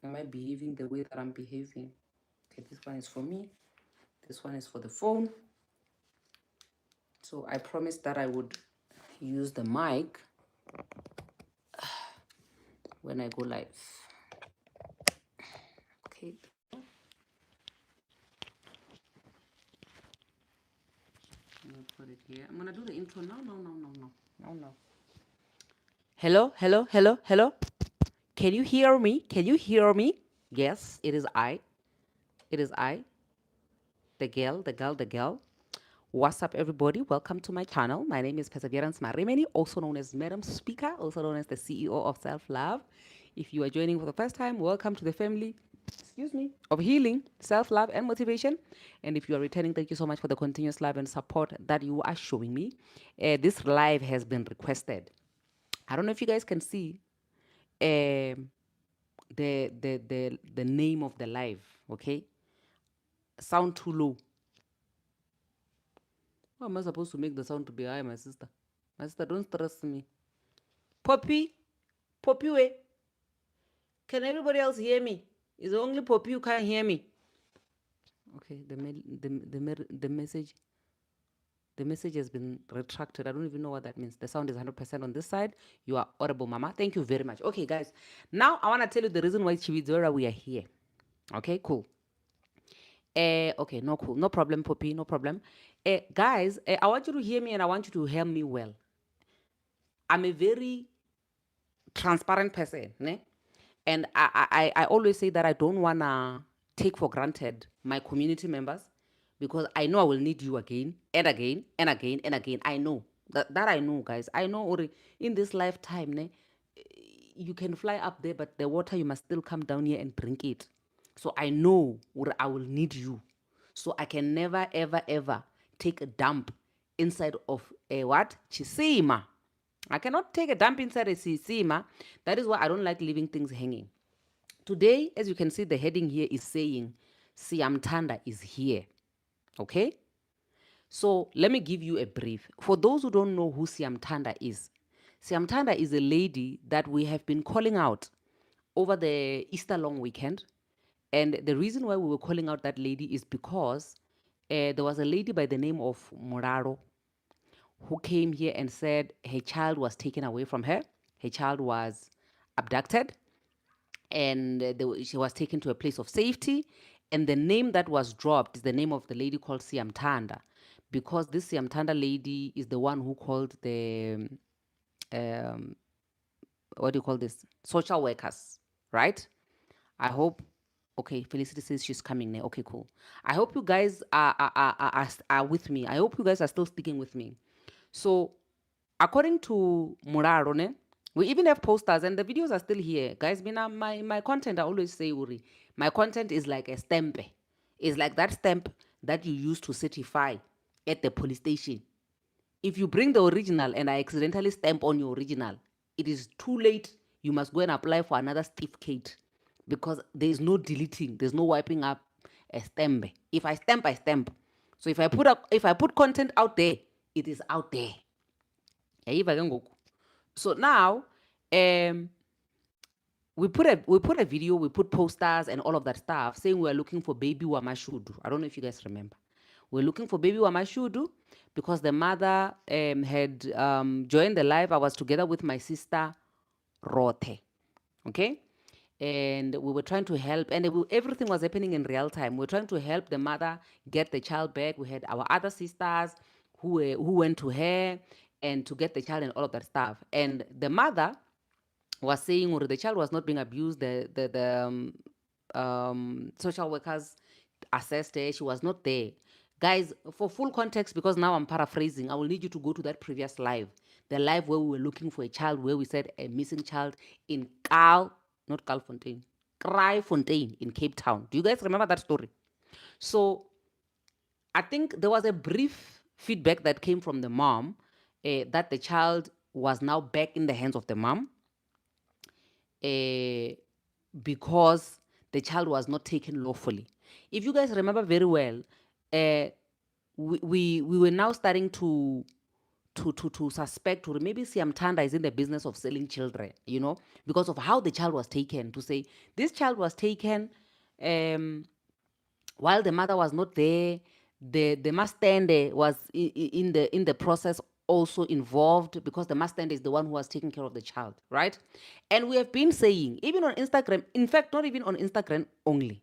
Am I behaving the way that I'm behaving? Okay, this one is for me. This one is for the phone. So I promised that I would use the mic when I go live. Okay. I'm gonna put it here. I'm gonna do the intro. No. Hello, hello, hello, hello. Can you hear me? Can you hear me? Yes, it is I. It is I. The girl. What's up, everybody? Welcome to my channel. My name is Perseverance Marimeni, also known as Madam Speaker, also known as the CEO of Self Love. If you are joining for the first time, welcome to the family, of healing, self love, and motivation. And if you are returning, thank you so much for the continuous love and support that you are showing me. This live has been requested. I don't know if you guys can see um, the name of the live. Okay, sound too low. How am I supposed to make the sound to be high, my sister? My sister, don't stress me. Poppy, Poppy, way. Can everybody else hear me? It's only Poppy who can't hear me. Okay, the message has been retracted. I don't even know what that means. The sound is 100% on this side. You are audible, Mama. Thank you very much. Okay, guys. Now I want to tell you the reason why Chiwizora we are here. Okay, cool. Okay, no, cool. No problem, Poppy. No problem. Guys, I want you to hear me and I want you to hear me well. I'm a very transparent person, ne? And I always say that I don't want to take for granted my community members because I know I will need you again and again and again and again. I know that I know, guys. I know in this lifetime, ne, you can fly up there, but the water you must still come down here and drink it. So I know I will need you. So I can never, ever, ever take a dump inside of a what? Chisima. I cannot take a dump inside a sisima. That is why I don't like leaving things hanging. Today, as you can see, the heading here is saying Siamtanda is here. Okay? So let me give you a brief. For those who don't know who Siamtanda is a lady that we have been calling out over the Easter long weekend. And the reason why we were calling out that lady is because there was a lady by the name of Mulalo who came here and said her child was taken away from her. Her child was abducted and she was taken to a place of safety. And the name that was dropped is the name of the lady called Siamtanda, because this Siamtanda lady is the one who called the, what do you call this? Social workers, right? I hope. Okay, Felicity says she's coming now. Okay, cool. I hope you guys are with me. I hope you guys are still sticking with me. So, according to Muraro, we even have posters and the videos are still here. Guys, my content, I always say, Uri, my content is like a stamp. It's like that stamp that you use to certify at the police station. If you bring the original and I accidentally stamp on your original, it is too late. You must go and apply for another certificate because there is no deleting, there's no wiping up a stamp. If I stamp, I stamp. So if I put content out there, it is out there. So now, we put a video, we put posters and all of that stuff saying we're looking for baby Wamashudu. I don't know if you guys remember. We're looking for baby Wamashudu because the mother had joined the live. I was together with my sister Rote. Okay? And we were trying to help, and everything was happening in real time. We were trying to help the mother get the child back. We had our other sisters who went to her and to get the child and all of that stuff. And the mother was saying the child was not being abused. The social workers assessed her. She was not there. Guys, for full context, because now I'm paraphrasing, I will need you to go to that previous live. The live where we were looking for a child, where we said a missing child in not Fontaine, Fontaine in Cape Town. Do you guys remember that story? So I think there was a brief feedback that came from the mom that the child was now back in the hands of the mom because the child was not taken lawfully. If you guys remember very well, we were now starting to to suspect, or maybe Siamtanda is in the business of selling children, because of how the child was taken. To say this child was taken while the mother was not there, the mastende was in the process also involved, because the mastende is the one who was taking care of the child, right? And we have been saying, even on Instagram, in fact, not even on Instagram only,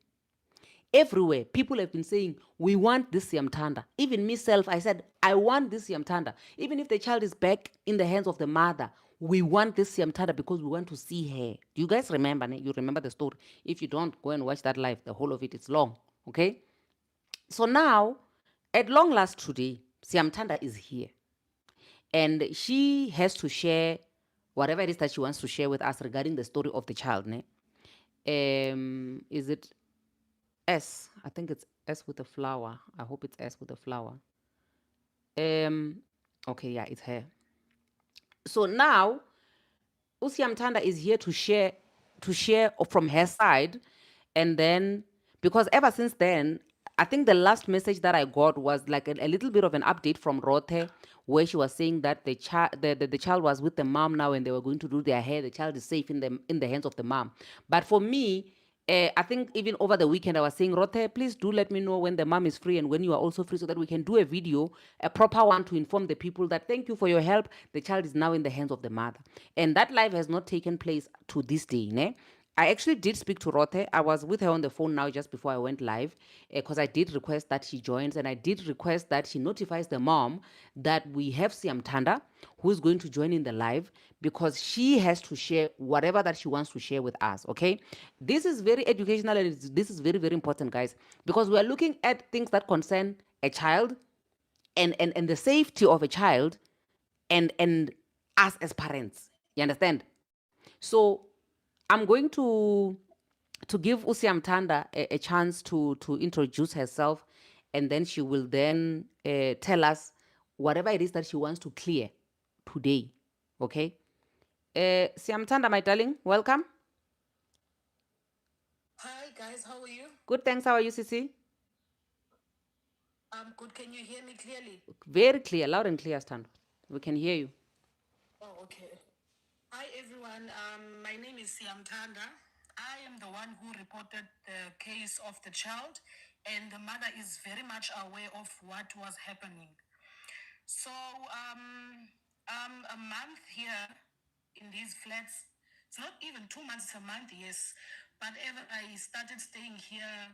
everywhere people have been saying, we want this Siamtanda. Even myself, I said, I want this Siamtanda. Even if the child is back in the hands of the mother, we want this Siamtanda because we want to see her. Do you guys remember? You remember the story? If you don't, go and watch that live. The whole of it is long. Okay? So now, at long last today, Siamtanda is here. And she has to share whatever it is that she wants to share with us regarding the story of the child. Ne? Is it S? I think it's S with a flower. I hope it's S with a flower. Okay, yeah, it's her. So now, Usiamtanda is here to share from her side, and then, because ever since then, I think the last message that I got was like a little bit of an update from Rote, where she was saying that the child was with the mom now, and they were going to do their hair. The child is safe in the hands of the mom. But for me, I think even over the weekend I was saying, Rote, please do let me know when the mom is free and when you are also free, so that we can do a video, a proper one, to inform the people that thank you for your help. The child is now in the hands of the mother. And that live has not taken place to this day. Ne? I actually did speak to Rote. I was with her on the phone now just before I went live, because I did request that she joins, and I did request that she notifies the mom that we have Siamtanda, who is going to join in the live, because she has to share whatever that she wants to share with us. Okay, this is very educational, and this is very, very important, guys, because we are looking at things that concern a child, and the safety of a child, and us as parents. You understand? So I'm going to give Usiam Tanda a chance to introduce herself, and then she will then tell us whatever it is that she wants to clear today. Okay? Siam Tanda, my darling, welcome. Hi guys, how are you? Good, thanks. How are you, Sisi? I'm good. Can you hear me clearly? Very clear, loud and clear, Stand. We can hear you. Oh, okay. Hi everyone. My name is Siam Tanda. I am the one who reported the case of the child, and the mother is very much aware of what was happening. So, a month here in these flats. It's not even 2 months. It's a month, yes. But ever I started staying here,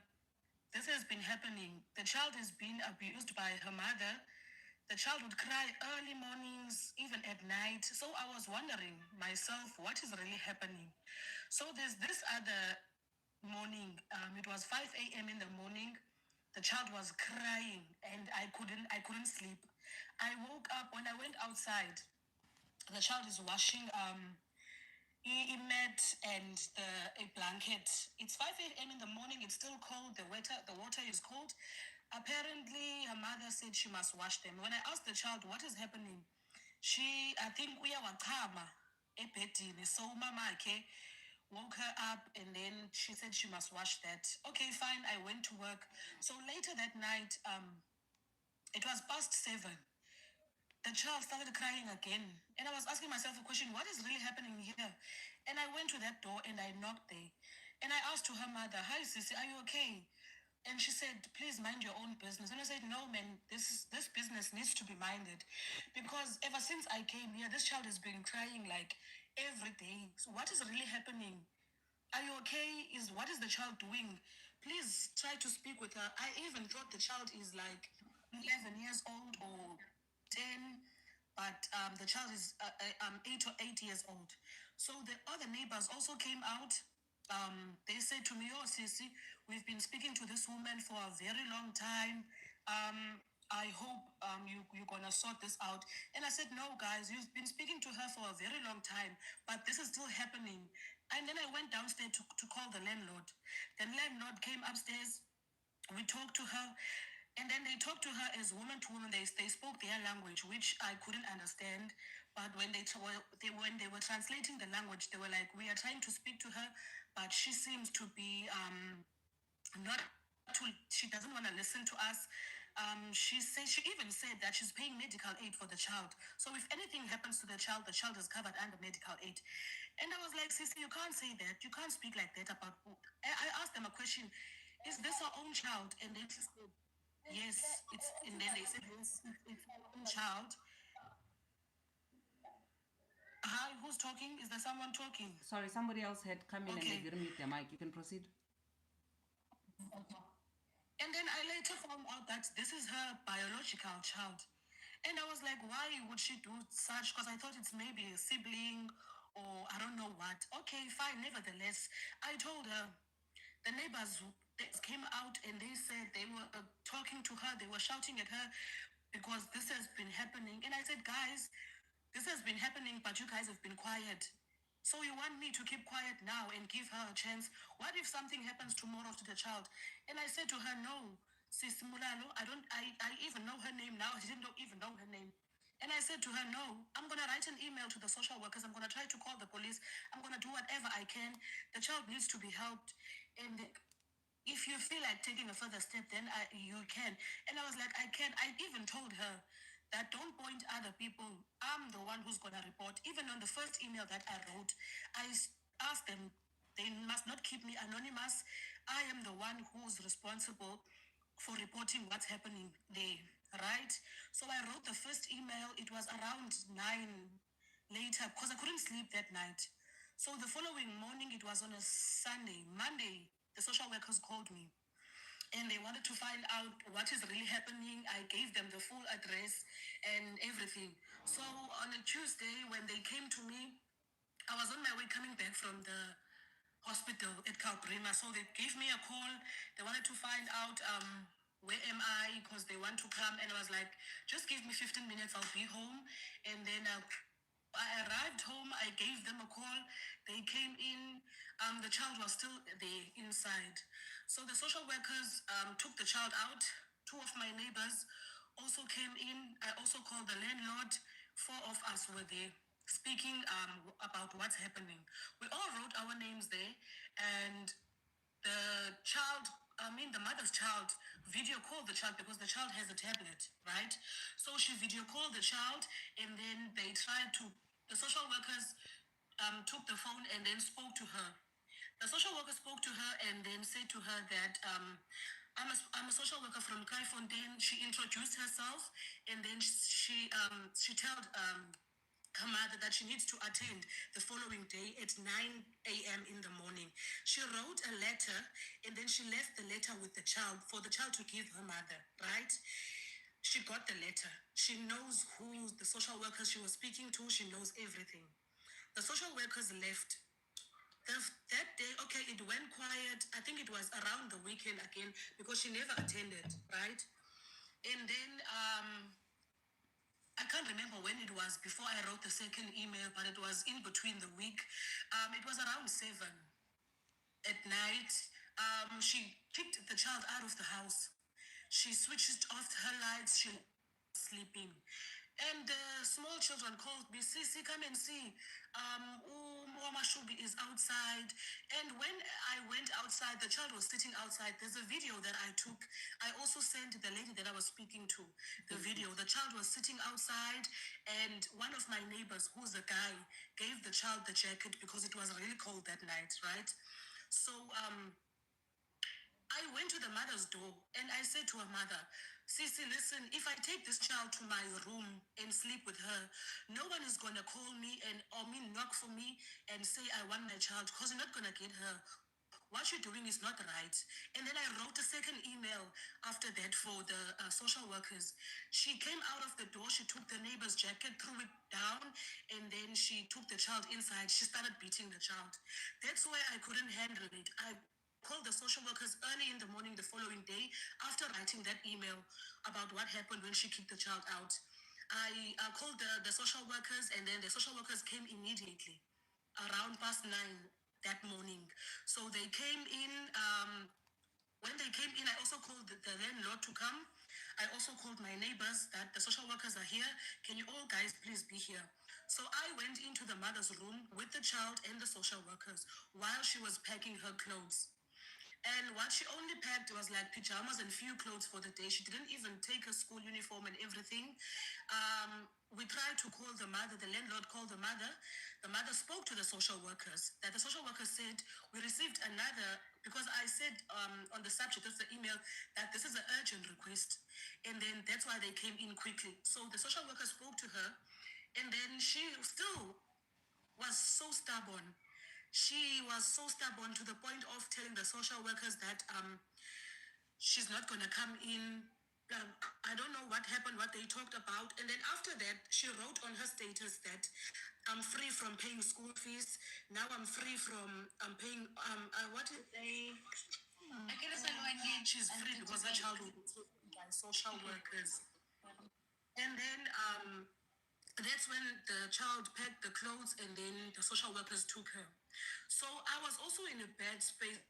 this has been happening. The child is being abused by her mother. The child would cry early mornings, even at night. So I was wondering myself, what is really happening? So there's this other morning. It was 5 a.m. in the morning. The child was crying, and I couldn't sleep. I woke up when I went outside. The child is washing a mat and a blanket. It's 5 a.m. in the morning. It's still cold. The water is cold. Apparently, her mother said she must wash them. When I asked the child what is happening, I think we are wakama ebedini. So mama okay woke her up, and then she said she must wash that. Okay, fine. I went to work. So later that night, it was past 7. The child started crying again. And I was asking myself a question, what is really happening here? And I went to that door and I knocked there. And I asked to her mother, hi, Sissy, are you okay? And she said, please mind your own business. And I said, no, man, this business needs to be minded. Because ever since I came here, this child has been crying like every day. So what is really happening? Are you okay? What is the child doing? Please try to speak with her. I even thought the child is like 11 years old or 10, but the child is 8 old. So the other neighbors also came out. They said to me, oh, Sissy, we've been speaking to this woman for a very long time. I hope you're going to sort this out. And I said, no, guys, you've been speaking to her for a very long time, but this is still happening. And then I went downstairs to call the landlord. The landlord came upstairs. We talked to her, and then they talked to her as woman to woman. They spoke their language, which I couldn't understand. But when they were translating the language, they were like, "We are trying to speak to her, but she seems to be not to. She doesn't want to listen to us." She even said that she's paying medical aid for the child. So if anything happens to the child is covered under medical aid. And I was like, Sissy, you can't say that. You can't speak like that about. I asked them a question: is this our own child? And then she said, yes. It's. And then they said, yes, it's our own child. Hi, who's talking? Is there someone talking? Sorry, somebody else had come in and they Okay. didn't mute their mic. You can proceed. And then I later found out that this is her biological child. And I was like, why would she do such? Because I thought it's maybe a sibling or I don't know what. Okay, fine. Nevertheless, I told her, the neighbors came out and they said they were talking to her, they were shouting at her because this has been happening. And I said, guys, this has been happening, but you guys have been quiet. So you want me to keep quiet now and give her a chance? What if something happens tomorrow to the child? And I said to her, no, Sis Mulalo, I even know her name now. I didn't even know her name. And I said to her, no, I'm going to write an email to the social workers. I'm going to try to call the police. I'm going to do whatever I can. The child needs to be helped. And if you feel like taking a further step, then you can. And I was like, I can. I even told her that don't point other people. I'm the one who's going to report. Even on the first email that I wrote, I asked them, they must not keep me anonymous. I am the one who's responsible for reporting what's happening there, right? So I wrote the first email. It was around 9 later because I couldn't sleep that night. So the following morning, it was on a Sunday. Monday, the social workers called me and they wanted to find out what is really happening. I gave them the full address and everything. So on a Tuesday, when they came to me, I was on my way coming back from the hospital at Calbrima. So they gave me a call. They wanted to find out where am I because they want to come. And I was like, just give me 15 minutes. I'll be home. And then I arrived home. I gave them a call. They came in. The child was still there inside. So the social workers took the child out. Two of my neighbors also came in. I also called the landlord. Four of us were there speaking about what's happening. We all wrote our names there, and the mother's child video called the child because the child has a tablet, right? So she video called the child, and then the social workers took the phone and then spoke to her. The social worker spoke to her and then said to her that I'm a social worker from Kaifontein. She introduced herself and then she told her mother that she needs to attend the following day at 9 a.m. in the morning. She wrote a letter and then she left the letter with the child for the child to give her mother, right? She got the letter. She knows who the social workers she was speaking to. She knows everything. The social workers left. That day, okay, it went quiet. I think it was around the weekend again because she never attended, right? And then I can't remember when it was before I wrote the second email, but it was in between the week. It was around 7 at night. She kicked the child out of the house. She switched off her lights. She was sleeping. And the small children called me, Sisi, come and see. Mama Shubi is outside. And when I went outside, the child was sitting outside. There's a video that I took. I also sent the lady that I was speaking to the video. The child was sitting outside, and one of my neighbors, who's a guy, gave the child the jacket because it was really cold that night, right? So I went to the mother's door and I said to her mother, Sissy, listen, if I take this child to my room and sleep with her, no one is going to call me knock for me and say I want my child because you're not going to get her. What you're doing is not right. And then I wrote a second email after that for the social workers. She came out of the door, she took the neighbor's jacket, threw it down, and then she took the child inside. She started beating the child. That's why I couldn't handle it. I called the social workers early in the morning the following day after writing that email about what happened when she kicked the child out. I called the social workers, and then the social workers came immediately around past 9 that morning. So they came in. When they came in, I also called the landlord to come. I also called my neighbors that the social workers are here. Can you all guys please be here? So I went into the mother's room with the child and the social workers while she was packing her clothes. And what she only packed was like pajamas and few clothes for the day. She didn't even take her school uniform and everything. We tried to call the mother. The landlord called the mother. The mother spoke to the social workers. That the social workers said, we received another, because I said on the subject of the email that this is an urgent request. And then that's why they came in quickly. So the social worker spoke to her, and then she still was so stubborn. She was so stubborn to the point of telling the social workers that she's not gonna come in. I don't know what happened, what they talked about. And then after that, she wrote on her status that I'm free from paying school fees. Now I'm free from paying what is they she's free because her child will be taken by social workers. And then that's when the child packed the clothes and then the social workers took her. So I was also in a bad space.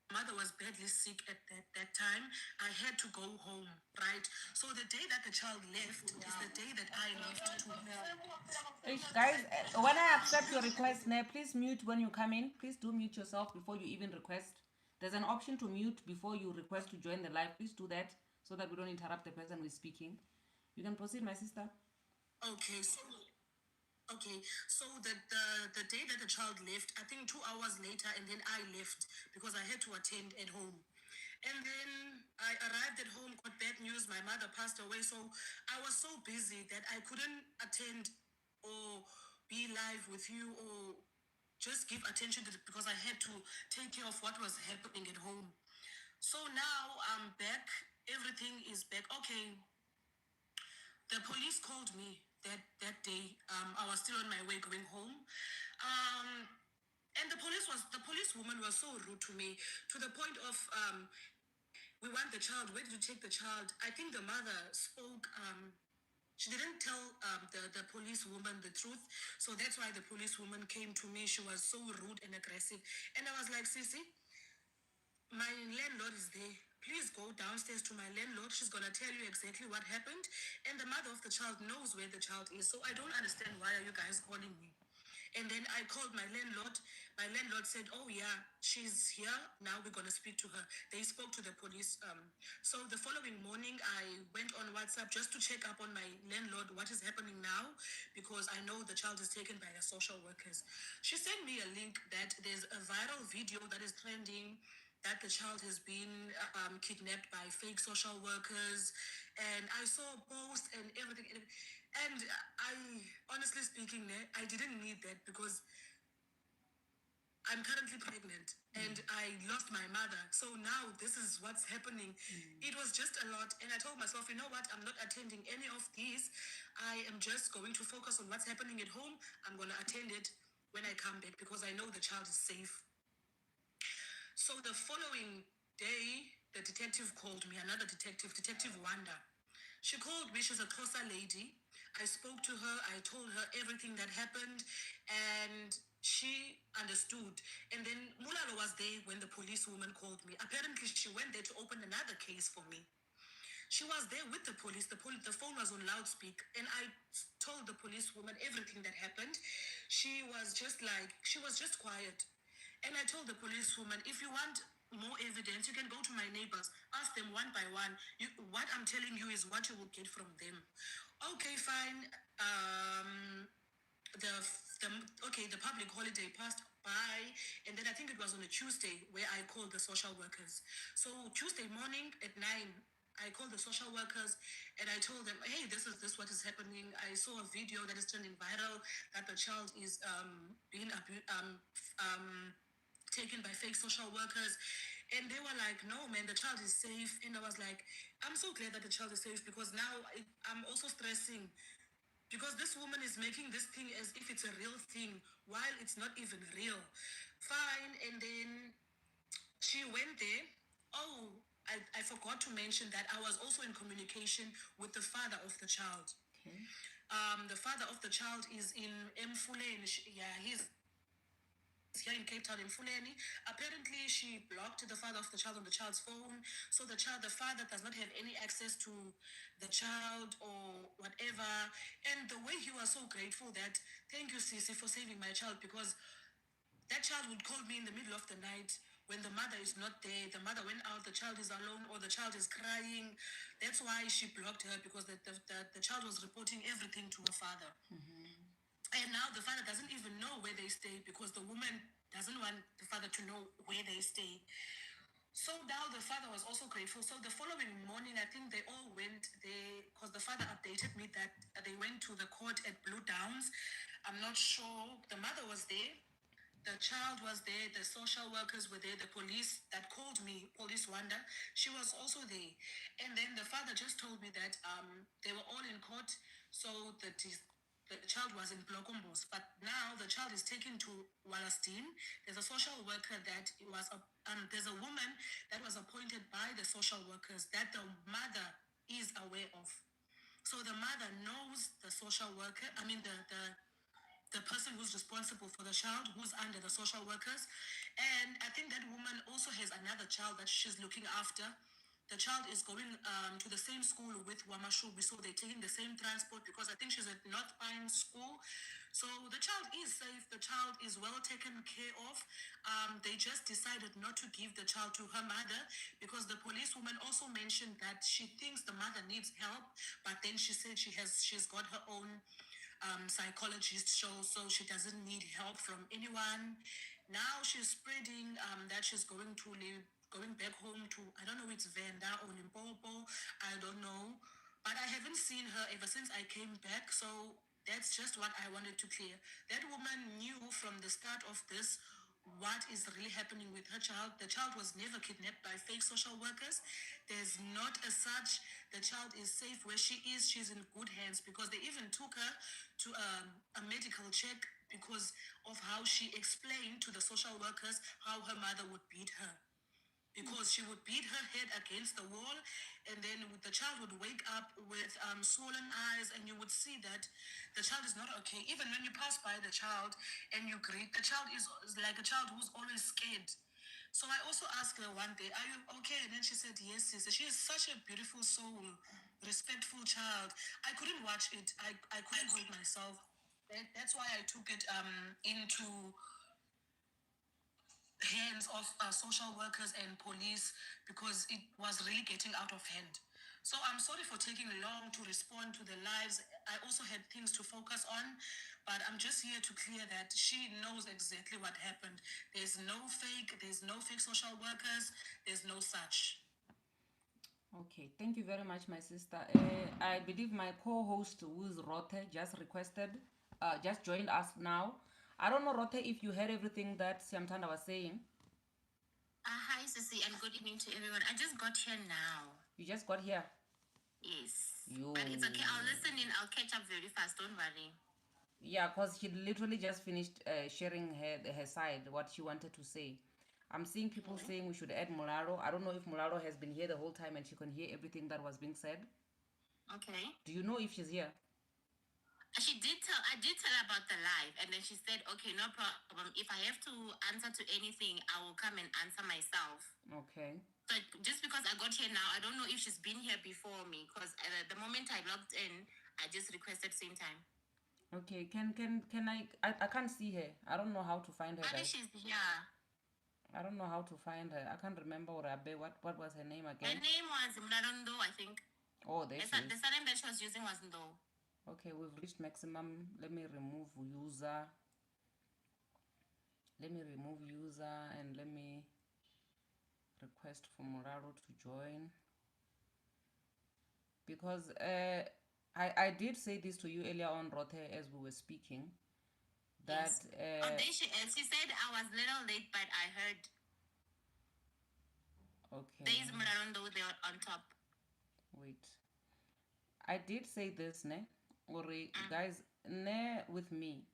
Mother was badly sick at that time. I had to go home, right? So the day that the child left is the day that I left to her. Guys, when I accept your request, please mute when you come in. Please do mute yourself before you even request. There's an option to mute before you request to join the live. Please do that so that we don't interrupt the person who is speaking. You can proceed, my sister. Okay, so the day that the child left, I think 2 hours later, and then I left because I had to attend at home. And then I arrived at home, got bad news. My mother passed away. So I was so busy that I couldn't attend or be live with you or just give attention to it because I had to take care of what was happening at home. So now I'm back. Everything is back. Okay. The police called me that day. I was still on my way going home. And the policewoman was so rude to me, to the point of we want the child. Where did you take the child? I think the mother spoke. She didn't tell the policewoman the truth, so that's why the policewoman came to me. She was so rude and aggressive, and I was like, Sissy, my landlord is there. Please go downstairs to my landlord. She's gonna tell you exactly what happened, and the mother of the child knows where the child is. So I don't understand why are you guys calling me. And then I called my landlord. My landlord said, "Oh yeah, she's here. Now we're gonna speak to her." They spoke to the police. So the following morning, I went on WhatsApp just to check up on my landlord. What is happening now? Because I know the child is taken by the social workers. She sent me a link that there's a viral video that is trending that the child has been kidnapped by fake social workers, and I saw posts and everything. And I, honestly speaking, I didn't need that because I'm currently pregnant and I lost my mother. So now this is what's happening. It was just a lot. And I told myself, you know what? I'm not attending any of these. I am just going to focus on what's happening at home. I'm going to attend it when I come back because I know the child is safe. So the following day, the detective called me, another detective, Detective Wanda. She called me, she's a Xhosa lady. I spoke to her, I told her everything that happened, and she understood. And then Mulalo was there when the policewoman called me. Apparently, she went there to open another case for me. She was there with the police. The phone was on loudspeaker, and I told the policewoman everything that happened. She was just quiet. And I told the policewoman, if you want more evidence, you can go to my neighbors, ask them one by one. What I'm telling you is what you will get from them. Okay, fine. The public holiday passed by, and then I think it was on a Tuesday where I called the social workers. So Tuesday morning at 9, I called the social workers and I told them, hey, this is what is happening. I saw a video that is turning viral that the child is being taken by fake social workers. And they were like, no, man, the child is safe. And I was like, I'm so glad that the child is safe because now I'm also stressing because this woman is making this thing as if it's a real thing while it's not even real. Fine. And then she went there. Oh, I forgot to mention that I was also in communication with the father of the child. Okay. The father of the child is in Mfuleni. Yeah, he's here in Cape Town in Fulani. Apparently, she blocked the father of the child on the child's phone, so the father does not have any access to the child or whatever. And the way he was so grateful that, thank you, Sisi, for saving my child, because that child would call me in the middle of the night. when the mother is not there, the mother went out, the child is alone, or the child is crying. That's why she blocked her, because the child was reporting everything to her father. And now the father doesn't even know where they stay, because the woman doesn't want the father to know where they stay. So now the father was also grateful. So the following morning, I think they all went there, because the father updated me that they went to the court at Blue Downs. I'm not sure. The mother was there. The child was there. The social workers were there. The police that called me, Police Wanda, she was also there. And then the father just told me that they were all in court. So that the child was in Blokombos, but now the child is taken to Wallerstein. There's a social worker that was there's a woman that was appointed by the social workers that the mother is aware of. So the mother knows the social worker. I mean the person who's responsible for the child, who's under the social workers. And I think that woman also has another child that she's looking after. The child is going to the same school with Wamashubi, so they're taking the same transport, because I think she's at North Pine School. So the child is safe. The child is well taken care of. They just decided not to give the child to her mother, because the policewoman also mentioned that she thinks the mother needs help, but then she said she's got her own psychologist, so she doesn't need help from anyone. Now she's spreading that she's going back home to, I don't know, it's Venda or Limpopo, I don't know, but I haven't seen her ever since I came back. So that's just what I wanted to clear. That woman knew from the start of this what is really happening with her child. The child was never kidnapped by fake social workers. There's not as such. The child is safe where she is. She's in good hands, because they even took her to a medical check because of how she explained to the social workers how her mother would beat her, because she would beat her head against the wall, and then the child would wake up with swollen eyes, and you would see that the child is not okay. Even when you pass by the child and you greet, the child is like a child who's always scared. So I also asked her one day, "Are you okay?" And then she said, "Yes, sister." She is such a beautiful soul, respectful child. I couldn't watch it. I couldn't hold myself. That's why I took it into hands of social workers and police, because it was really getting out of hand. So I'm sorry for taking long to respond to the lives. I also had things to focus on, but I'm just here to clear that she knows exactly what happened. There's no fake social workers, there's no such. Okay, thank you very much, my sister. I believe my co-host, who is Rote, just joined us now. I don't know, Rote, if you heard everything that Siamtanda was saying. Hi, Sissy, and good evening to everyone. I just got here now. You just got here. Yes. You. But it's okay. I'll listen in. I'll catch up very fast. Don't worry. Yeah, because she literally just finished sharing her side, what she wanted to say. I'm seeing people saying we should add Mulalo. I don't know if Mulalo has been here the whole time and she can hear everything that was being said. Okay. Do you know if she's here? I did tell her about the live, and then she said, okay, no problem. If I have to answer to anything, I will come and answer myself. Okay. But just because I got here now, I don't know if she's been here before me, because the moment I logged in, I just requested same time. Okay, can I can't see her. I don't know how to find her. Maybe she's here. I don't know how to find her. I can't remember what was her name again. Her name was Mulalo, I think. Oh, there she is. The surname that she was using was Ndo. Okay, we've reached maximum. Let me remove user. Let me remove user and let me request for Mulalo to join. Because I did say this to you earlier on, Rote, as we were speaking. That yes. Oh, there she is. She said I was a little late, but I heard. Okay. There is Mulalo there on top. Wait. I did say this, ne? Or guys, ne with me.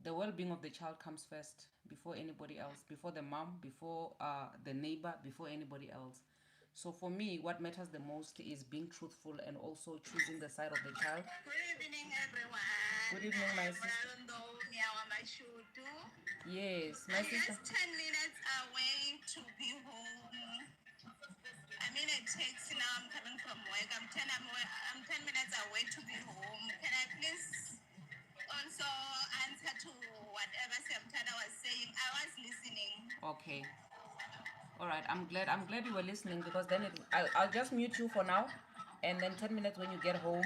The well-being of the child comes first, before anybody else, before the mom, before the neighbor, before anybody else. So for me, what matters the most is being truthful and also choosing the side of the child. Good evening, everyone. Good evening, my sister. Yes, my I'm sister. just 10 minutes away to be home. I'm in a taxi now. I'm coming from work. I'm 10 minutes away to be home. Can I please also answer to whatever Samtana was saying? I was listening. Okay. All right, I'm glad you were listening, because then I'll just mute you for now, and then 10 minutes when you get home,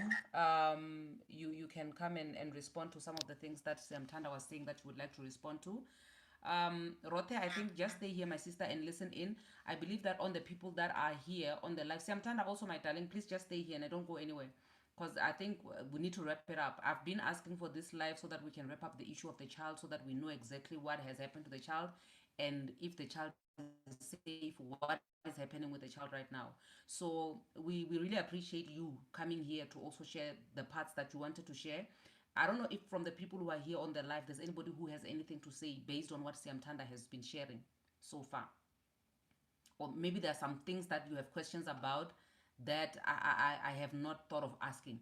you can come and respond to some of the things that Tanda was saying that you would like to respond to. Rote, I think just stay here, my sister, and listen in. I believe that on the people that are here on the live, Tanda also, my darling, please just stay here and don't go anywhere, because I think we need to wrap it up. I've been asking for this live so that we can wrap up the issue of the child, so that we know exactly what has happened to the child, and if the child is safe, what is happening with the child right now. So we really appreciate you coming here to also share the parts that you wanted to share. I don't know if from the people who are here on the live, there's anybody who has anything to say based on what Siamtanda has been sharing so far. Or maybe there are some things that you have questions about that I have not thought of asking.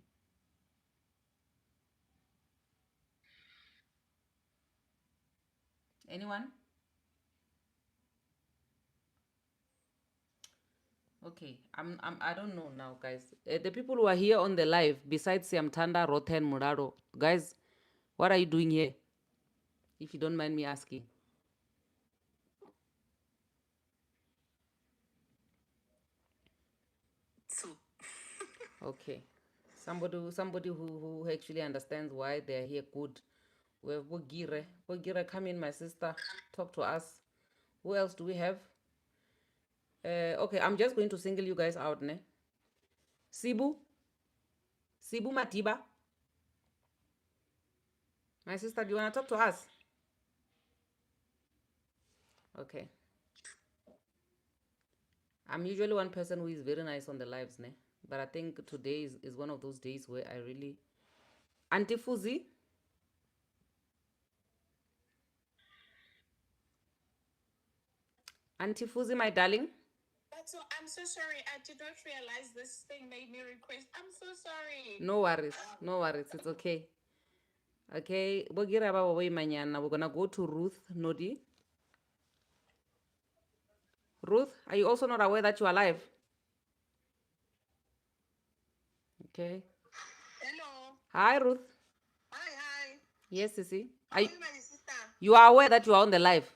Anyone? Okay, I don't know now, guys. The people who are here on the live, besides Siamtanda, Roten, Muraro, guys, what are you doing here? If you don't mind me asking. So Okay, somebody who actually understands why they're here. Good. We have Bogire. Bogire, come in, my sister. Talk to us. Who else do we have? Okay, I'm just going to single you guys out, ne? Sibu, Sibu Matiba. My sister, do you want to talk to us? Okay. I'm usually one person who is very nice on the lives, ne? But I think today is one of those days where I really. Auntie Fuzi? Auntie Fuzi, my darling? So I'm so sorry. I did not realize this thing made me request. I'm so sorry. No worries. No worries. It's okay. Okay. Bogira baba boy manyana. We're gonna go to Ruth Nodi. Ruth, are you also not aware that you are alive? Okay. Hello. Hi, Ruth. Hi, hi. Yes, Sissy. How are you, my sister? You are aware that you are on the live?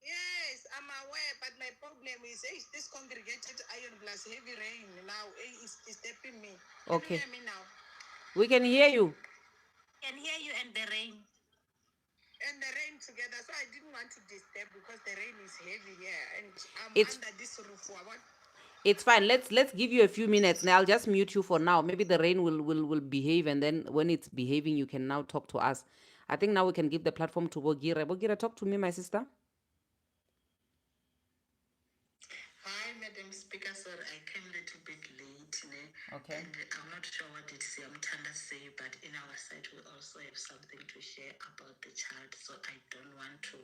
Yes, I'm aware, but my problem is this congregated iron plus heavy rain now is disturbing me. Can Okay. you hear me now? We can hear you. can hear you and the rain. And the rain together, so I didn't want to disturb because the rain is heavy here and I'm It's under this roof. it's fine. Let's give you a few minutes. Now I'll just mute you for now. Maybe the rain will behave, and then when it's behaving, you can now talk to us. I think now we can give the platform to Bogira. Bogira, talk to me, my sister. Hi, Madam Speaker. Sorry, I came a little bit late. Okay. And I'm not sure what did Siamtanda say, but in our side, we also have something to share about the child. So I don't want to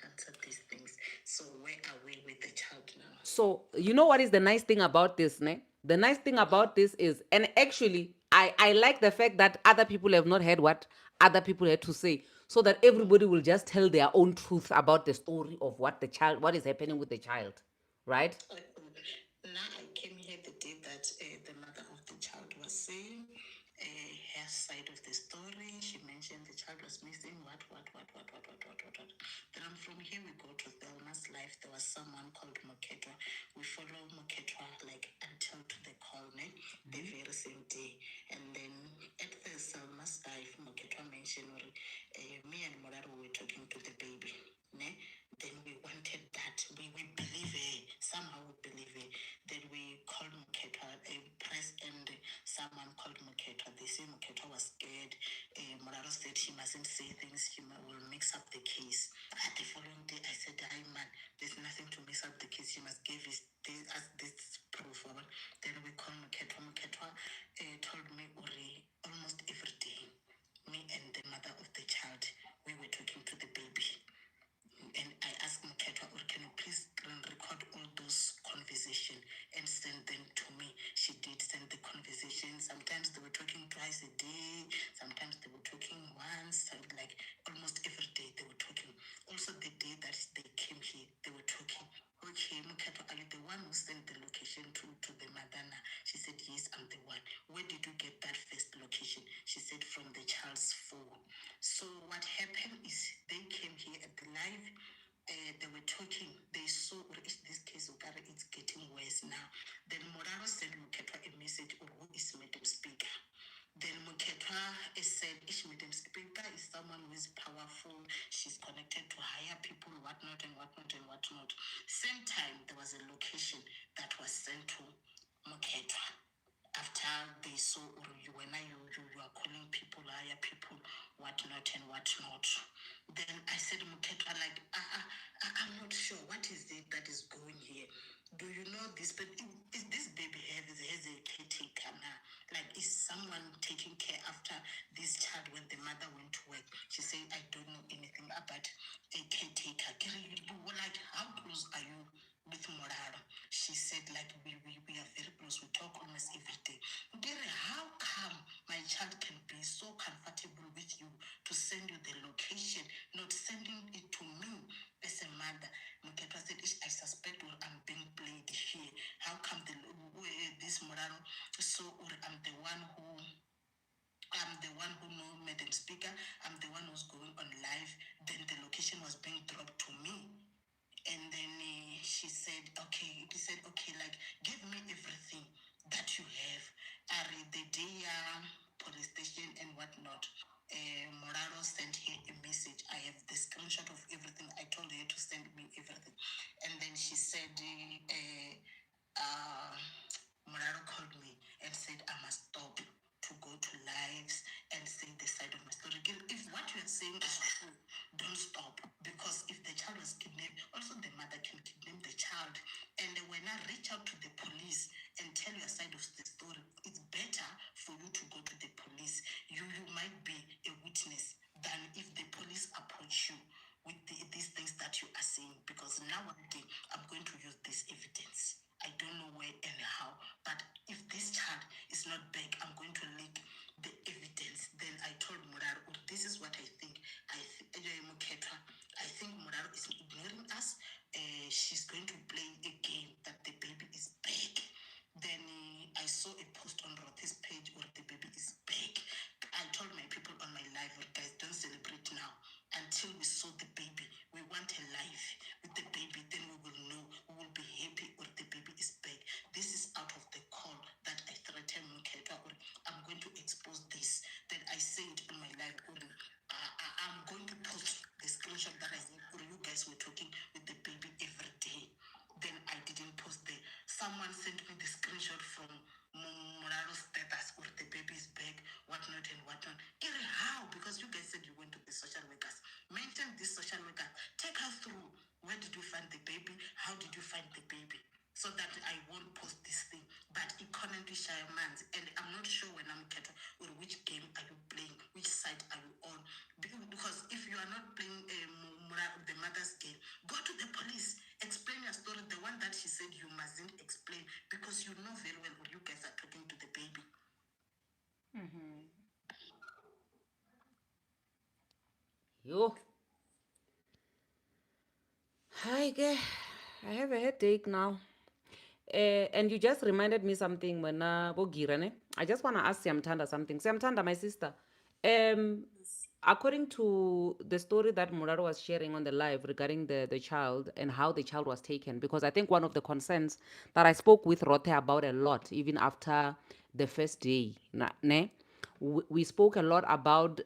answer these things. So where are we with the child now? So you know what is the nice thing about this, ne? The nice thing about this is, and actually, I like the fact that other people have not heard what other people had to say, so that everybody will just tell their own truth about the story of what is happening with the child, right? Now I came here the day that the mother of the child was saying her side of the story. She mentioned the child was missing. What. Then from here we go to Thelma's life. There was someone called Moketwa. We follow Moketwa like until to the call, the very same day. And then at the Thelma's life, Moketwa mentioned, me and Mulalo were talking to the baby. Then we wanted that. We believe her. Somehow we believe her. Then we called Moketwa, press, and someone called Moketwa. They say Moketwa was scared. Mulalo said she mustn't say things. She will mix up the case. At the following day, I said, "Hi, man, there's nothing to mix up the case. She must give us this proof." Then we called Moketwa. Moketwa told me, Uri, almost every day, me and the mother of the child, we were talking to the baby. And I asked Moketwa, can you please record all those conversations and send them to me? She did send the conversation. Sometimes they were talking twice a day. Sometimes they were talking once, like almost every said, "Ish, Madam Speaker is someone who is powerful. She's connected to higher people, whatnot and whatnot and whatnot." Same time, there was a location that was sent to Moketwa. After they saw when you are calling people higher people, whatnot and whatnot. Then I said, Muketwa, like, I'm not sure what is it that is going here. Do you know this? But is this baby has a caretaker now? Like, is someone taking care after this child when the mother went to work? She said, I don't know anything about a caretaker. Like, how close are you with Mulalo? She said, like, we are very close. We talk almost every day. How come my child can be so comfortable with you to send you the location, not sending it to me as a mother? Muketwa said, I suspect I'm being played here. How come this Mulalo? So I'm the one who know Madam Speaker. I'm the one who's going on live. Then the location was being dropped to me. And then she said, okay, like, give me everything that you have. The day police station and whatnot. Mulalo sent her a message. I have the screenshot of everything. I told her to send me everything. And then she said, Mulalo called me and said, I must stop to go to lives and say the side of my story. If what you're saying is true, don't stop. Because if the child was kidnapped, also the mother can kidnap the child. And when I reach out to the police and tell your side of the story, it's better for you to go to the police. You might be a witness than if the police approach you with these things that you are saying. Because nowadays, I'm going to use this evidence. I don't know where and how, but if this child is not back, I'm going to leak the evidence. Then I told Mulalo, this is what I think. Muketwa, I think Mulalo is ignoring us. She's going to play a game that the baby is back. Then I saw a post on Rothy's page where the baby is back. I told my people on my live, guys, don't celebrate now until we saw the baby. We want a life with the baby, then we will know, we will be happy or the baby is back. This is out of the call that I threatened Muketwa, or I'm going to expose this. Then I said on my live, I'm going to post the screenshot that I said, or you guys were talking with the baby every day. Then I didn't post there. Someone sent me the screenshot from Mulalo's status, or the baby is back, whatnot and whatnot. How? Because you guys said you went to the social workers. Mention this social worker. Take her through. Where did you find the baby? How did you find the baby? So that I won't post this thing. But it currently Shireman's, and I'm not sure when I'm Keto, or which game are you playing, which side are you on? Because if you are not playing the mother's game, go to the police, explain your story, the one that she said you mustn't explain, because you know very well when you guys are talking to the baby. Yo. Hi, girl. I have a headache now. And you just reminded me something when Bogirane. I just want to ask Siamtanda something. Siamtanda, my sister. According to the story that Mulalo was sharing on the live regarding the child and how the child was taken, because I think one of the concerns that I spoke with Rote about a lot, even after the first day, we spoke a lot about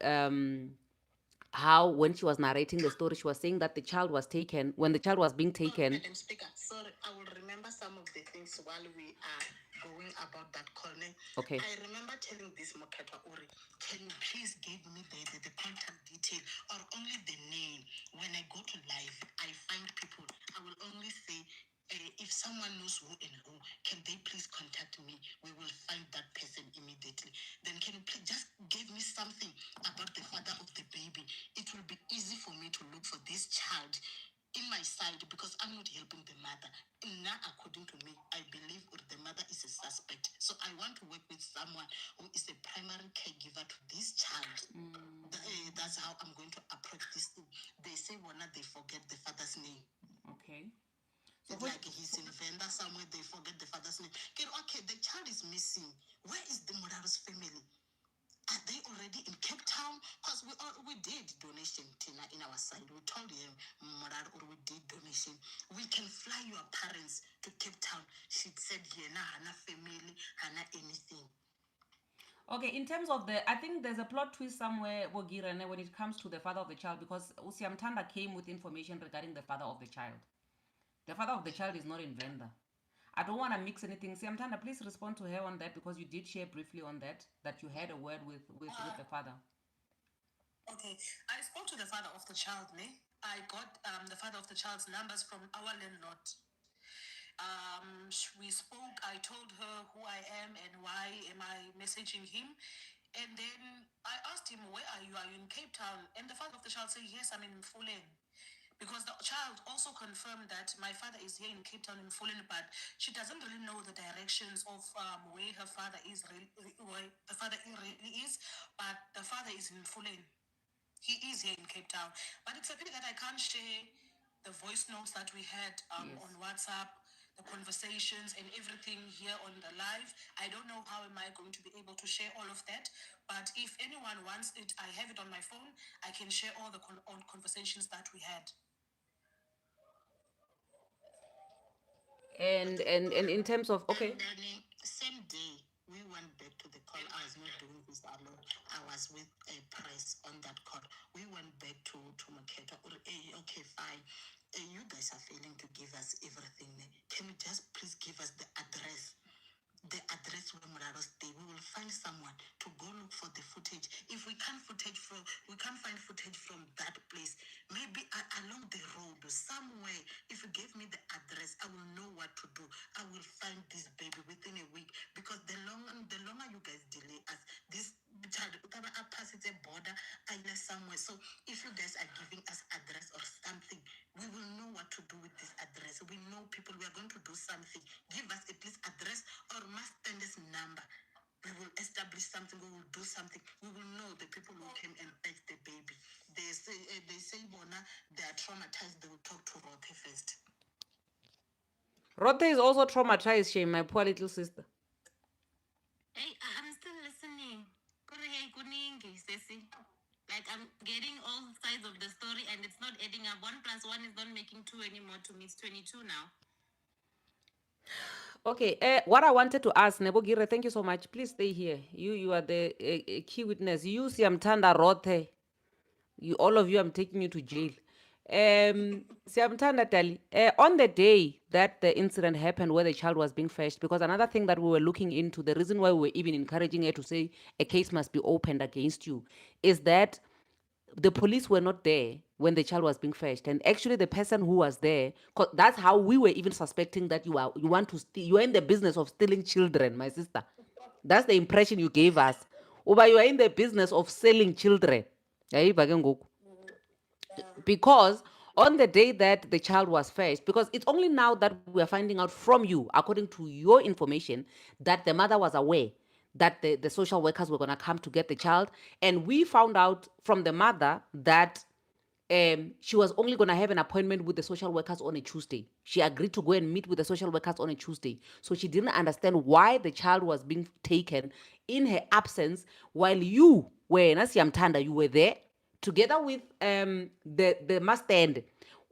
how when she was narrating the story, she was saying that the child was taken, when the child was being taken. Madam Speaker, sorry, I will remember some of the things while we are going about that corner. Okay. I remember telling this Moketwa Uri, can you please give me the contact detail or only the name? When I go to live, I find people, I will only say, if someone knows who and who, can they please contact me? We will find that person immediately. Then can you please just give me something about the father of the baby? It will be easy for me to look for this child in my side, because I'm not helping the mother. Now, according to me, I believe the mother is a suspect. So I want to work with someone who is a primary caregiver to this child. That's how I'm going to approach this thing. They say when they forget the father's name. Okay. It's like he's in Venda somewhere, they forget the father's name. Okay, the child is missing. Where is the Mulalo's family? Are they already in Cape Town? Because we did donation, Tina, in our side. We told him, Mulalo, or we did donation. We can fly your parents to Cape Town. She said, yeah, hana family, hana anything. Okay, in terms of I think there's a plot twist somewhere, Bogirane, when it comes to the father of the child, because Usiamtanda came with information regarding the father of the child. The father of the child is not in Venda. I don't want to mix anything. Siamtanda, please respond to her on that, because you did share briefly on that you had a word with the father. Okay, I spoke to the father of the child, ne? I got the father of the child's numbers from our landlord. We spoke. I told her who I am and why am I messaging him. And then I asked him, where are you? Are you in Cape Town? And the father of the child said, yes, I'm in Fulham. Because the child also confirmed that my father is here in Cape Town in Fulham, but she doesn't really know the directions of where her father is, where the father really is. But the father is in Fulham. He is here in Cape Town. But it's a pity that I can't share the voice notes that we had Yes. on WhatsApp, the conversations and everything here on the live. I don't know how am I going to be able to share all of that. But if anyone wants it, I have it on my phone. I can share all the conversations that we had. And in terms of, okay. And then same day, we went back to the call. I was not doing this alone. I was with a press on that call. We went back to Maketa. Okay, fine. You guys are failing to give us everything. Can you just please give us the address where Mulalo stay? We will find someone to go look for the footage. If we can't find footage from that place, maybe along the road somewhere. If you give me the address, I will know what to do. I will find this baby within a week, because the longer you guys delay us, this child pass it a border, I left somewhere. So if you guys are giving us address or something, we will know what to do with this address. We know people, we are going to do something. Give us at least address or must send this number. We will establish something. We will do something. We will know the people who came and fetched the baby. They say, Bona, they are traumatized. They will talk to Rothe first. Rothe is also traumatized, Shame, my poor little sister. Hey, I'm still listening. Like, I'm getting all sides of the story, and it's not adding up. 1 plus 1 is not making 2 anymore to me. It's 22 now. Okay, what I wanted to ask, Nebogire, thank you so much. Please stay here. You are the key witness. You, Siamtanda Rothe. You, all of you, I'm taking you to jail. Siamtanda Tali, on the day that the incident happened where the child was being fetched, because another thing that we were looking into, the reason why we were even encouraging her to say a case must be opened against you, is that the police were not there when the child was being fetched, and actually the person who was there, 'cause that's how we were even suspecting that you want to steal, you are in the business of stealing children, my sister. That's the impression you gave us. Uba, you are in the business of selling children. Yayiva ke ngoku. Because on the day that the child was fetched, because it's only now that we are finding out from you, according to your information, that the mother was aware that the social workers were going to come to get the child. And we found out from the mother that she was only going to have an appointment with the social workers on a Tuesday. She agreed to go and meet with the social workers on a Tuesday. So she didn't understand why the child was being taken in her absence, while you were, Nasiamtanda, you were there together with the Mustang,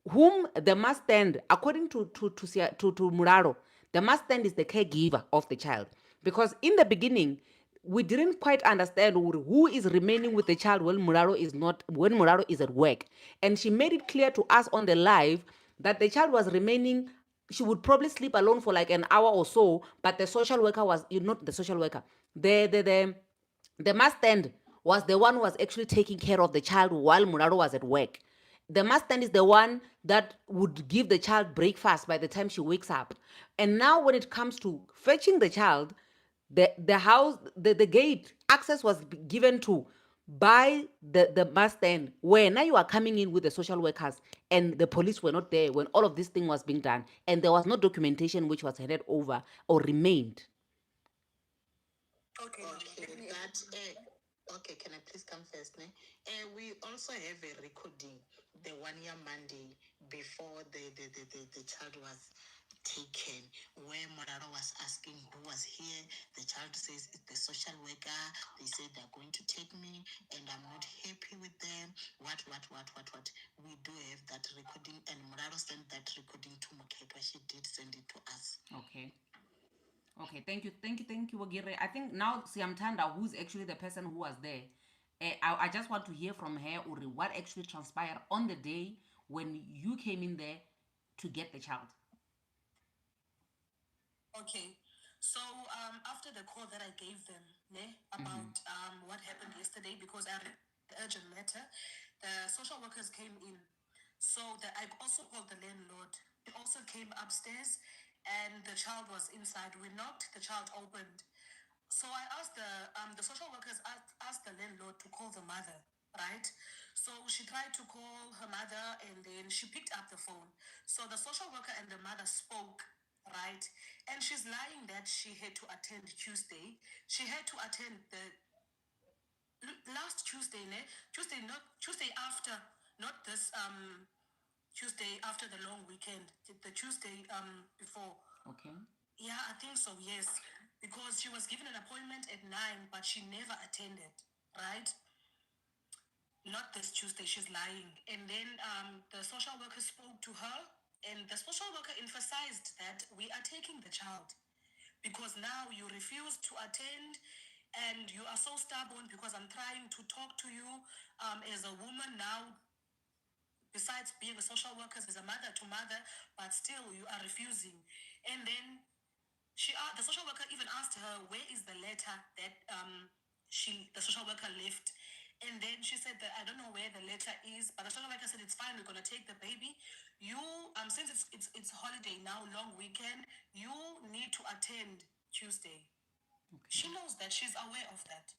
whom the Mustang, according to Mulalo, the Mustang is the caregiver of the child. Because in the beginning, we didn't quite understand who is remaining with the child when Mulalo is at work. And she made it clear to us on the live that the child was remaining. She would probably sleep alone for like an hour or so, but the social worker was, not the social worker, the Mustang was the one who was actually taking care of the child while Mulalo was at work. The Mustang is the one that would give the child breakfast by the time she wakes up. And now when it comes to fetching the child, the house, the gate access was given to by the Mustang, where now you are coming in with the social workers, and the police were not there when all of this thing was being done, and there was no documentation which was handed over or remained. Okay, Okay, can I please come first? We also have a recording, the 1 year Monday before the child was taken, where Mulalo was asking who was here. The child says it's the social worker. They said they're going to take me and I'm not happy with them. What. We do have that recording, and Mulalo sent that recording to Moketwa. She did send it to us. Okay. Okay, thank you, Wagire. I think now Siamtanda, who's actually the person who was there, I just want to hear from her, Uri, what actually transpired on the day when you came in there to get the child. Okay. So after the call that I gave them about what happened yesterday, because I read the urgent letter, the social workers came in. So I also called the landlord. He also came upstairs, and the child was inside. We knocked, the child opened. So I asked the social workers asked the landlord to call the mother, right? So she tried to call her mother, and then she picked up the phone. So the social worker and the mother spoke, right? And she's lying that she had to attend Tuesday. She had to attend the last Tuesday, Tuesday, not Tuesday after, not this Tuesday after the long weekend, the Tuesday before. Okay. Yeah, I think so, yes. Because she was given an appointment at 9, but she never attended, right? Not this Tuesday, she's lying. And then the social worker spoke to her, and the social worker emphasized that we are taking the child because now you refuse to attend and you are so stubborn because I'm trying to talk to you as a woman now, besides being a social worker, as a mother to mother, but still you are refusing. And then the social worker even asked her, where is the letter that the social worker left? And then she said that I don't know where the letter is, but the social worker said it's fine. We're gonna take the baby. You since it's holiday now, long weekend. You need to attend Tuesday. Okay. She knows that. She's aware of that.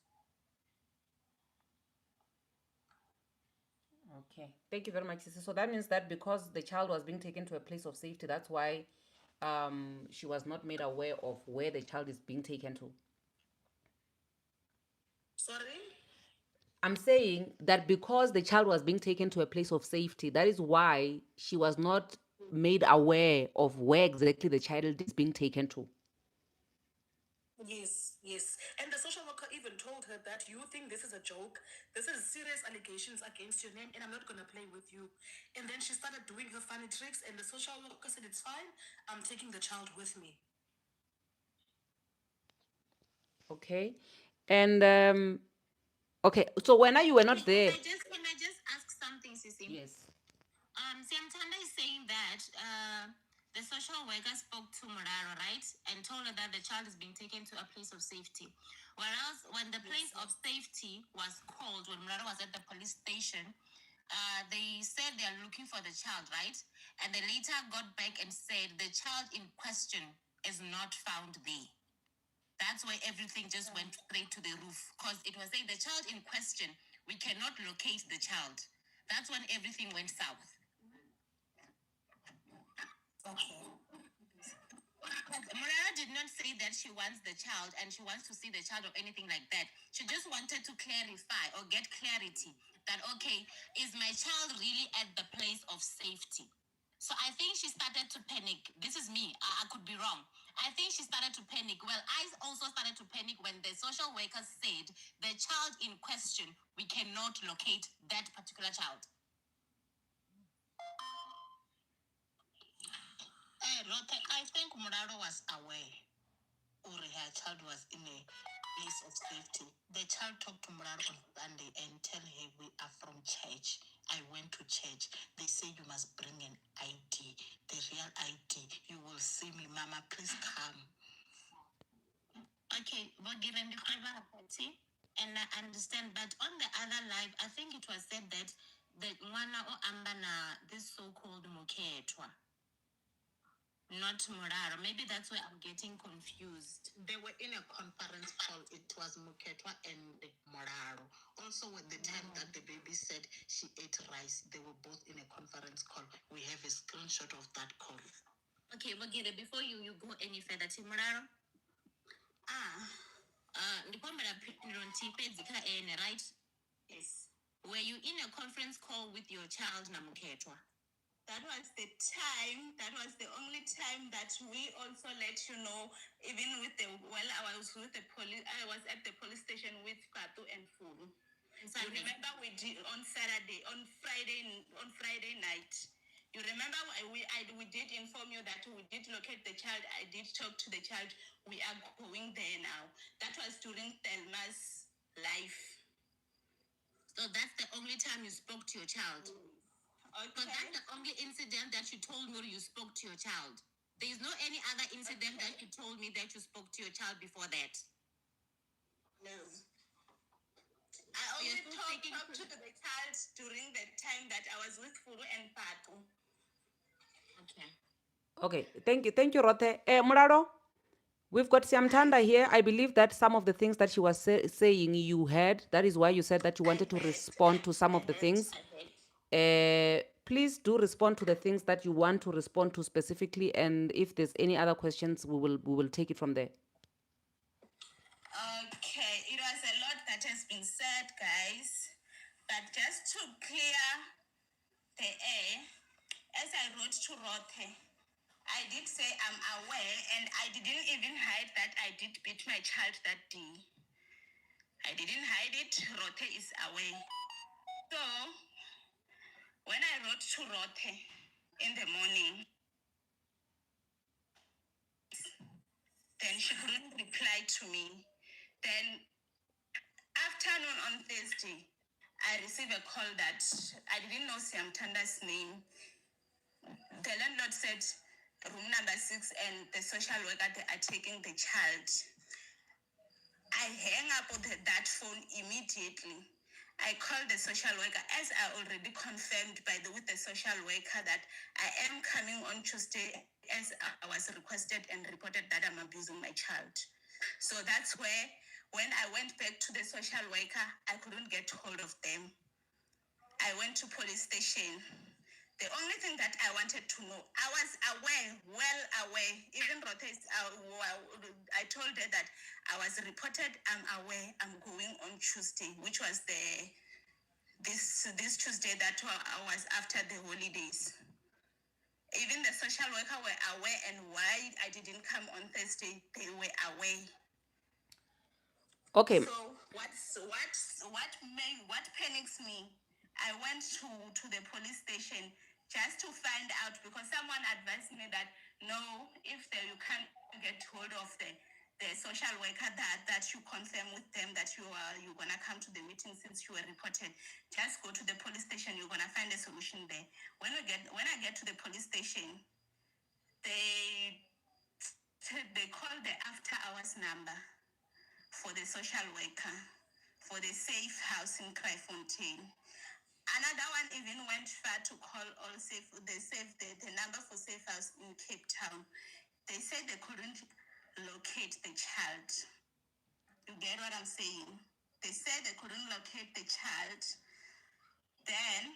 Okay. Thank you very much, Sisi. So that means that because the child was being taken to a place of safety, that's why she was not made aware of where the child is being taken to. Sorry. I'm saying that because the child was being taken to a place of safety, that is why she was not made aware of where exactly the child is being taken to. Yes, yes. And the social worker even told her that you think this is a joke. This is serious allegations against your name, and I'm not going to play with you. And then she started doing her funny tricks, and the social worker said, it's fine. I'm taking the child with me. Okay. And okay, so when you were not there. Can I just ask something, Sissy? Yes. Siamtanda is saying that the social worker spoke to Mulalo, right, and told her that the child is being taken to a place of safety. Whereas when the place of safety was called, when Mulalo was at the police station, they said they are looking for the child, right? And they later got back and said the child in question is not found there. That's why everything just went straight to the roof, because it was saying the child in question, we cannot locate the child. That's when everything went south. Okay. Mulalo did not say that she wants the child and she wants to see the child or anything like that. She just wanted to clarify or get clarity that, okay, is my child really at the place of safety? So I think she started to panic. This is me. I could be wrong. I think she started to panic. Well, I also started to panic when the social worker said the child in question, we cannot locate that particular child. I think Mulalo was aware or her child was in a place of safety. The child talked to Mulalo on Sunday and tell her we are from church. I went to church. They say you must bring an ID, the real ID. You will see me, Mama. Please come. Okay, but given the party, and I understand, but on the other live, I think it was said that the Mwana or Ambana, this so-called Muketwa, not Mulalo. Maybe that's why I'm getting confused. They were in a conference call. It was Muketwa and Mulalo. Also, at the time that the baby said she ate rice, they were both in a conference call. We have a screenshot of that call. Okay, Bagire, before you go any further, Mulalo. Right? Yes. Were you in a conference call with your child, Namuketwa? That was the time, that was the only time that we also let you know, even with I was with the police, I was at the police station with Katu and Fulu. You remember we did on Friday night. You remember we did inform you that we did locate the child. I did talk to the child. We are going there now. That was during Thelma's life. So that's the only time you spoke to your child. Okay. So that's the only incident that you told me you spoke to your child. There is no any other incident that you told me that you spoke to your child before that. No. I only talked to the child during the time that I was with Furu and Patu. Okay. Okay, thank you, Rote. Mulalo, we've got Siamtanda here. I believe that some of the things that she was saying you heard. That is why you said that you wanted to respond to some of the things. Please do respond to the things that you want to respond to specifically, and if there's any other questions, we will take it from there. Okay, it was a lot that has been said, guys, but just to clear the air, as I wrote to Rote, I did say I'm aware, and I didn't even hide that I did beat my child that day. I didn't hide it. Rote is aware. So, when I wrote to Rote in the morning, then she couldn't reply to me. Then, afternoon on Thursday, I received a call that I didn't know Siamtanda's name. The landlord said room number 6 and the social worker, they are taking the child. I hang up with that phone immediately. I called the social worker, as I already confirmed with the social worker that I am coming on Tuesday, as I was requested and reported that I'm abusing my child. So that's where, when I went back to the social worker, I couldn't get hold of them. I went to police station. The only thing that I wanted to know, I was aware, well aware, even Rotes, I told her that I was reported, I'm aware, I'm going on Tuesday, which was this Tuesday that I was after the holidays. Even the social worker were aware, and why I didn't come on Thursday, they were aware. Okay. So what panics me? I went to the police station just to find out, because someone advised me that no, if you can't get hold of the social worker, that you confirm with them that you're gonna come to the meeting since you were reported. Just go to the police station. You're gonna find a solution there. When I get to the police station, they call the after hours number for the social worker for the safe house in Kraaifontein. Another one even went far to call the number for safe house in Cape Town. They said they couldn't locate the child. You get what I'm saying? They said they couldn't locate the child. Then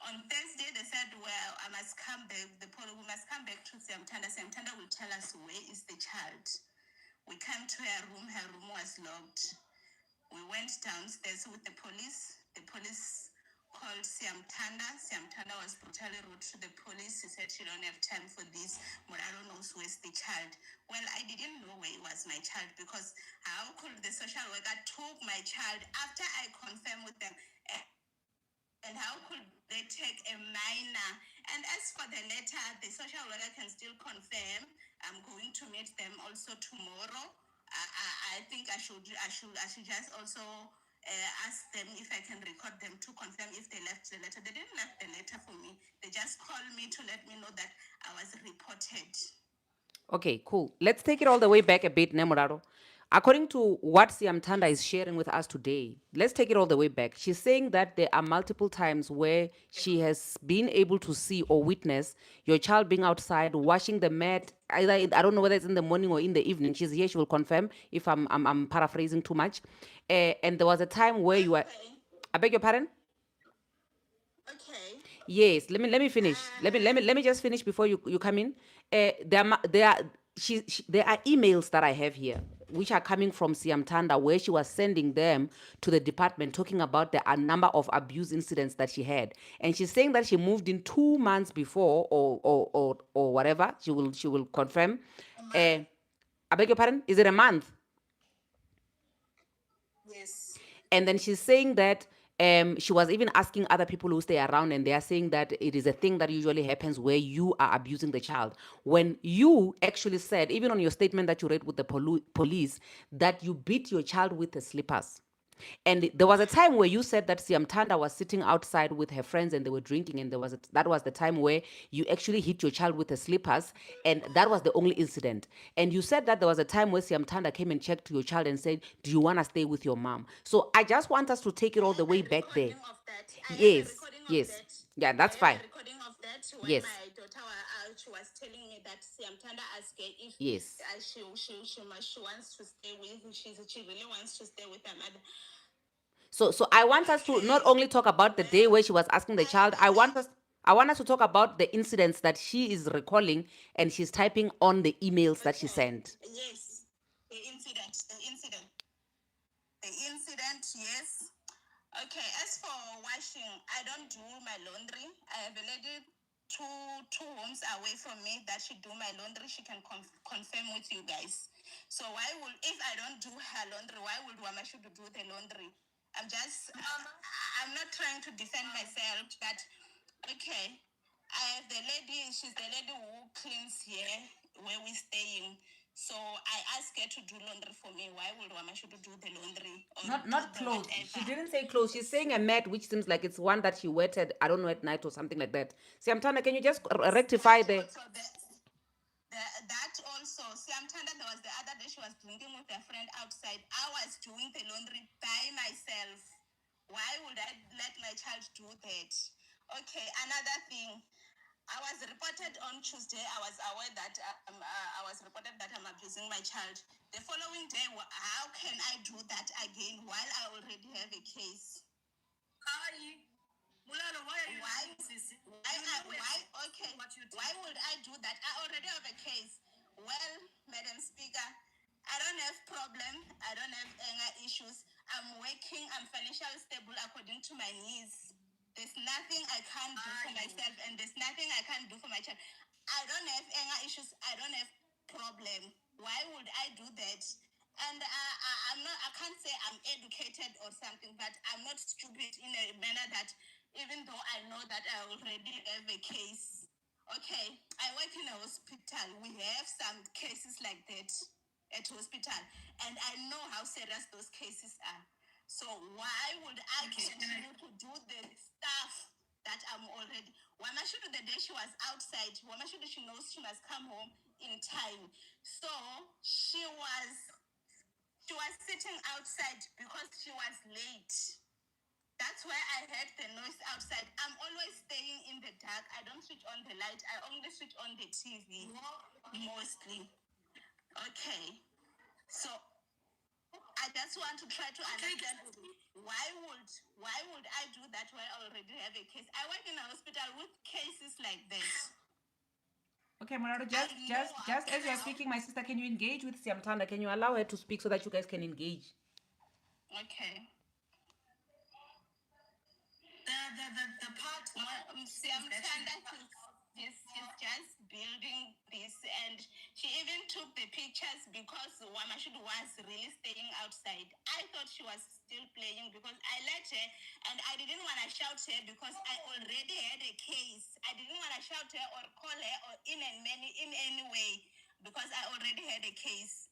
on Thursday they said, well, I must come back. We must come back to Siamtanda. Siamtanda will tell us where is the child. We came to her room. Her room was locked. We went downstairs with the police. The police called Siamtanda. Siamtanda was brutally rude to the police. He said she don't have time for this. Mulalo knows where's the child. Well, I didn't know where it was my child, because how could the social worker took my child after I confirmed with them? And how could they take a minor? And as for the letter, the social worker can still confirm. I'm going to meet them also tomorrow. I think I should just also ask them if I can record them to confirm if they left the letter. They didn't left the letter for me. They just called me to let me know that I was reported. Okay, cool. Let's take it all the way back a bit, Nemoraro. According to what Siamtanda is sharing with us today, let's take it all the way back. She's saying that there are multiple times where she has been able to see or witness your child being outside washing the mat. Either I don't know whether it's in the morning or in the evening. She's here. She will confirm if I'm paraphrasing too much. And there was a time where you were. I beg your pardon. Okay. Yes, let me finish. Let me just finish before you come in. There are emails that I have here which are coming from Siamtanda, where she was sending them to the department talking about the number of abuse incidents that she had, and she's saying that she moved in 2 months before or whatever. She will confirm. I beg your pardon. Is it a month? Yes. And then she's saying that She was even asking other people who stay around, and they are saying that it is a thing that usually happens where you are abusing the child. When you actually said, even on your statement that you read with the police, that you beat your child with the slippers. And there was a time where you said that Siamtanda was sitting outside with her friends and they were drinking, and that was the time where you actually hit your child with the slippers, and that was the only incident. And you said that there was a time where Siamtanda came and checked your child and said, "Do you want to stay with your mom?" So I just want us to take it all the way back there. I have a Yes, recording of yes, that. yeah, that's I have fine. a recording of that when Yes, my daughter she was telling me that Siamtanda asked her if yes. she wants to stay with. She really wants to stay with her mother. So I want us to not only talk about the day where she was asking the child. I want us to talk about the incidents that she is recalling and she's typing on the emails that she sent. Yes, the incident. Yes. Okay. As for washing, I don't do my laundry. I have a lady two homes away from me that she do my laundry. She can confirm with you guys. So why would, if I don't do her laundry, why would Wama should do the laundry? I'm not trying to defend myself, but okay. I have the lady, she's the lady who cleans here where we're staying. So I asked her to do laundry for me. Why would Wama should do the laundry or Not do the clothes. whatever? She didn't say clothes. She's saying a mat, which seems like it's one that she wetted, I don't know, at night or something like that. Siamtana, can you just rectify the... So that also, Siamtanda, there was the other day she was drinking with a friend outside. I was doing the laundry by myself. Why would I let my child do that? Okay, another thing. I was reported on Tuesday. I was aware that I was reported that I'm abusing my child. The following day, how can I do that again while I already have a case? Mulalo, why are you doing this? Okay. Why would I do that? I already have a case. Well, Madam Speaker, I don't have problem. I don't have anger issues. I'm working. I'm financially stable according to my needs. There's nothing I can't do for myself, and there's nothing I can't do for my child. I don't have anger issues. I don't have problem. Why would I do that? And I'm not. I can't say I'm educated or something, but I'm not stupid in a manner that, even though I know that I already have a case. Okay, I work in a hospital. We have some cases like that at hospital, and I know how serious those cases are. So why would I continue to do the stuff that I'm already? Wamashudu, the day she was outside, Wamashudu, she knows she must come home in time. So she was sitting outside because she was late. That's why I heard the noise outside. I'm always staying in the dark. I don't switch on the light. I only switch on the TV mostly. Okay. So I just want to try to understand why would I do that when I already have a case? I work in a hospital with cases like this. Okay, Mulalo, just as you're speaking, my sister, can you engage with Siamtanda? Can you allow her to speak so that you guys can engage? Okay. The part Siamtanda is just building this, and she even took the pictures because Wamashudu was really staying outside. I thought she was still playing because I let her, and I didn't want to shout her because I already had a case. I didn't want to shout her or call her or in any way because I already had a case.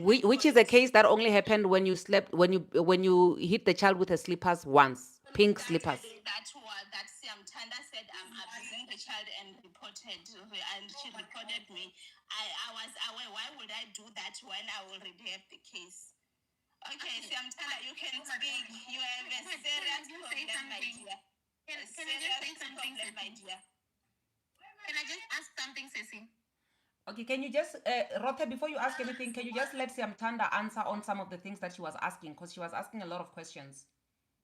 Which is a case that only happened when you slept, when you hit the child with the slippers once, pink slippers. That Siamtanda said I'm abusing the child and she reported me. I was aware. Why would I do that when I already have the case? Okay, Siamtanda, you can speak. You have a serious problem, my dear. Can I just say something, my dear? Can I just ask something, Sissy? Okay, can you just, Rothe, before you ask anything, can you just let Siamtanda answer on some of the things that she was asking? Because she was asking a lot of questions.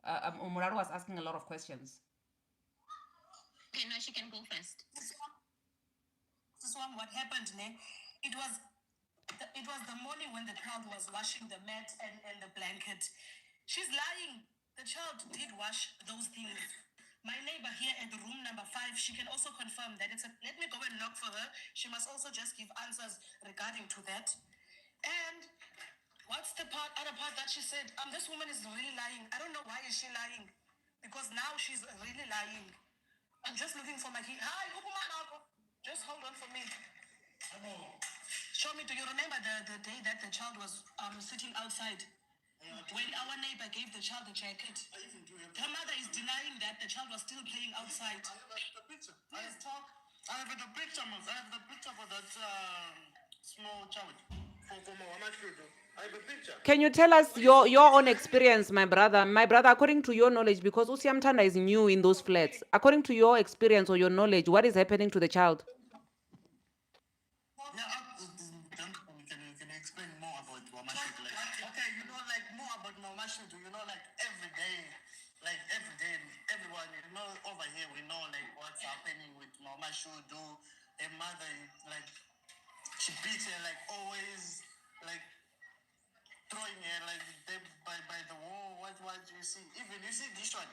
Mulalo was asking a lot of questions. Okay, no, she can go first. This one, what happened, ne? It was the morning when the child was washing the mat and the blanket. She's lying. The child did wash those things. My neighbor here at room number 5, she can also confirm that let me go and knock for her. She must also just give answers regarding to that. And What's the other part that she said? This woman is really lying. I don't know why is she lying. Because now she's really lying. I'm just looking for my key. Hi, just hold on for me. Show me, do you remember the day that the child was sitting outside? When our neighbor gave the child the jacket. Her mother is denying that the child was still playing outside. I have the picture. Please talk. I have the picture, man. I have the picture for that small child. For my children. I have a picture. Can you tell us your own experience, my brother? My brother, according to your knowledge, because Usiamtanda is new in those flats, according to your experience or your knowledge, what is happening to the child? Can you explain more about Wamashudu? Okay, you know, like more about Wamashudu, you know, like every day, everyone, you know, over here, we know like what's happening with Wamashudu. Her mother, like, she beats her like always, like throwing her like by the wall. What you see? Even you see this one,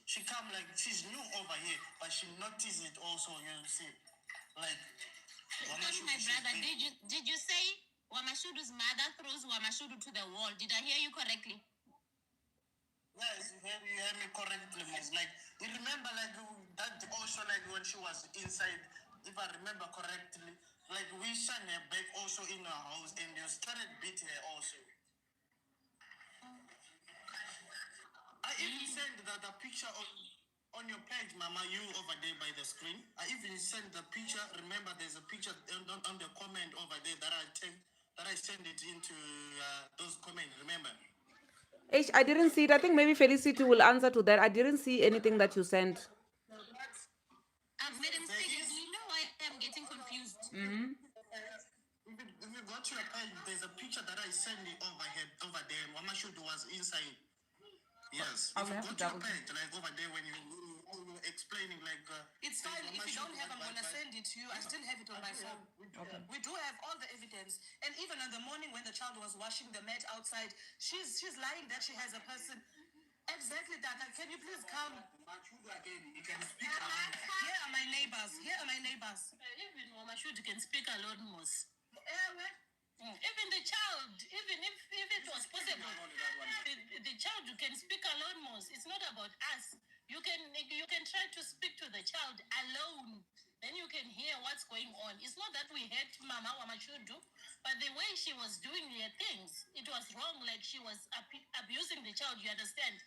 she come like she's new over here, but she notices it also. You see, like. Sorry, my brother, did you say Wamashudu's mother throws Wamashudu to the wall? Did I hear you correctly? Yes, you heard me correctly, miss. Like, you remember, like, that also, like, when she was inside, if I remember correctly, like, we sent her back also in her house, and you started beating her also. I even sent the picture on your page, Mama, you over there by the screen. I even sent the picture. Remember, there's a picture on the comment over there that I sent it into those comments, remember? I didn't see it. I think maybe Felicity will answer to that. I didn't see anything that you sent. Madam Speaker, do you know why I'm getting confused? If you go to your page, there's a picture that I sent it over there. Wamashudu was inside. Yes. If you go to your page, like over there, when you explaining, like. It's fine. If you don't have, I'm going to send it to you. I still have it on my phone. Okay. We do have all the evidence. And even in the morning when the child was washing the mat outside, she's lying that she has a person. Exactly that. Can you please come? You can speak. Here are my neighbors. Even Wamashudu can speak alone, Mos. Even the child, even if it was possible, the child can speak alone, Mos. It's not about us. You can try to speak to the child alone. Then you can hear what's going on. It's not that we hate Mama Wamashudu, but the way she was doing her things, it was wrong. Like she was abusing the child. You understand?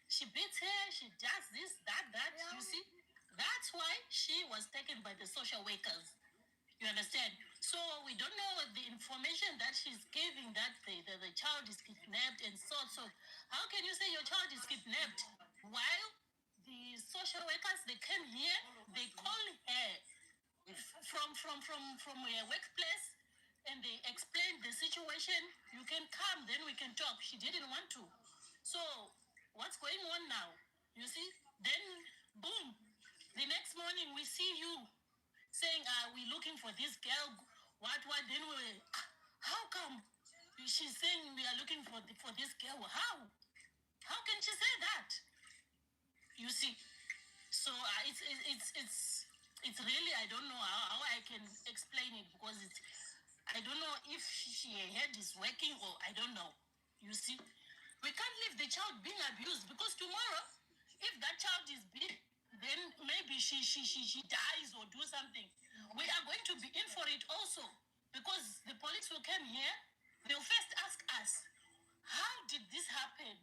She beats her. She does this, that. Yeah. You see? That's why she was taken by the social workers. You understand? So we don't know the information that she's giving that the child is kidnapped and so. How can you say your child is kidnapped while the social workers, they came here, they call her from her workplace and they explained the situation. You can come, then we can talk. She didn't want to. So what's going on now? You see? Then boom. The next morning we see you saying, we're looking for this girl. What? Then how come? She's saying we are looking for this girl. How? How can she say that? You see? So it's really, I don't know how I can explain it because I don't know if she head is working or I don't know. You see? We can't leave the child being abused because tomorrow, if that child is being, then maybe she dies or do something. We are going to be in for it also because the police will come here. They'll first ask us, how did this happen?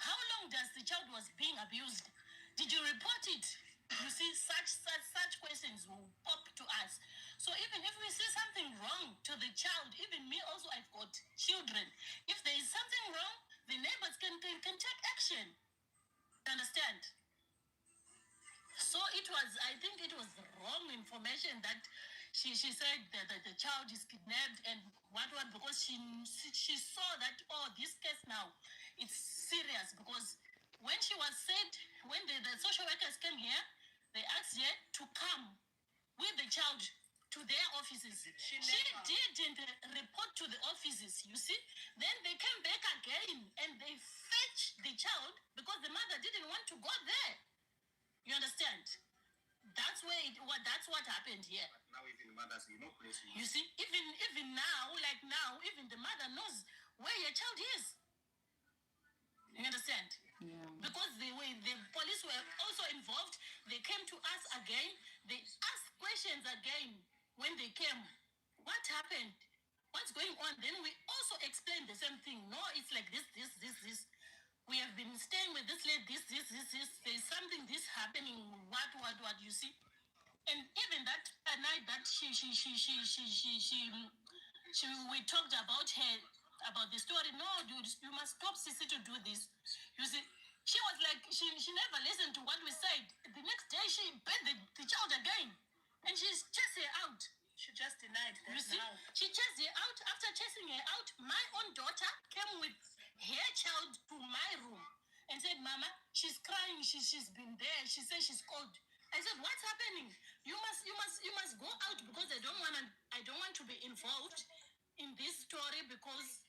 How long does the child was being abused? Did you report it? You see, such questions will pop to us. So even if we see something wrong to the child, even me also, I've got children. If there is something wrong, the neighbors can take action. Understand? So I think it was wrong information that she said that the child is kidnapped and what, because she saw that, this case now, it's serious because when she was said, when the social workers came here, they asked her to come with the child to their offices. She didn't report to the offices, you see. Then they came back again and they fetched the child because the mother didn't want to go there. You understand? That's what happened here. But now even the mothers, you know, place. You see, even now, like now, even the mother knows where your child is. You understand? Yeah. Because the police were also involved. They came to us again. They asked questions again when they came. What happened? What's going on? Then we also explained the same thing. No, it's like this. We have been staying with this lady, this. There's something this happening. What, you see? And even that night that we talked about her, about the story. No, dude, you must stop Sissy to do this. You see, she was like, she never listened to what we said. The next day, she beat the child again. And she's chased her out. She just denied that. You see, now. She chased her out. After chasing her out, my own daughter came with her child to my room and said, Mama, she's crying. She's been there. She says she's cold. I said, what's happening? You must go out because I don't want to be involved in this story because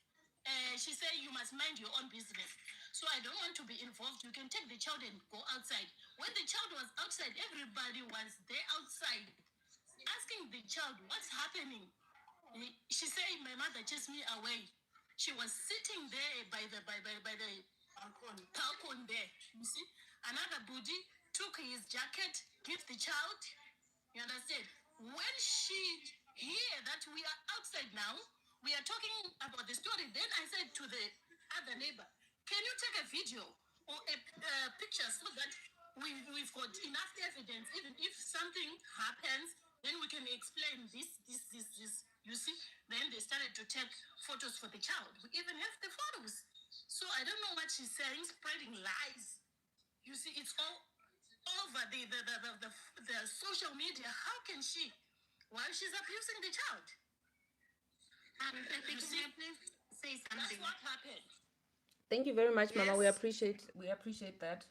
she said you must mind your own business. So I don't want to be involved. You can take the child and go outside. When the child was outside, everybody was there outside asking the child what's happening. She said my mother chased me away. She was sitting there by the balcony there. You see, another body took his jacket, give the child. You understand? When she hear that we are outside now, we are talking about the story. Then I said to the other neighbor, "Can you take a video or a picture so that we've got enough evidence? Even if something happens, then we can explain this. You see?" Then they started to take photos for the child. We even have the photos. So I don't know what she's saying, spreading lies. You see, it's all over the social media. How can she, while she's abusing the child? Can I please say something? That's what happened. Thank you very much, Mama. We Yes. appreciate that.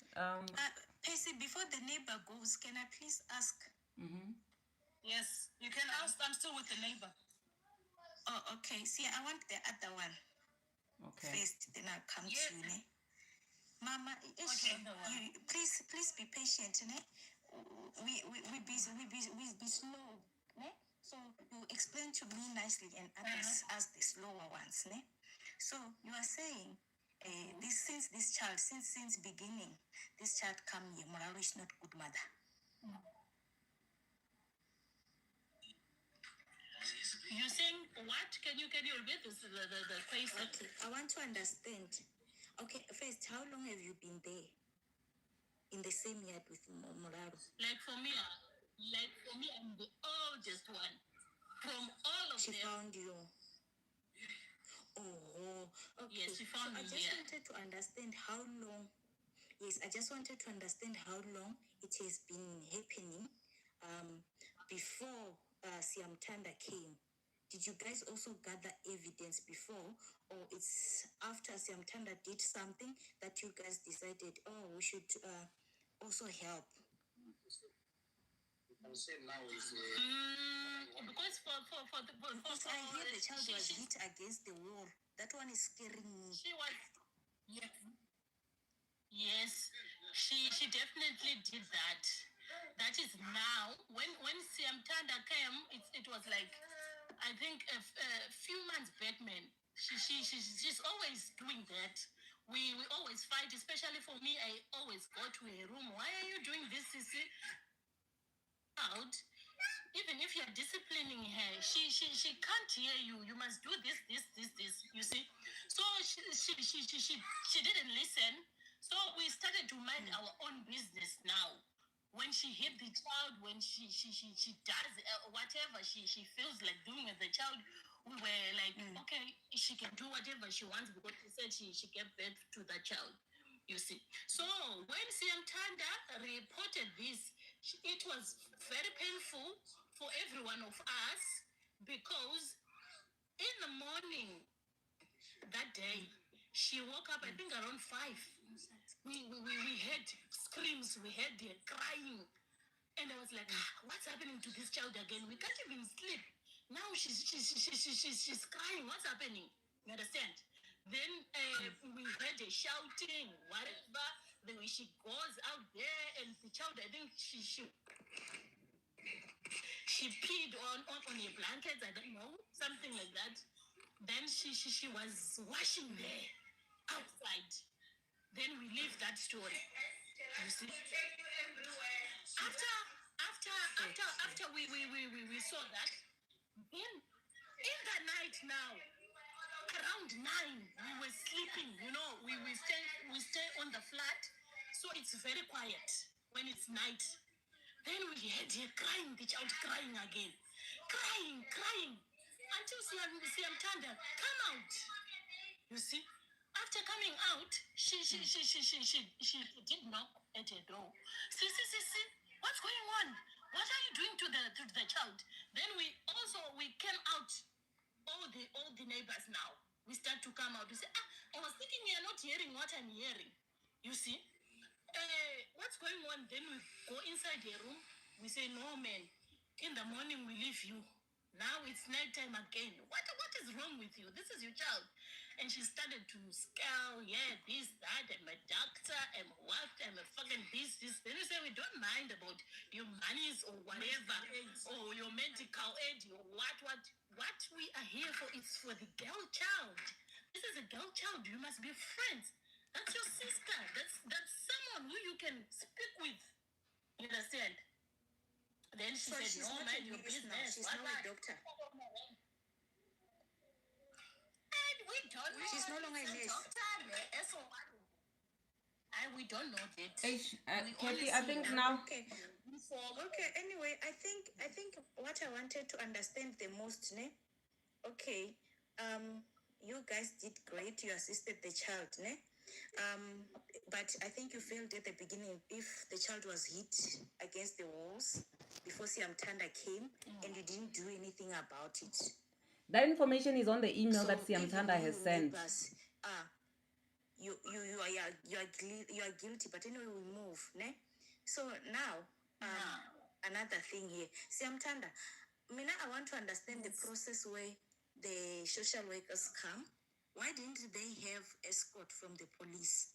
Percy, before the neighbor goes, can I please ask? Yes, you can ask. I'm still with the neighbor. Oh, okay. See, I want the other one Okay. first, then I'll come to you. Ne? Mama, Okay. please be patient. Ne? We be slow. Ne? So you explain to me nicely and others as the slower ones. Ne? So you are saying since beginning, this child come here, Mulalo is not good mother. You saying what? Can you repeat the question? Okay, I want to understand. Okay, first, how long have you been there? In the same yard with Mulalo? Like for me, I'm the oldest one. From all of She them. found you. Oh, okay. Yes, she found I me just here. wanted to understand how long. Yes, I just wanted to understand how long it has been happening before Siamtanda came. Did you guys also gather evidence before, or it's after Siamtanda did something that you guys decided, oh, we should also help? Because I hear the child was hit against the wall. That one is scaring me. She was, yes, she definitely did that. That is now. When Siamtanda came, it was like, I think a few months back, man. She's always doing that. We always fight, especially for me. I always go to her room. Why are you doing this, Sissy? Out. Even if you're disciplining her, she can't hear you. You must do this. You see. So she didn't listen. So we started to mind our own business now. When she hit the child, when she does whatever she feels like doing with the child, we were like, okay, she can do whatever she wants because she said she gave birth to the child. You see. So when Siamtanda reported this, it was very painful for every one of us because in the morning that day, she woke up, I think around 5. We heard screams, we heard her crying. And I was like, what's happening to this child again? We can't even sleep. Now she's crying. What's happening? You understand? Then we heard her shouting, whatever. The way she goes out there, and the child, I think she peed on her blankets. I don't know, something like that. Then she was washing there outside. Then we leave that story. You see? After we saw that, then in the night now, around 9, we were sleeping. You know, we stay on the flat, so it's very quiet when it's night. Then we heard her crying, the child crying again. Crying. Until Siam Tanda, come out. You see? After coming out, she did knock at her door. See, what's going on? What are you doing to the child? Then we came out, all the neighbors now. We start to come out. We say, I was thinking you are not hearing what I'm hearing. You see? What's going on? Then we go inside the room. We say, no, man. In the morning, we leave you. Now it's nighttime again. What is wrong with you? This is your child. And she started to scowl, this, that, I'm a doctor, I'm what, I'm a fucking this. Then we say, we don't mind about your monies or whatever, or your medical aid, or what. What we are here for is for the girl child. This is a girl child. You must be friends. That's your sister. That's someone who you can speak with. You understand? Then she said, she's no, not mind a your nurse now. business. She's now a doctor. And we don't know. She's no longer a nurse. And we don't know that. Kathy, I think now. Okay. Anyway, I think what I wanted to understand the most, ne? Okay. You guys did great. You assisted the child, ne? But I think you failed at the beginning. If the child was hit against the walls before Siam Tanda came, and you didn't do anything about it. That information is on the email that Siam Tanda has sent. Neighbors, you are guilty, but anyway we move, ne? So now another thing here, Siam Tanda, Mina, I want to understand the process where the social workers come. Why didn't they have escort from the police?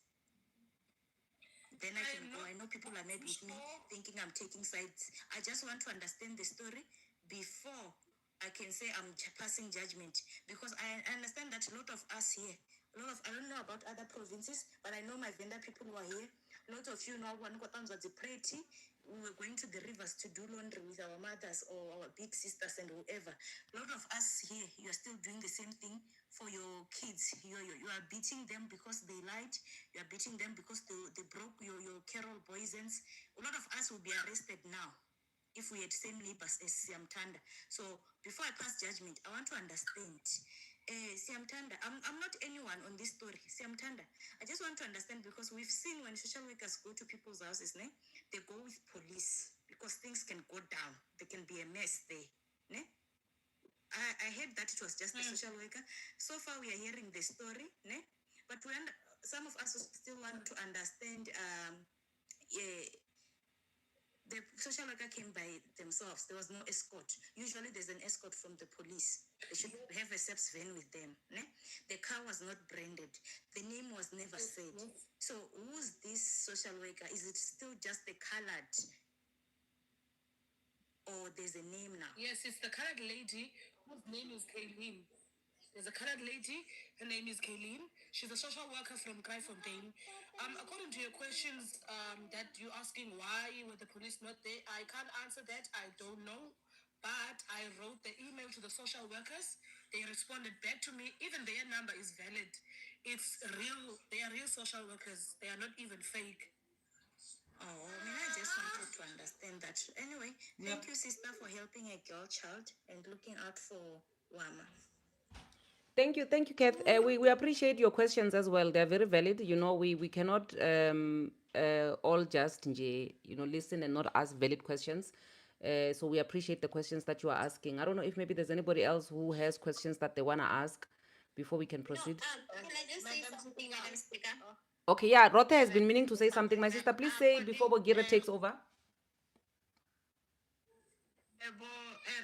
Then I can go. I know people are mad with me, thinking I'm taking sides. I just want to understand the story before I can say I'm passing judgment, because I understand that a lot of us here, I don't know about other provinces, but I know my vendor people who are here. A lot of you know one was pretty. We were going to the rivers to do laundry with our mothers or our big sisters and whoever. A lot of us here, you are still doing the same thing for your kids. You are beating them because they lied. You are beating them because they broke your Carol poisons. A lot of us will be arrested now if we had same neighbors as Siam Tanda. So before I pass judgment, I want to understand. Siam Tanda, I'm not anyone on this story. Siam Tanda, I just want to understand, because we've seen when social workers go to people's houses, ne, they go with police because things can go down. There can be a mess there. Ne? I heard that it was just a social worker. So far we are hearing the story, ne? But some of us still want to understand. The social worker came by themselves. There was no escort. Usually there's an escort from the police. They should have a SEPS van with them. Ne? The car was not branded. The name was never said. So who's this social worker? Is it still just the colored? Or there's a name now? Yes, it's the colored lady whose name is Kayleen. There's a colored lady. Her name is Kayleen. She's a social worker from Kraaifontein. According to your questions that you're asking, why were the police not there? I can't answer that. I don't know. But I wrote the email to the social workers. They responded back to me. Even their number is valid. It's real. They are real social workers. They are not even fake. Oh, I mean, I just wanted to understand that. Anyway, thank you, sister, for helping a girl child and looking out for Wama. Thank you, Kath. We appreciate your questions as well. They're very valid. You know, we cannot all just listen and not ask valid questions. So we appreciate the questions that you are asking. I don't know if maybe there's anybody else who has questions that they want to ask before we can proceed. Can I just say something, Madam Speaker? Okay, yeah, Rothe has been meaning to say something. My sister, please say it before Bogira takes over.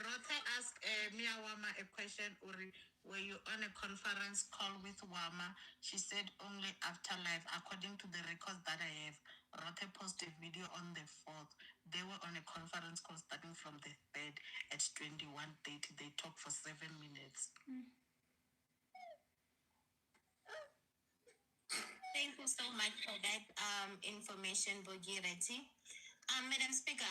Rothe asked Mia Wama a question, Uri. Were you on a conference call with Wama? She said only after live. According to the records that I have, Rothe posted a video on the 4th. They were on a conference call starting from the 3rd at 21:30. They talked for 7 minutes. you so much for that information, Bogirati. Madam Speaker,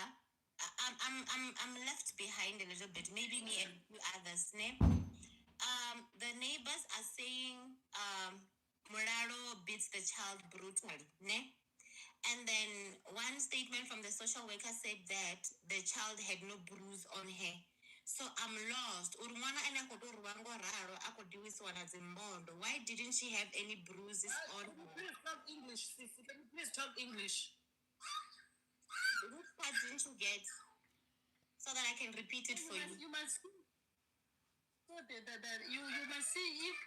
I'm left behind a little bit. Maybe me and two others. Ne? The neighbors are saying Mulalo beats the child brutally. Ne? And then one statement from the social worker said that the child had no bruise on her. So I'm lost. Why didn't she have any bruises on her? Please talk English, sis. Can you please talk English? Which part didn't you get? So that I can repeat it for you. You must see. So you must see if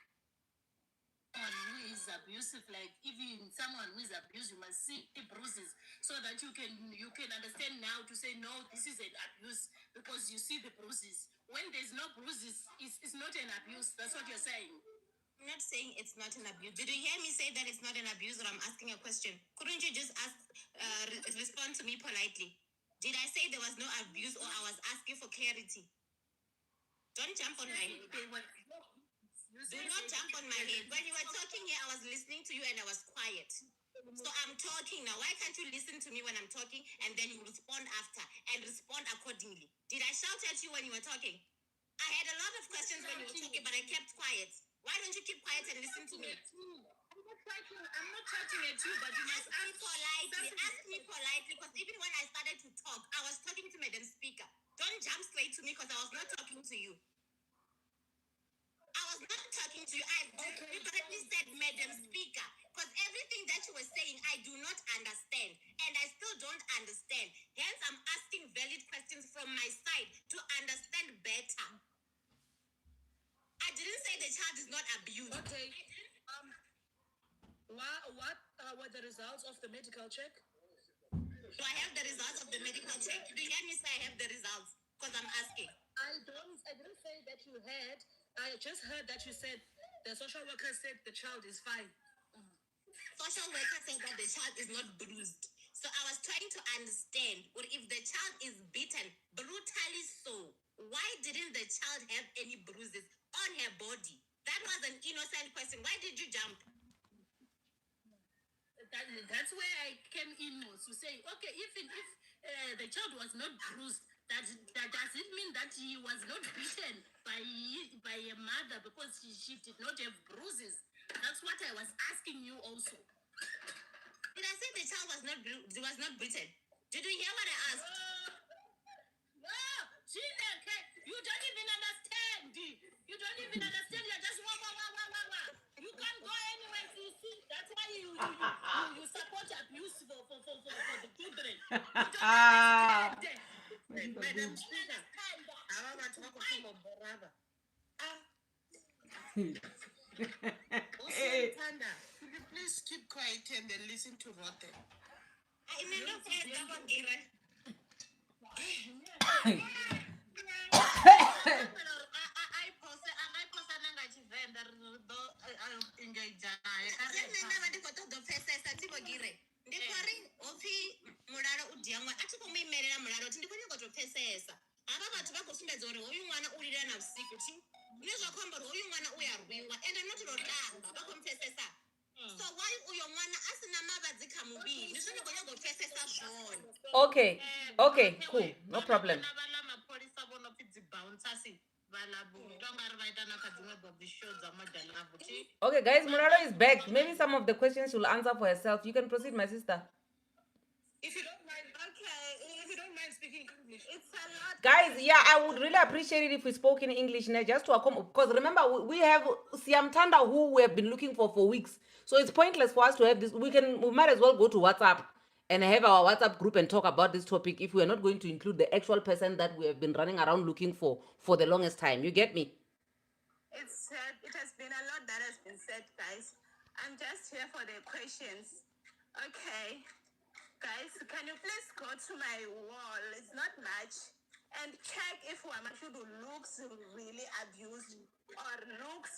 someone who is abusive, like even someone who is abused, you must see bruises so that you can understand now to say no, this is an abuse because you see the bruises. When there's no bruises, it's not an abuse. That's what you're saying. I'm not saying it's not an abuse. Did you hear me say that it's not an abuse or I'm asking a question? Couldn't you just respond to me politely? Did I say there was no abuse or I was asking for clarity? Don't jump on my head. Do not jump on my head. When you were talking here, I was listening to you and I was quiet. So I'm talking now. Why can't you listen to me when I'm talking and then you respond after and respond accordingly? Did I shout at you when you were talking? I had a lot of questions when you were talking, but I kept quiet. Why don't you keep quiet and listen to me? I'm not shouting at you, but you must ask me politely. Ask me politely, because even when I started to talk, I was talking to Madam Speaker. Don't jump straight to me because I was not talking to you. I was not talking to you. I deliberately said Madam Speaker because everything that you were saying, I do not understand. And I still don't understand. Hence, I'm asking valid questions from my side to understand better. I didn't say the child is not abused. Okay. What were the results of the medical check? Do I have the results of the medical check? Do you hear me say I have the results? Because I'm asking. I didn't say that you had. I just heard that you said the social worker said the child is fine. Social worker said that the child is not bruised. So I was trying to understand, or if the child is beaten brutally so, why didn't the child have any bruises on her body? That was an innocent question. Why did you jump? That's where I came in to say, okay, even if the child was not bruised, that does it mean that he was not beaten by a mother because she did not have bruises? That's what I was asking you also. Did I say the child was not beaten? Did you hear what I asked? No, Chineke, you don't even understand. You don't even understand. You're just wah. You can't go anywhere. See, that's why you support abuse for the children. You don't understand. Madam Speaker, I want to talk to Morava. Also, Tanda, could you please keep quiet and then listen to Rotten? I may not say that one, Ira. Okay, okay, cool, no problem. Okay, guys, Mulalo is back. Maybe some of the questions she'll answer for herself. You can proceed, my sister. If you don't mind, okay. If you don't mind speaking English, it's a lot. Guys, yeah, I would really appreciate it if we spoke in English now, just to accommodate. Because remember, we have Siam Tanda who we have been looking for weeks. So it's pointless for us to have this. We might as well go to WhatsApp and have our WhatsApp group and talk about this topic if we are not going to include the actual person that we have been running around looking for the longest time. You get me? It has been a lot that has been said, guys. I'm just here for the questions. Okay. Guys, can you please go to my wall? It's not much. And check if Wamashudu looks really abused or looks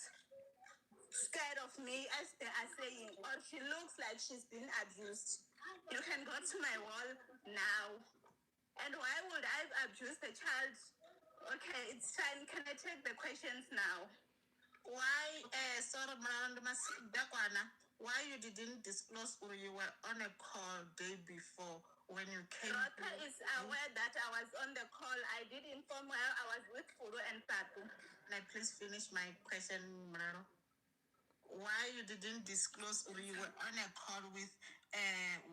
scared of me, as they are saying, or she looks like she's been abused. You can go to my wall now. And why would I abuse the child? Okay, it's time. Can I take the questions now? Why, Why you didn't disclose or you were on a call day before when you came? Rota is aware that I was on the call. I did inform her I was with Furu and Tatu. Can I please finish my question, Mulalo? Why you didn't disclose or you were on a call with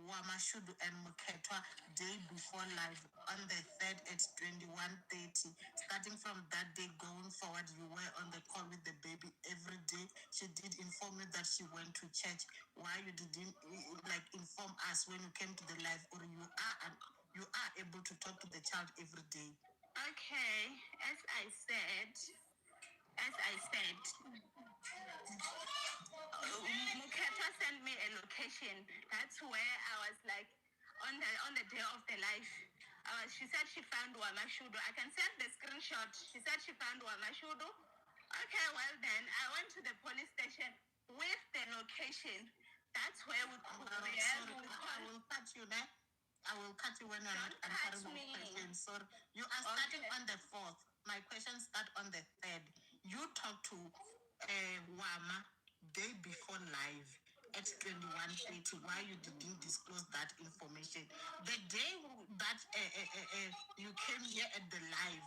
Wamashudu and Muketwa day before live on the 3rd at 21:30. Starting from that day going forward, you were on the call with the baby every day. She did inform me that she went to church. Why you didn't inform us when you came to the live, or you are able to talk to the child every day? Okay, as I said, Muketa sent me a location. That's where I was like on the day of the life. She said she found Wamashudu. I can send the screenshot. She said she found Wamashudu. Okay, well then I went to the police station with the location. That's where we could. I will cut you there. I will cut you when you're not answering my question. Sorry. You are starting on the 4th. My questions start on the 3rd. You talked to Wama day before live at 21:30. Why you didn't disclose that information? The day that you came here at the live,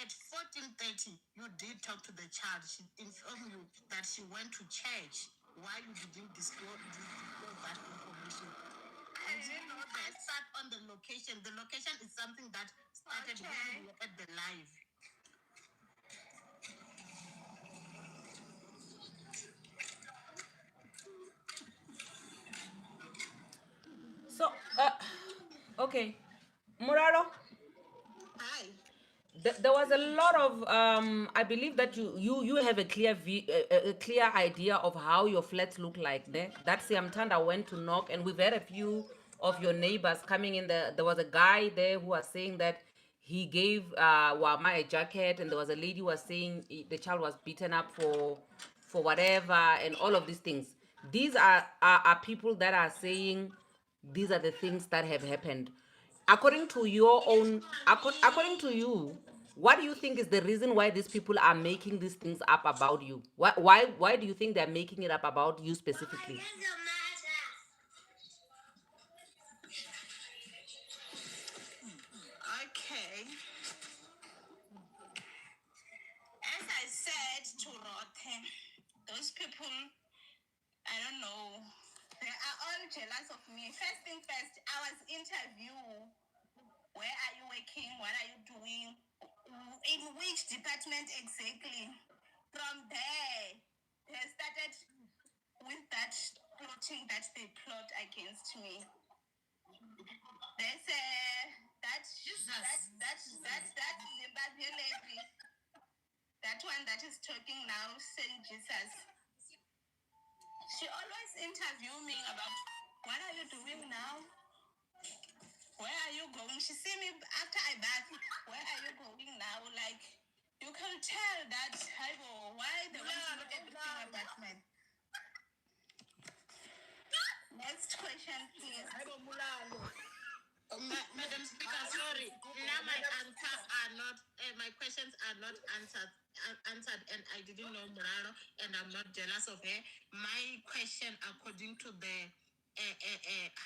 at 14:30, you did talk to the child. She informed you that she went to church. Why you didn't disclose that information? I didn't know that. Start on the location. The location is something that started when we were at the live. So, okay, Muraro. Hi. There was a lot of I believe that you have a clear idea of how your flats look like there. That Siamtanda went to knock, and we've had a few of your neighbors coming in. There was a guy there who was saying that he gave Wama a jacket, and there was a lady who was saying the child was beaten up for whatever, and all of these things. These are people that are saying these are the things that have happened. According to your own, according to you, what do you think is the reason why these people are making these things up about you? Why do you think they're making it up about you specifically? Okay. As I said to Rote, those people, I don't know, they are all jealous of me. First thing first, I was interviewed. Where are you working? What are you doing? In which department exactly? From there, they started with that plotting that they plot against me. They say that Zimbabwe lady, that one that is talking now, Saint Jesus. She always interview me about what are you doing now? Where are you going? She see me after I bath. Where are you going now? Like you can tell that why they want to know everything about me. Next question, please. Madam Speaker, sorry. Now my questions are not answered, and I didn't know Mulalo, and I'm not jealous of her. My question, according to the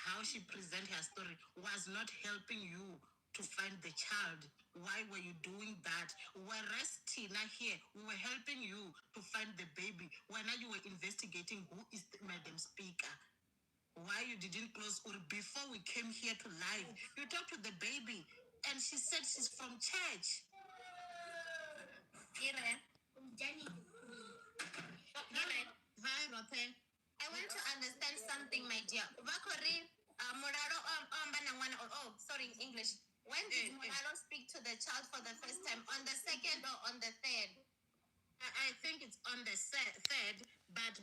how she present her story, was not helping you to find the child. Why were you doing that? Whereas Tina here, we were helping you to find the baby. When you were investigating who is the Madam Speaker. Why you didn't close or before we came here to live. You talked to the baby and she said she's from church. I want to understand something, my dear. Vakori, Mulalo, sorry, English. When did Mulalo speak to the child for the first time? On the 2nd or on the 3rd? I think it's on the 3rd, but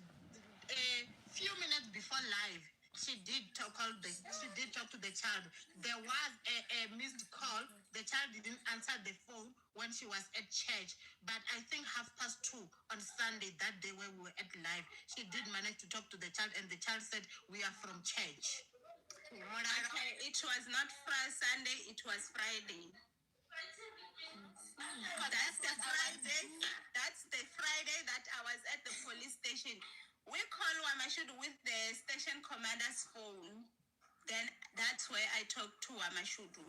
a few minutes before live, she did talk to the child. There was a missed call. The child didn't answer the phone when she was at church. But I think 2:30 on Sunday, that day when we were at live, she did manage to talk to the child, and the child said, "We are from church." Okay, it was not Sunday, it was Friday. That's the Friday that I was at the police station. We call call Wamashudu with the station commander's phone. Then that's where I talked to Wamashudu.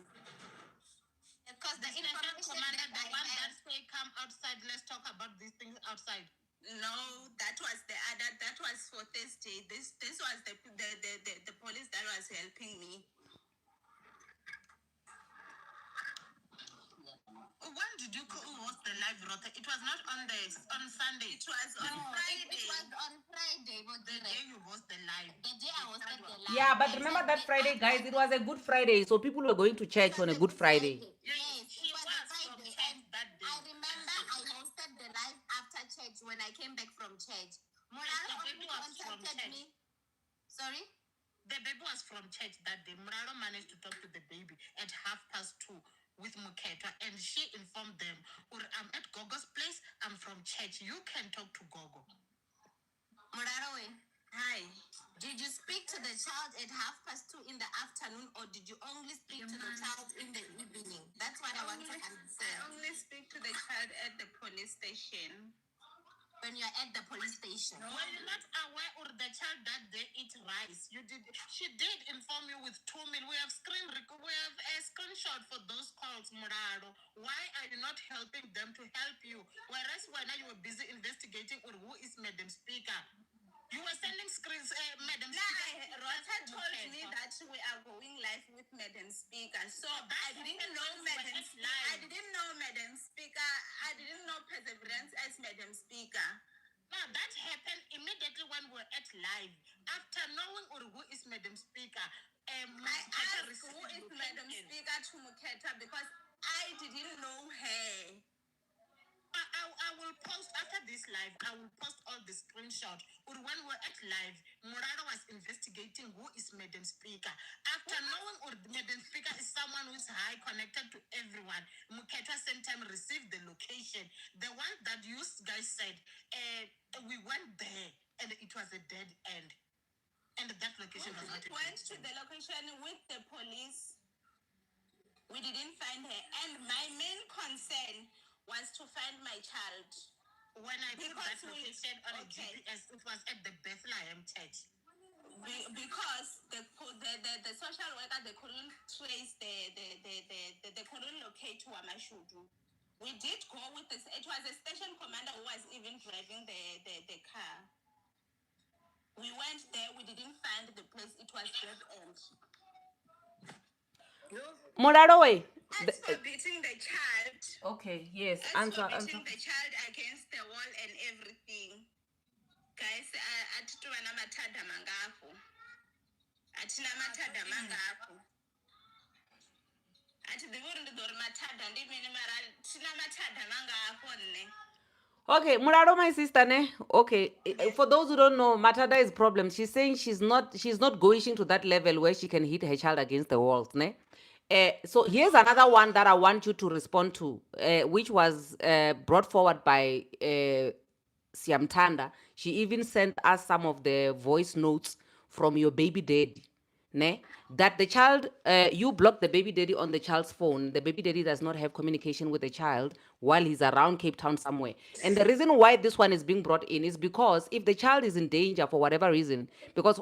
Because the station commander, the one that say come outside, let's talk about these things outside. No, that was the other. That was for Thursday. This was the police that was helping me. When did you host the live rota? It was not on Sunday. It was on Friday. It was on Friday. The day you host the live. The day I hosted the live. Yeah, but remember that Friday, guys, it was a Good Friday, so people were going to church on a Good Friday. Yes, it was Friday. And that day. I remember I hosted the live after church when I came back from church. Mulalo contacted me. Sorry? The baby was from church that day. Mulalo managed to talk to the baby at 2:30 with Muketa, and she informed them, I'm at Gogo's place, I'm from church. You can talk to Gogo. Mulalo, Hi. did you speak to the child at 2:30 in the afternoon, or did you only speak to the child in the evening? That's what I want to I understand. only speak to the child at the police station. When you're at the police station. No. Were you not aware or the child that they eat rice? She did inform you with 2 million. We have a screenshot for those calls, Mulalo. Why are you not helping them to help you? Whereas when you were busy investigating or who is Madam Speaker. You were sending screens, Madam Speaker. Rota told me that we are going live with Madam Speaker. So I didn't know Madam Speaker. I didn't know Madam Speaker. I didn't know Perseverance as Madam Speaker. No, that happened immediately when we were at live. After knowing who is Madam Speaker, I asked who is Madam Speaker to Muketa because I didn't know her. I will post after this live. I will post all the screenshots. When we were at live, Mulalo was investigating who is Madam Speaker. After knowing Madam Speaker is someone who is high, connected to everyone, Muketa same time received the location. The one that you guys said, we went there and it was a dead end. And that location was not. We went to the location with the police. We didn't find her, and my main concern was to find my child. When I put that location on a GPS, it was at the Bethlehem Church. Because the social worker, they couldn't trace they couldn't locate Wamashudu. We did go with this. It was a station commander who was even driving the car. We went there. We didn't find the place. It was dead end. Mulalo, wait. As for beating the child. Okay, yes. As for beating the child against the wall and everything. Guys, atitwana mathada mangako. Atina mathada mangako. Ati ndivuri ndidori mathada ndimene mara tina mathada mangako ne. Okay, Mulalo, my sister, ne? Okay, for those who don't know, Matada is problem. She's saying she's not going to that level where she can hit her child against the walls, ne? So here's another one that I want you to respond to, which was brought forward by Siamtanda. She even sent us some of the voice notes from your baby daddy. Ne? That the child, you block the baby daddy on the child's phone. The baby daddy does not have communication with the child while he's around Cape Town somewhere. And the reason why this one is being brought in is because if the child is in danger for whatever reason, because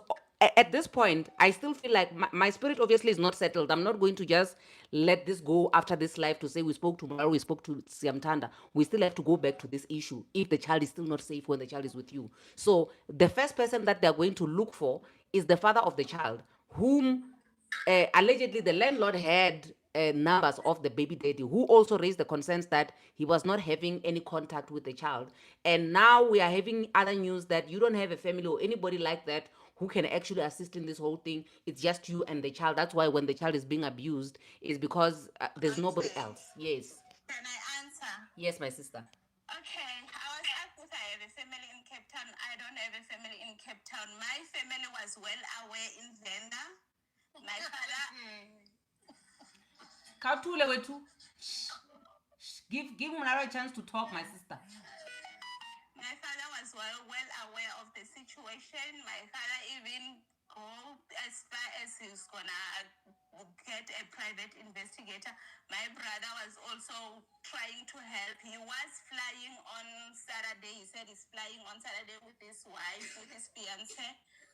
at this point, I still feel like my spirit obviously is not settled. I'm not going to just let this go after this live to say we spoke to Mulalo, we spoke to Siamtanda. We still have to go back to this issue if the child is still not safe when the child is with you. So the first person that they're going to look for is the father of the child, whom allegedly the landlord had numbers of the baby daddy, who also raised the concerns that he was not having any contact with the child. And now we are having other news that you don't have a family or anybody like that who can actually assist in this whole thing. It's just you and the child. That's why when the child is being abused, is because there's nobody else. Yes. Can I answer? Yes, my sister. Okay, I was asked if I have a family in Cape Town. I don't have a family in Cape Town. My family was well aware in Venda. My father. Kathule wethu. Give Mulalo a chance to talk, my sister. My father was well aware of the situation. My father even Oh, as far as he's gonna get a private investigator, my brother was also trying to help. He was flying on Saturday. He said he's flying on Saturday with his wife, with his fiance,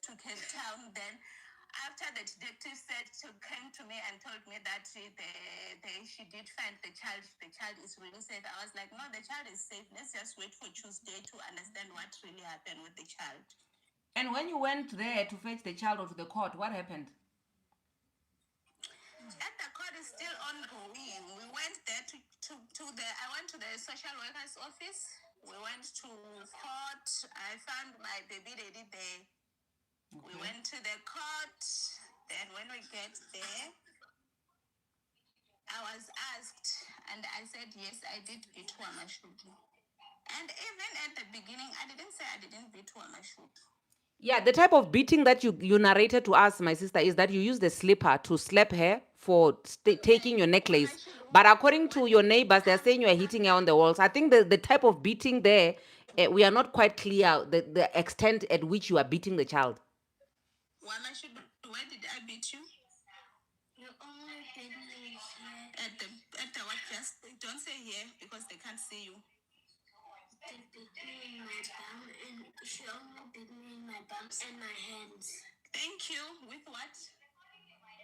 to Cape Town. Then, after the detective came to me and told me that she did find the child is really safe. I was like, no, the child is safe. Let's just wait for Tuesday to understand what really happened with the child. And when you went there to fetch the child or to the court, what happened? At the court is still ongoing. We went there I went to the social worker's office. We went to court. I found my baby daddy there. Okay. We went to the court. Then when we get there, I was asked, and I said, yes, I did beat Wamashudu. And even at the beginning, I didn't say I didn't beat Wamashudu. Yeah, the type of beating that you narrated to us, my sister, is that you use the slipper to slap her for taking your necklace. But according to your neighbors, they're saying you are hitting her on the walls. I think the type of beating there, we are not quite clear the extent at which you are beating the child. Where did I beat you? You only beat me here. At the what? Just don't say here because they can't see you. They beat me in my bum, and she only beat me in my bum and my hands. Thank you. With what?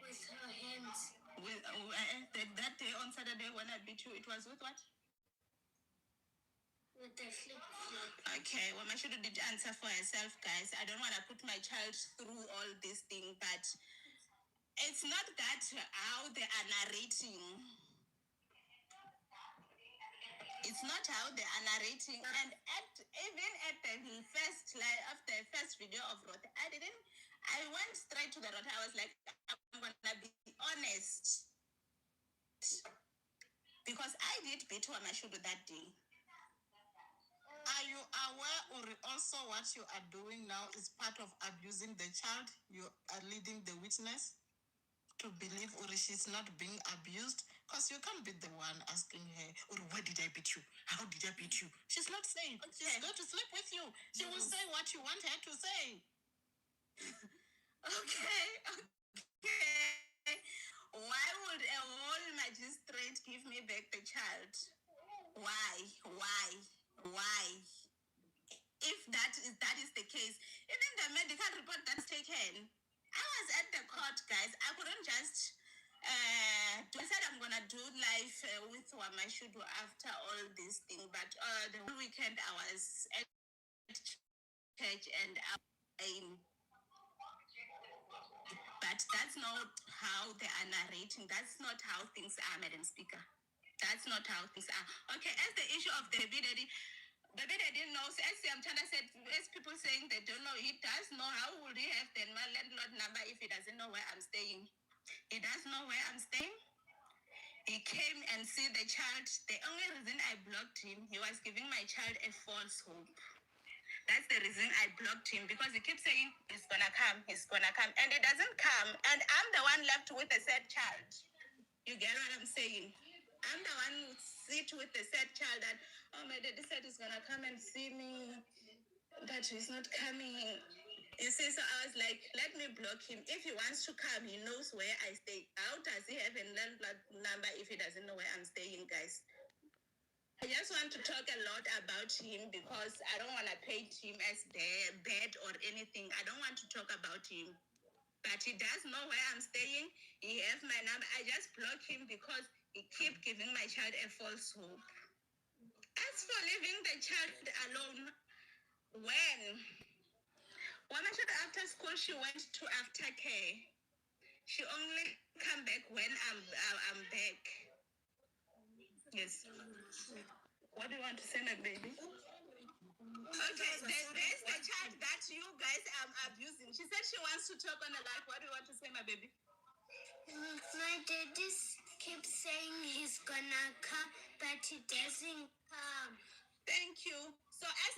With her hands. With that day on Saturday when I beat you, it was with what? With the flip-flop. Okay, well, my should did answer for herself, guys. I don't want to put my child through all this thing, but it's not that how they are narrating. It's not how they are narrating. And even at the first, like after the first video of Roth, I went straight to the Roth. I was like, I'm going to be honest. Because I did beat Wamashudu that day. Are you aware or also what you are doing now is part of abusing the child? You are leading the witness to believe or she's not being abused? Because you can't be the one asking her, or where did I beat you? How did I beat you? She's not saying. She's going to sleep with you. She will say what you want her to say. Okay. Why would a whole magistrate give me back the child? Why? If that is the case, even the medical report that's taken, I was at the court, guys. I couldn't just I said I'm gonna do live with Wamashudu after all this thing, but the whole weekend I was at church and but that's not how they are narrating. That's not how things are, Madam Speaker. That's not how things are. Okay, as the issue of the baby daddy knows, as Amtana said, as people saying they don't know, he does know. How would he have then my landlord number if he doesn't know where I'm staying? He does know where I'm staying. He came and see the child. The only reason I blocked him, he was giving my child a false hope. That's the reason I blocked him, because he keeps saying he's gonna come, and he doesn't come. And I'm the one left with a sad child. You get what I'm saying? I'm the one who sit with the sad child that, oh, my daddy said he's gonna come and see me, but he's not coming. You see, so I was like, let me block him. If he wants to come, he knows where I stay. How does he have a landlord number if he doesn't know where I'm staying, guys? I just want to talk a lot about him because I don't want to paint him as bad or anything. I don't want to talk about him. But he does know where I'm staying. He has my number. I just block him because he keep giving my child a false hope. As for leaving the child alone, when after school she went to aftercare. She only come back when I'm back. Yes. What do you want to say, my baby? Okay, there's the child that you guys are abusing. She said she wants to talk on the live. What do you want to say, my baby? My daddy keeps saying he's gonna come, but he doesn't come. Thank you. So as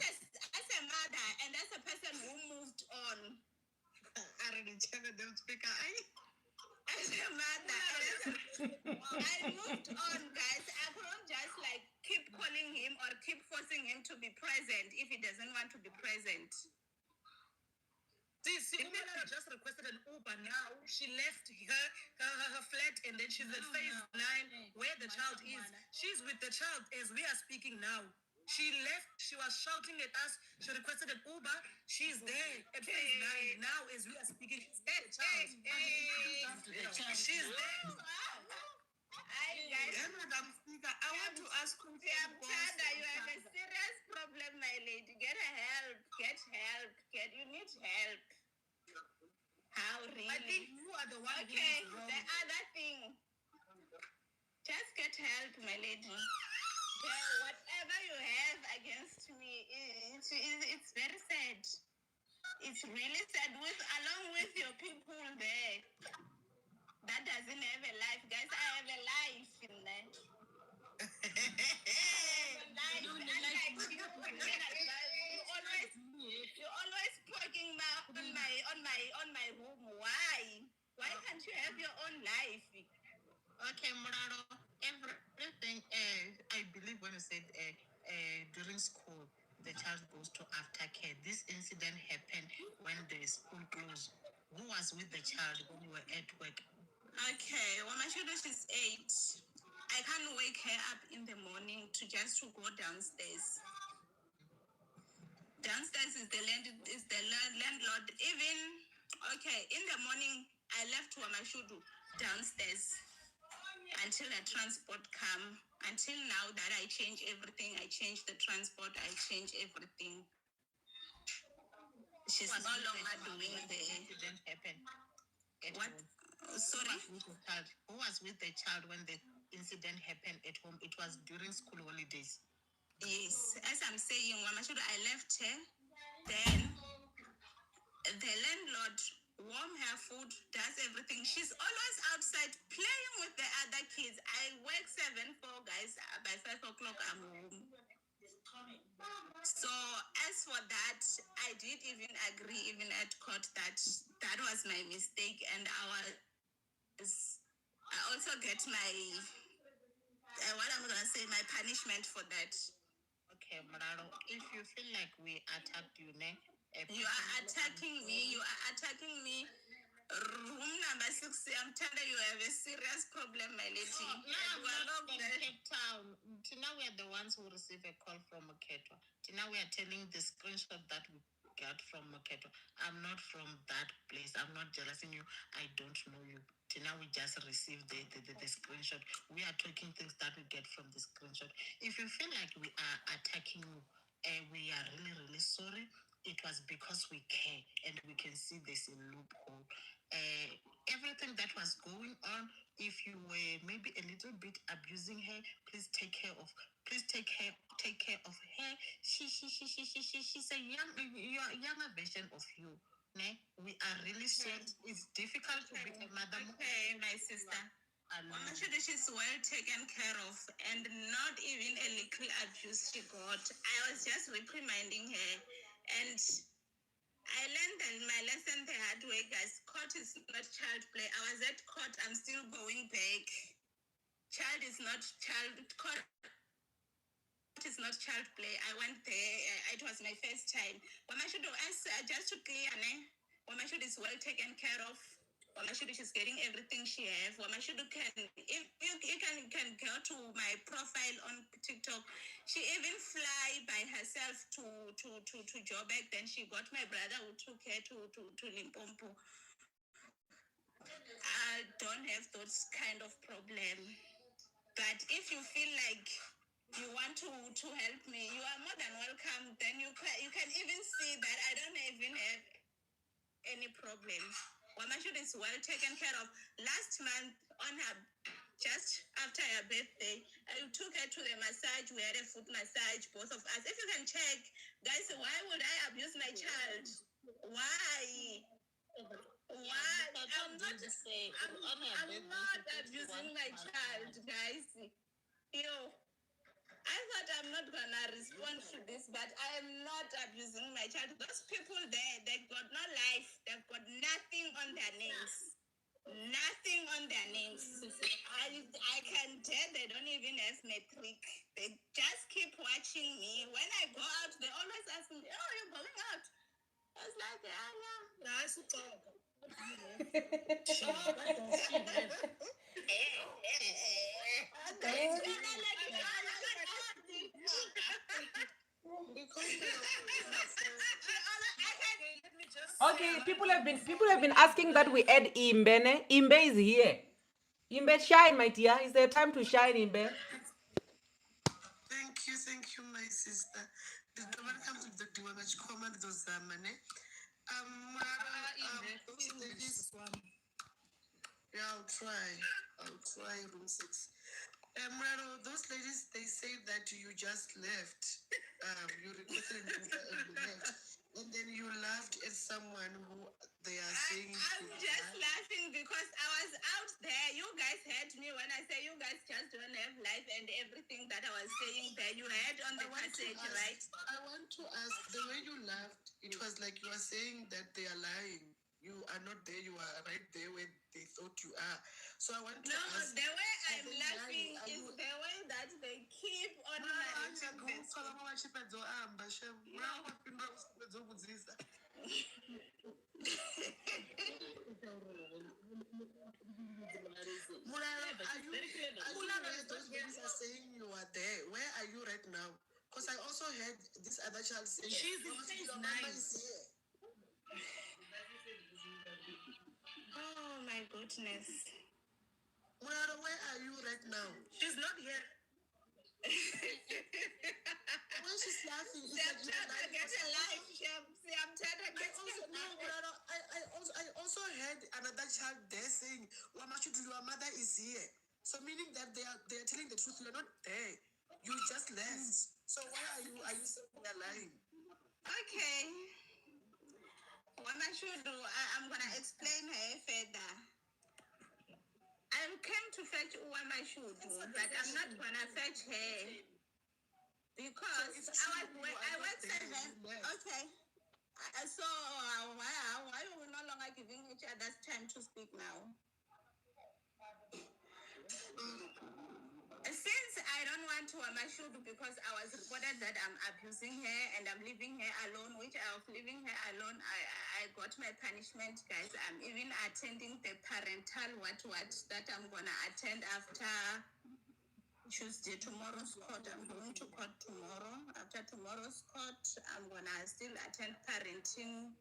a mother and as a person who moved on, I already checked them speaker. as a mother, I moved on, guys. I couldn't just like keep calling him or keep forcing him to be present if he doesn't want to be present. See, Mulalo just requested an Uber now. She left her flat and then she's at phase 9 where the child is. She's with the child as we are speaking now. She left, she was shouting at us. She requested an Uber. She's there at phase 9 now as we are speaking. She's there, the child. She's there. I want to ask you, Tanda, you have a serious problem, my lady. Get help. You need help. How really? I think you are the one Okay, who is wrong. the other thing. Just get help, my lady. Whatever you have against me, it's very sad. It's really sad. Along with your people there. That doesn't have a life, guys. I have a life in there. You're always poking on my room. Why can't you have your own life? Okay, Mulalo, everything, I believe when you said during school, the child goes to aftercare. This incident happened when the school closed. Who was with the child when you were at work? Okay, well, my children is 8. I can't wake her up in the morning to go downstairs. Downstairs is the landlord. Even in the morning I left Wamashudu downstairs until the transport come. Until now that I change everything, I change the transport, I change everything. She's no longer doing the incident happened. What? Sorry? Who was with the child when the incident happened at home? It was during school holidays. Yes, as I'm saying, Wamashudu, I left her. Then the landlord warm her food, does everything. She's always outside playing with the other kids. I work 7-4, guys. By 5 o'clock, I'm home. So as for that, I did even agree, even at court, that was my mistake, and I also get my what I'm gonna say, my punishment for that. Okay, Mulalo, if you feel like we attacked you, you are attacking me. You are attacking me. Room number 6. I'm telling you, I have a serious problem, my lady. Now from Cape Town. Now we are the ones who receive a call from Moketwa. Now we are telling the screenshot that we got from Moketwa. I'm not from that place. I'm not jealousing you. I don't know you. Now we just received the screenshot. We are talking things that we get from the screenshot. If you feel like we are attacking you, we are really, really sorry. It was because we care and we can see there's a loophole. Everything that was going on, if you were maybe a little bit abusing her, please take care of her. She's a younger version of you. We are really sorry. It's difficult to be a mother. Okay, my sister. She's well taken care of, and not even a little abuse she got. I was just reprimanding her, and I learned my lesson the hard way, guys. Court is not child play. I was at court. I'm still going back. Child is not child. Court is not child play. I went there. It was my first time. Wamashudu, just to clear, Wamashudu is well taken care of. Wamashudu, she's getting everything she has. Wamashudu if you can go to my profile on TikTok. She even fly by herself to Joburg. Then she got my brother who took her to Limpopo. I don't have those kind of problem. But if you feel like you want to help me, you are more than welcome. Then you can even see that I don't even have any problem. Wamashudu is well taken care of. Last month, just after her birthday, I took her to the massage. We had a foot massage, both of us. If you can check, guys, why would I abuse my child? Why? I'm not abusing my child, guys. I thought I'm not gonna respond to this, but I am not abusing my child. Those people there, they've got no life. They've got nothing on their names. Nothing on their names. I can tell they don't even have metric. They just keep watching me. When I go out, they always ask me, "Oh, you're going out? was like, yeah. Nice talk. Okay, people have been asking that we add Imbene. Imbe is here. Imbe, shine, my dear. Is there time to shine, Imbe? Thank you, my sister. The one comes with the Diwach command those mane. Those ladies. Yeah, I'll try room 6. Mulalo, those ladies, they say that you just left. You requested and you left. And then you laughed at someone who they are saying. I'm just laughing because I was out there. You guys heard me when I say you guys just don't have life and everything that I was saying there. You heard on the message, right? I want to ask, the way you laughed, it was like you are saying that they are lying. You are not there, you are right there where they thought you are. So I want to ask. No, the way I'm laughing is the way that they keep on narrating this. Those ladies are saying you are there. Where are you right now? Because I also heard this other child saying your mama is here. Oh my goodness. Mulalo, where are you right now? She's not here. When she's laughing, it's like I'm trying to get a life, Shem. See, I'm trying to get I also heard another child there saying, Wamashudu, your mother is here. So meaning that they are telling the truth, you're not there. You just left. So why are you saying they're lying? Okay. What I should do, I'm gonna explain her further. I came to fetch Uwama Shudu, but I'm not gonna fetch her because I was 7. Okay. So why are we no longer giving each other time to speak now? Since I don't want to Amashudu because I was reported that I'm abusing her and I'm leaving her alone, which I was leaving her alone, I got my punishment, guys. I'm even attending the parental what that I'm gonna attend after Tuesday, tomorrow's court. I'm going to court tomorrow. After tomorrow's court, I'm gonna still attend parenting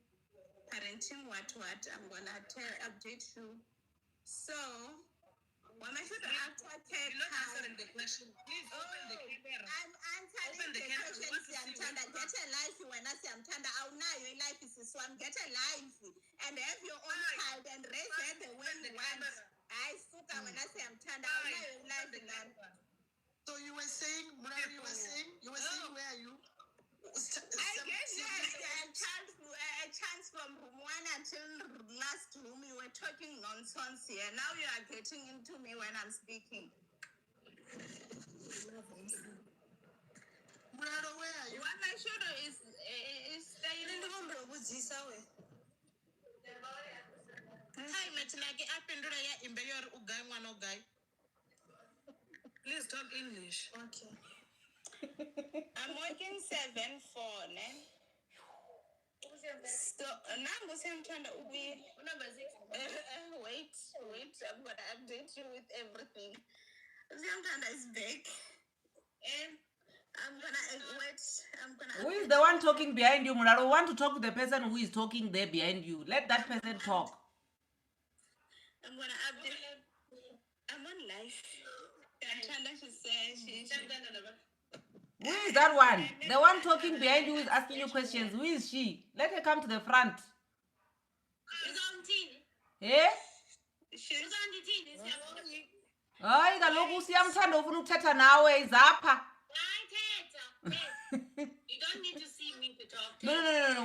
what I'm gonna update you. So Mama should after take You're not answering the question. Please open the camera. I'm answering the questions. Get a life when I say I'm tanda. I'll know your life is so I'm get a life and have your own child and raise her the way you want. I suka when I say I'm tanda. I'll know your life now. So you were saying, Mulalo, you were saying, where are you? I gave you a chance from room 1 until last room. You were talking nonsense here. Now you are getting into me when I'm speaking. Mulalo, where are you? What I should do is staying in the room. Hi, Metinaki, up and in Bayor Ugai, one guy. Please talk English. Okay. I'm working 7-4, ne? So now I'm trying to wait. I'm gonna update you with everything. Zamtanda is back. And I'm gonna wait. Who is the one talking behind you, Mulalo? Want to talk to the person who is talking there behind you. Let that person talk. I'm gonna update. I'm on live. Zamtanda, she said Who is that one? The one talking behind you is asking you questions. Who is she? Let her come to the front. Eh? she's on the team. Hayi kaloku siyamthanda ufuna ukuthetha nawe izapha. You don't need to see me to talk. No.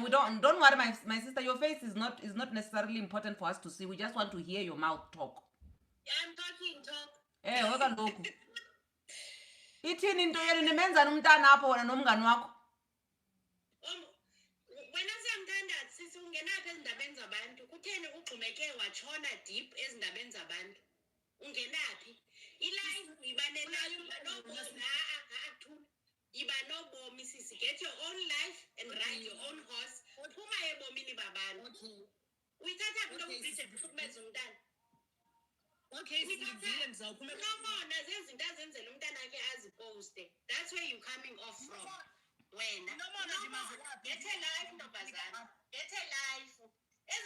We don't worry, my sister. Your face is not necessarily important for us to see. We just want to hear your mouth talk. I'm talking talk. Kaloku. Ithini into yenu nimenzani umntana apho wena nomngani wakho? Wena siyamthanda sisi ungenaphi ezindabeni zabantu? Kutheni ugxumeke watshona deep ezindabeni zabantu? Ungenaphi? Ilife ibanelayo nobona Mrs. Get your own life and ride your own horse. Okay, that's where you're coming off from. When get a life, get a life. And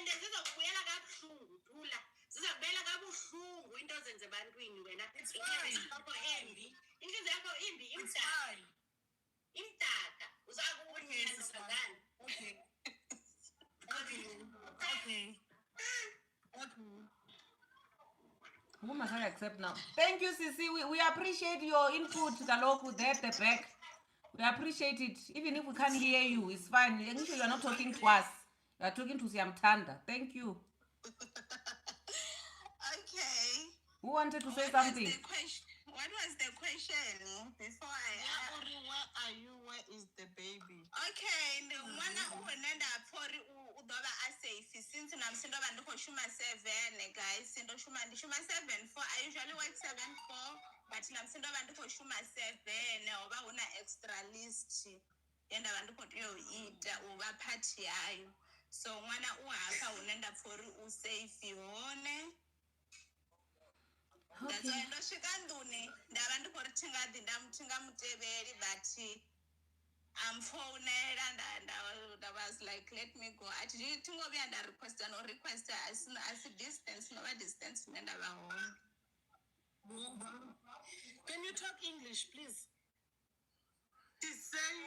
zizokubuyela kabuhlungu thula zizakubuyela kabuhlungu into ozenze ebantwini wena yakho embi inhliziyo yakho imbi imdaka uzakubunyana okay Who must I accept now? Thank you, Sisi. We appreciate your input, Kaloku, there at the back. We appreciate it. Even if we can't hear you, it's fine. Make sure you're not talking to us. You're talking to Siamtanda. Thank you. Okay. Who wanted to say something? What was the question before where are you? Where is the baby? Okay, the one who nenda for udoba safe since I'm sindoba ndiko shuma 7 guys sindo shuma 7 for I usually work 7-4 but I'm sindoba ndiko shuma 7 oba una extra list yenda bandiko yo ita uba party yayo so mwana uhapha unenda for safe yone. That's why ndosvika ndune ndava ndikoritenga ndamuthenga muteveri but I'm phoned and I was like, let me go. Actually, tingobe and request no request as distance, no distance, and home. Can you talk English, please? She's saying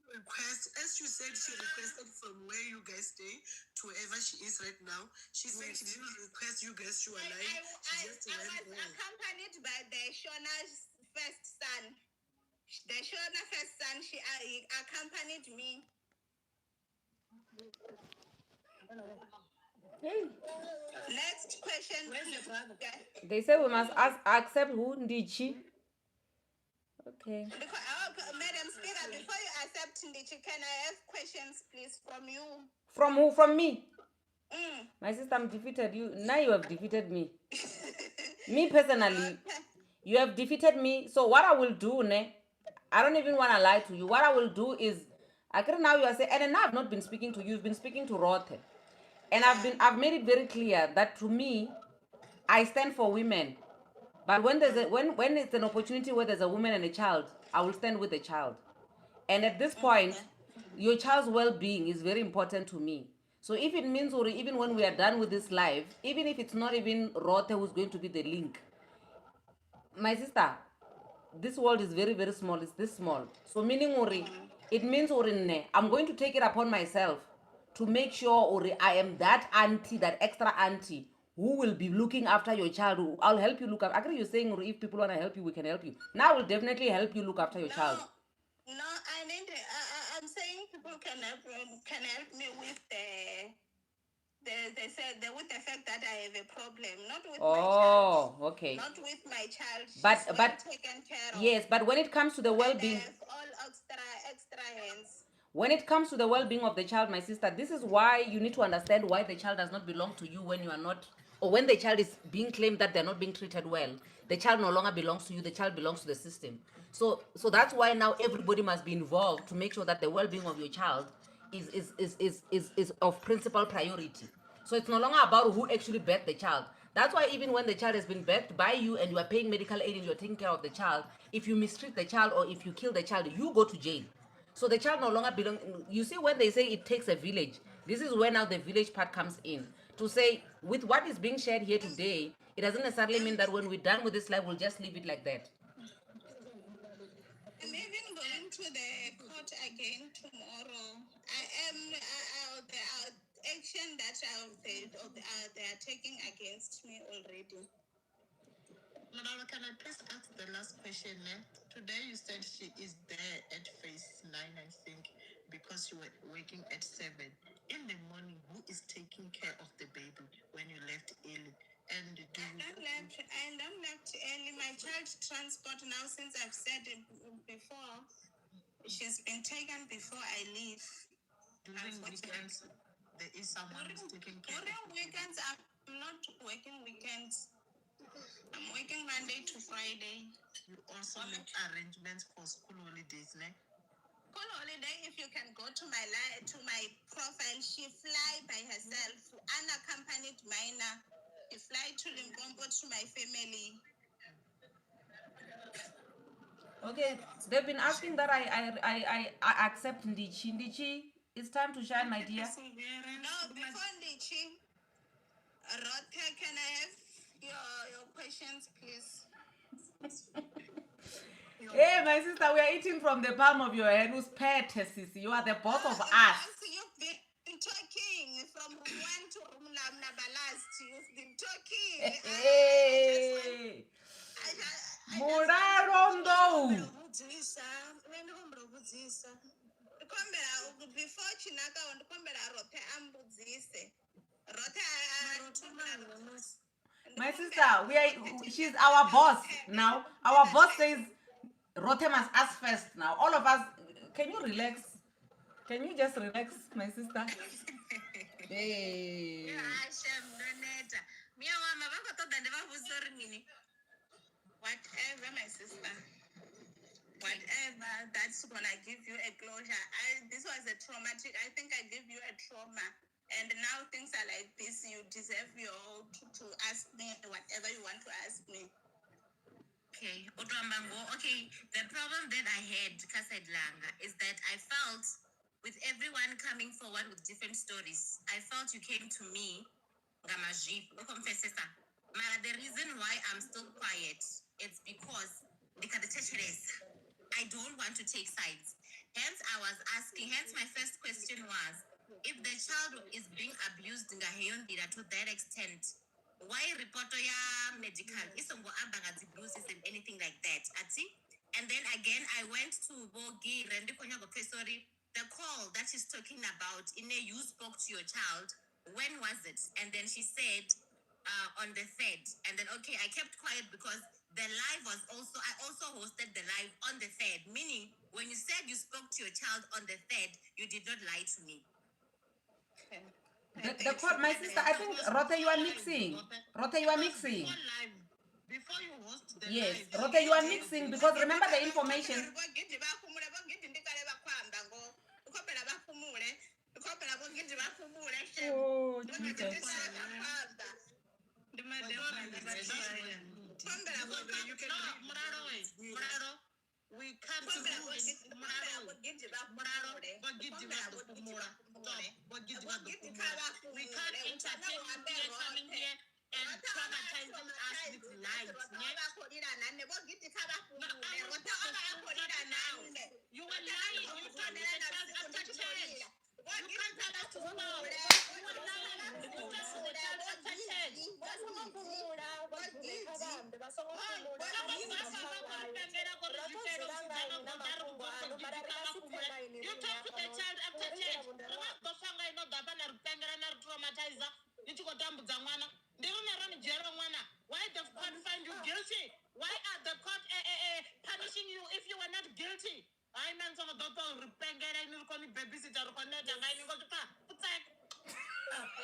request, as you said, she requested from where you guys stay to wherever she is right now. She said she didn't request you guys to alive. I was accompanied by the Shona's first son. The Shona first son, she accompanied me. Next question. Where's your brother? They say we must accept who Ndichi. Okay. Madam Speaker, before you accept Ndichi, can I have questions, please, from you? From who? From me? My sister, I'm defeated. Now you have defeated me. Me personally, you have defeated me. So what I will do, I don't even want to lie to you. What I will do is, now you are saying, and now I've not been speaking to you. You've been speaking to Rothe, and I've made it very clear that to me, I stand for women. But when when it's an opportunity where there's a woman and a child, I will stand with the child. And at this point, your child's well-being is very important to me. So if it means, or even when we are done with this live, even if it's not even Rothe who's going to be the link, my sister, this world is very, very small. It's this small. So meaning, Ori, it means, Ori, I'm going to take it upon myself to make sure, Ori, I am that auntie, that extra auntie who will be looking after your child. I'll help you look after. Actually, you're saying, Ori, if people want to help you, we can help you. Now, I will definitely help you look after your child. No, I mean, I'm saying people can help me with they said with the fact that I have a problem, not with my child. Oh, okay. Not with my child. She's but taken care of. Yes, but when it comes to the well-being, all extra hands. When it comes to the well-being of the child, my sister, this is why you need to understand why the child does not belong to you when you are not, or when the child is being claimed that they're not being treated well. The child no longer belongs to you. The child belongs to the system. So that's why now everybody must be involved to make sure that the well-being of your child is of principal priority. So it's no longer about who actually birthed the child. That's why even when the child has been birthed by you and you are paying medical aid and you're taking care of the child, if you mistreat the child or if you kill the child, you go to jail. So the child no longer belongs. You see, when they say it takes a village, this is where now the village part comes in. To say, with what is being shared here today, it doesn't necessarily mean that when we're done with this life, we'll just leave it like that. I'm even going to the court again tomorrow. The action that they are taking against me already. Mulalo, can I please ask the last question? Today you said she is there at phase 9, I think, because you were working at 7. In the morning, who is taking care of the baby when you left early? And I don't left early. My child transport now, since I've said it before, she's been taken before I leave. During weekends, there is someone who's taking care. During weekends, I'm not working weekends. I'm working Monday to Friday. You also make arrangements for school holidays, ne? School holiday, if you can go to my profile, she fly by herself, unaccompanied minor. She fly to Limpopo to my family. Okay, they've been asking that I accept Ndichi. Ndichi, it's time to shine, my dear. No, before Ndichi, Rothe, can I have your questions, please? Hey, my sister, we are eating from the palm of your hand. Who's pet, sissy? You are the boss of us. You've been talking from room 1 to room number last. You've been talking. Hey, Murarondo. Before Chinaka and Kombera Rote ambudzise. My sister, she's our boss now. Our boss says Rote must ask first now. All of us, can you relax? Can you just relax, my sister? Hey. Whatever, my sister. Whatever, that's gonna give you a closure. This was a traumatic. I think I gave you a trauma, and now things are like this. You deserve to ask me whatever you want to ask me. Okay, okay. The problem that I had, Kasedlanga, is that I felt with everyone coming forward with different stories, I felt you came to me, Gamajip, the reason why I'm still quiet, it's because I don't want to take sides. Hence, I was asking, hence my first question was, if the child is being abused to that extent, why report ya medical? Isongo abanga bruises and anything like that. And then again, I went to Bogi, sorry, the call that she's talking about, you spoke to your child. When was it? And then she said, on the 3rd. And then, okay, I kept quiet because the live was I also hosted the live on the 3rd. Meaning, when you said you spoke to your child on the 3rd, you did not lie to me. Okay. The call, my sister, I think, Rote, you are mixing. Rote, you are mixing. Before you host the yes, live. Rote, you are mixing because remember the information. Oh, Jesus. We can't do we can't entertain here coming here and traumatizing us with lies. You were lying. You told me the child after church. You can't tell us to stop. You were lying. You told me the child after church. You talk to the child after church. Why the court find you guilty? Why are the court punishing you if you were not guilty? I mean, some of the babysitter.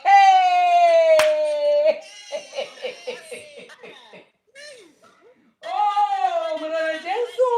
Hey! Oh, Mulalo Jesu!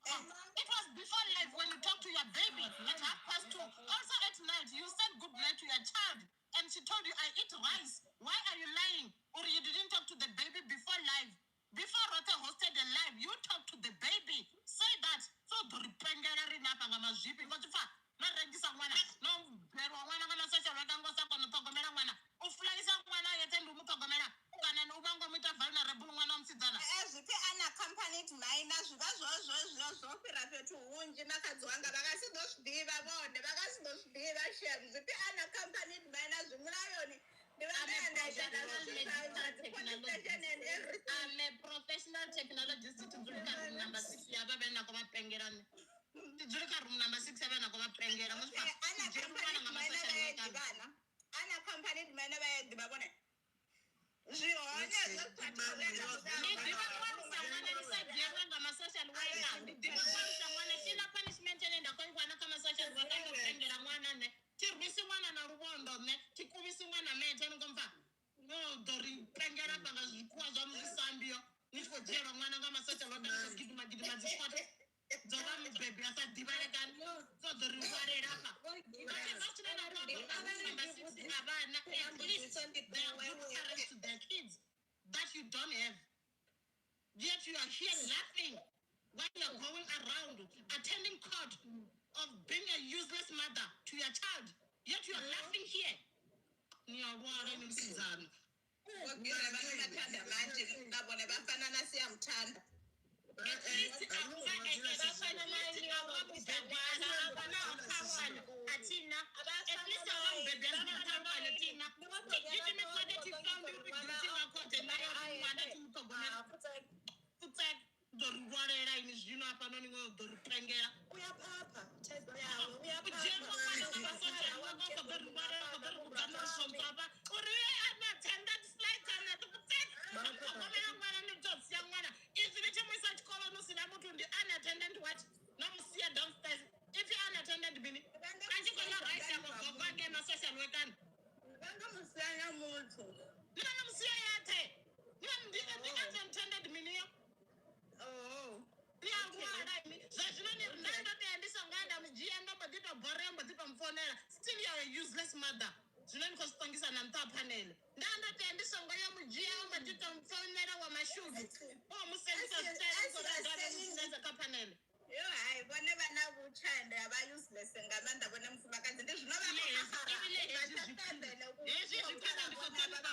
It was before life when you talked to your baby at 2:30. Also at night, you said good night to your child. And she told you, I eat rice. Why are you lying? Or you didn't talk to the baby before live? Before Rota hosted the live, you talked to the baby. Say that. So the repengera rinapa ngama zipi. What the fuck? No regisa mwana. No pero mwana kama social worker ngosa kono togomera mwana. Uflaisa mwana yetendu mutogomera. Kana no bango mita vulnerable mwana msidzana. Unaccompanied minors munji makadzi wanga vakasindozvidiva vone vakasindozvidiva shem zvipi unaccompanied minors zvimulayoni I'm a professional technologist to do room number 6 yaba bena ko mapengerane tidzulika room number 6 yaba na ko mapengera muspa unaccompanied minor vayediva vone zvihone social worker ndivakwanisa mwana china punishment enda kwaikwana kama social worker ndopengera mwana ne tirwisi mwana na rubondo ne tikuvisi mwana mete ngomva no dori pengera banga zvikuwa zva muzambio nitikodzera mwana ngama social worker ngidima dzikwata dzova mubhebhi asadhivane kani so dori warera pa avana at least they are good parents to their kids that you don't have. Yet you are here laughing while you are going around attending court of being a useless mother to your child. Yet you are laughing here. Still you are a useless mother. Zuleni kosipangisa na mta panel. Ndanda tendisa ngoya mujia umatita mfonera wa mashugi. Oh musendisa msenza ka panel. Yo hayi bone vana vuchanda ava useless ngamanda vone mufumakazi ndi zvinova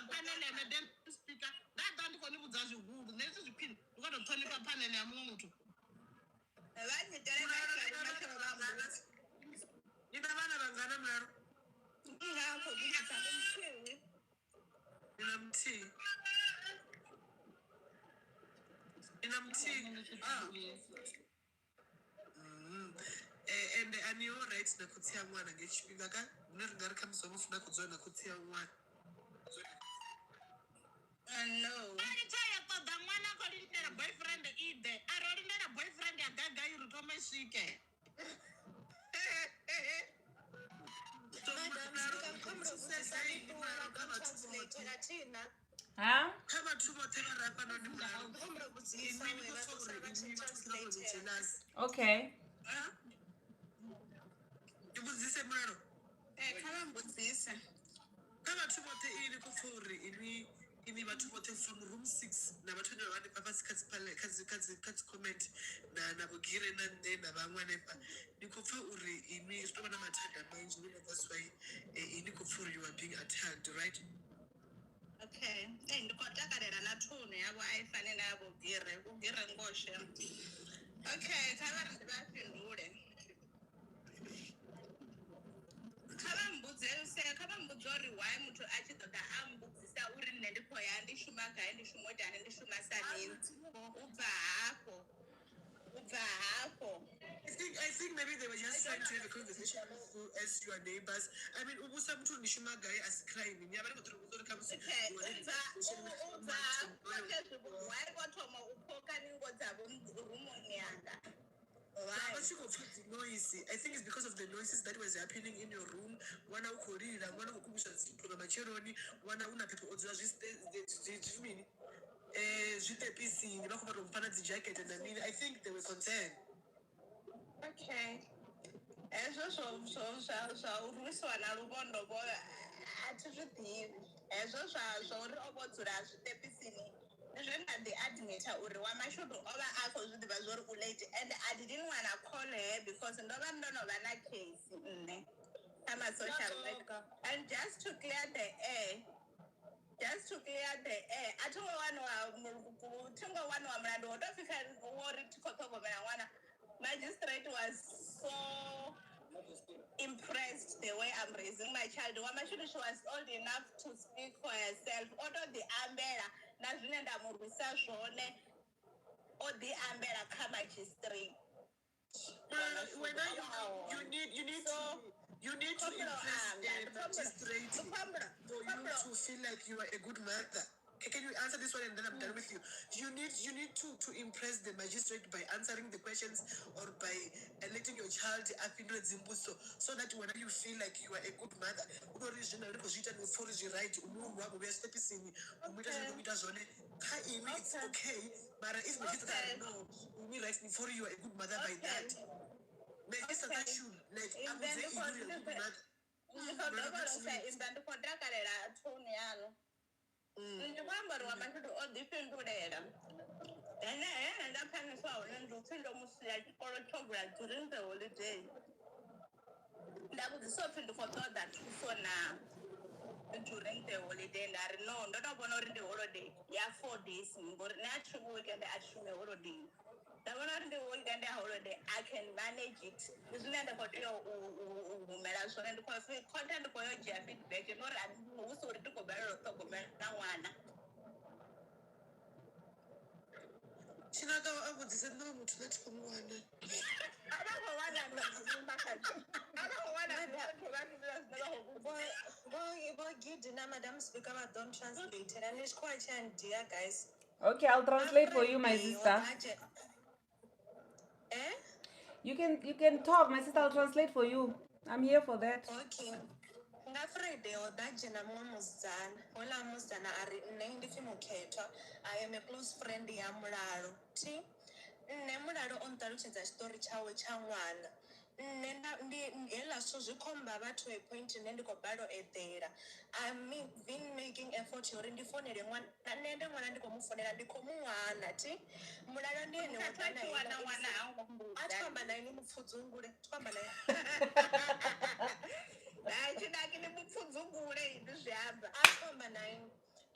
panel ya madam speaker. Ndanda ndikoni kudza zvihuru. Nesi zvipini. Ukatotonipa panel ya mumwe mutu. vanyitele vachaivambuzi Ina vana vangana maro? ingakho kuitanda mthiwi Ina mti. Ina mti. And are you alright na kutia mwana ngechipinga ka? Ningari kama somo funa kuzoona kutia mwana. no Taya toda mwana kolindera boyfriend ide. Arolindera boyfriend ya gaga yurutome shike. Huh? Kama tumo tena rapa no ni mwana. Okay. Ndibuzise mwana. khavambudzisa Kama tumo te ini kufuri ini batumote from room 6 na bathonywa bani papa sikhathi kazi comment na bugire na nne na bangwane pa nikupfa uri ini zitoba na mathanda manje that's why ini kufuri you are being attacked, right? okay ndikotakarira na tone yavo aifane navo kugire ngoshe okay khavari ndivapindule khavambudza uri why muthu achizoda ambudzisa uri nne ndikhoya ndishuma gai ndishumodhani ndishuma sanini ubva hako I think maybe they were just trying to have a conversation with you as your neighbors. I mean, ubusa mtu nishuma guy as crime. Ni abani mtu mtu kama si. okay ubva hako why kwathoma uphoka ningo dzavo rumoni yanga I think it's because of the noises that was happening in your room. Wana ukorira, wana kukumbusha zitu kama cheroni, wana una people odzwa zvimini. Zvitepisi, vakubata kupana jacket and I think they were concerned. okay ezvo zvaurwiswa narubondo vo hatizvidivi ezvo zvauri ovodzura hazvitepisini ndizvendadziadmita uri wamashudu ova ako zvidiva zvori ulate and I didn't want to call her because ndova ndonova na case nne kamasocial worker and just to clear the air atingowanwa mulandu wotosvika wori tikotogovera mwana magistrate was the way I'm raising my child. She was old enough to speak for herself. Although the umbrella, Nazinenda Murisa Shone, or the umbrella come straight. When you need to impress the magistrate for you to feel like you are a good mother. Can you answer this one and then I'm done with you? You need to impress the magistrate by answering the questions or by letting your child up into a zimbuso so that when you feel like you are a good mother, it's okay. But if no, we right before you are a good mother by that. Magistrate that should like I'm very good mother. During the holiday, no, not during the holiday. Yeah, 4 days. But natural weekend, actually, holiday. The one on the weekend holiday, I can manage it. Isn't that about your Melason and content for your Jeff feedback? You know, I'm also to go better or talk about that one. Chinaka abudise no muthu lethu kumwana. Madam speaker don't translate it and it's quite dear guys. Okay, I'll translate for you, my sister. You can talk, my sister. I'll translate for you. I'm here for that. Okay. Ngafrede odajena momuzana. Ola muzana ari nne Muketwa. I am a close friend ya Mulalo. Ti nne Mulalo ontalutshedza story chawe cha ṅwana. Nne ndi hela so zwikhomba vhathu a point nne ndi khou balo eḓela. I'm been making effort uri ndi fonele ṅwana. Nne ndi ṅwana ndi khou mu fonela ndi khou mu wana ti. Mulalo ndi ene wa ṅwana a thamba naye ni mupfudzungule. Thamba naye.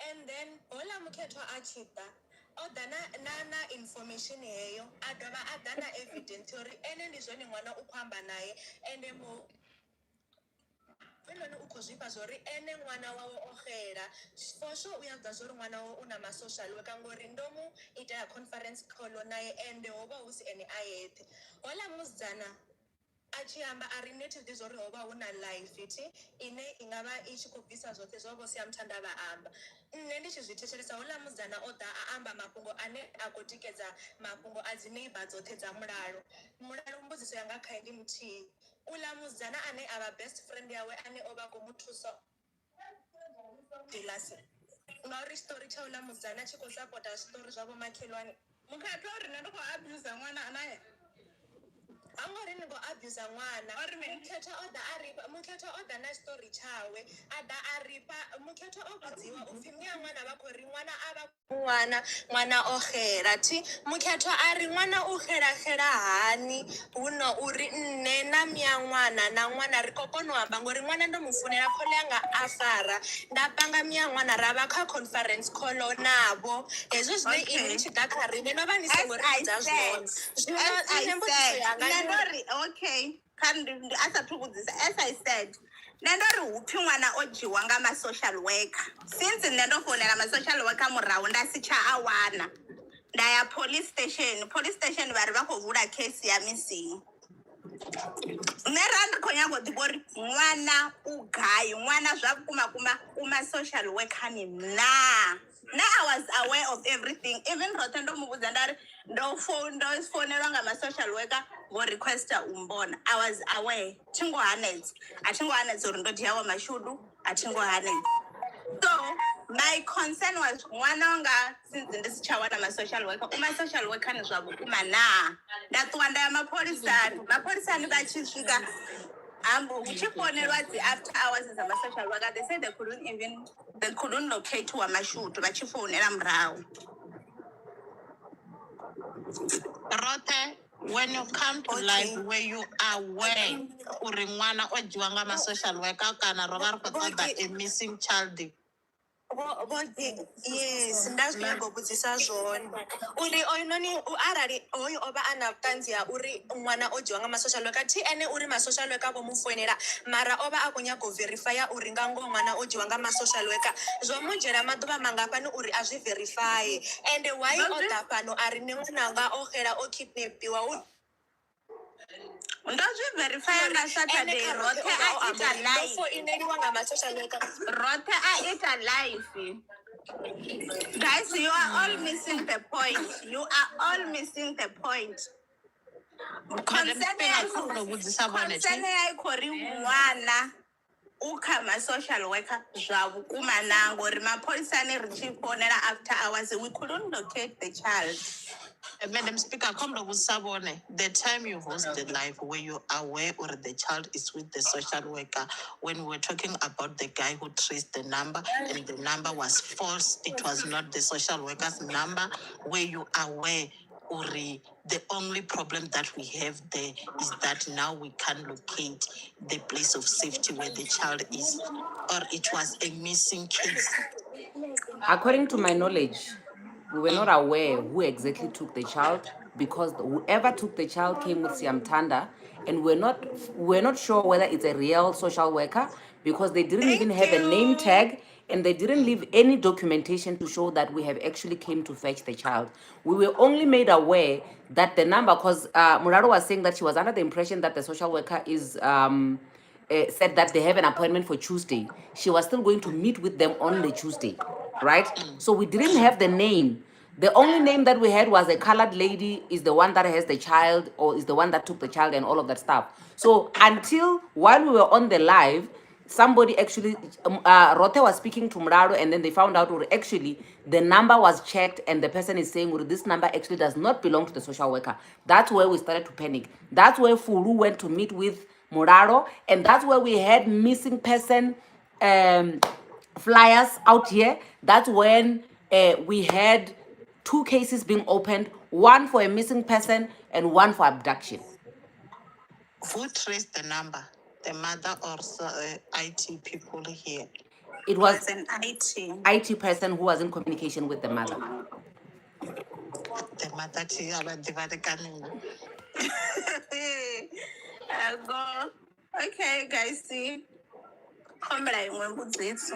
And then Ola Muketwa Achita odana nana information heyo adova adana evidence uri ene ndi zwone ṅwana u khamba naye ende mo Vele ukhozvipa zori ene ṅwana wawe oxela for sure uyabva zori ṅwana wawe una ma social worker ngori ndomu ita conference call naye ende hoba husi ene ayethi Ola muzidzana achiamba ari native zori hoba una life iti ine ingava ichikubvisa zvote zvavo siyamthanda vaamba nne ndichizvitesheresa Ola muzidzana oda aamba mafhungo ane agotikedza mafhungo adzi neighbour dzote dza Mulalo mbudziso yanga khaye ndi muthihi Ula muzidzana ane ava best friend yawe ane ova kumuthusa dilasi ngauri story cha Ula muzidzana tshi khou sapota story zvavo makhelwane Mukhetwa uri nne ndi khou abuse ṅwana anaye angori ni go abuse ṅwana Mukhetwa oda na story chawe ada aripa Mukhetwa ovhudziwa upfi mia ṅwana vha khou ri ṅwana ava ṅwana o xela ti Mukhetwa ari ṅwana u xelaxela hani huno uri nne na mia ṅwana na ṅwana ri khou kona u amba ngori ṅwana ndo mu funela khole yanga a fara nda panga mia ṅwana ra vha kha conference call navho hezwo zwine ini tshi ḓa kha riṋe no vha ni songo ri dza zwone okay as I said nne ndo ri hupfi ṅwana o dzhiwa nga ma-social worker since nne ndo founela ma-social worker murahu nda si tsha a wana nda ya police station vha ri vha khou vula case ya missing nne ra ndi khou nyaga u ḓivha uri ṅwana u gai ṅwana zwa vhukuma uma social worker ni naa I was aware of everything even roṱhe ndo muvhudza nda ri ndo founelwa nga ma-social worker vho requesta u mbona I was aware a thi ngo hanedza uri ndo dzhiawa mashudu a thi ngo hanedza so my concern was ṅwana wanga since ndi si tsha wana ma-social worker uma-social worker ni zwa vhukuma naa nda ṱuwa nda ya mapholisani vha tshi swika hu tshi founelwa dzi after hours dza ma-social worker they said they couldn't locate wa mashudu vha tshi founela murahu Rote, when you come to life where you are aware uri ṅwana o dzhiwa nga ma-social worker kana ro vha ri khou ṱoḓa a missing child Yes, ndazvinyaga kubudzisa zvone uri oyu noni arali hoyu ova ana vhutanzi ha uri ṅwana o dzhiwa nga masocial worker ti ene uri masocial worker vho mu foinela mara ova a khou nyaga u verifya uri nga ngoho ṅwana o dzhiwa nga masocial worker zwo mu dzhiela maḓuvha mangafhani uri a zwi verifye ende why o ḓa fhano a ri ni ṅwananga o xela o kidnapiwa ndo zwi verify nga Saturday roṱhe a ita live foineliwa nga masocial worker roṱhe a ita live. Guys, you are all missing the point. You are all missing the point. Concern ya khori ṅwana u kha ma social worker zwa vhukuma na ngori mapholisani ri tshi fonela after hours we couldn't locate the child. Madam Speaker, the time you hosted live, were you aware or the child is with the social worker when we were talking about the guy who traced the number and the number was false? It was not the social worker's number. Were you aware, Uri? The only problem that we have there is that now we can't locate the place of safety where the child is, or it was a missing case. According to my knowledge, we were not aware who exactly took the child because whoever took the child came with Siamtanda, and we're not sure whether it's a real social worker because they didn't even have a name tag and they didn't leave any documentation to show that we have actually came to fetch the child. We were only made aware that the number, because Muraro was saying that she was under the impression that the social worker is said that they have an appointment for Tuesday. She was still going to meet with them on the Tuesday, right? So we didn't have the name. The only name that we had was a colored lady is the one that has the child or is the one that took the child and all of that stuff. So until while we were on the live, somebody actually, Rote was speaking to Muraro and then they found out actually the number was checked and the person is saying this number actually does not belong to the social worker. That's where we started to panic. That's where Fulu went to meet with Muraro, and that's where we had missing person flyers out here. That's when we had 2 cases being opened, one for a missing person and one for abduction. Who traced the number? The mother or IT people here? It was an IT person who was in communication with the mother. The mother go. Okay, guys, see. Kombela imwembudziso.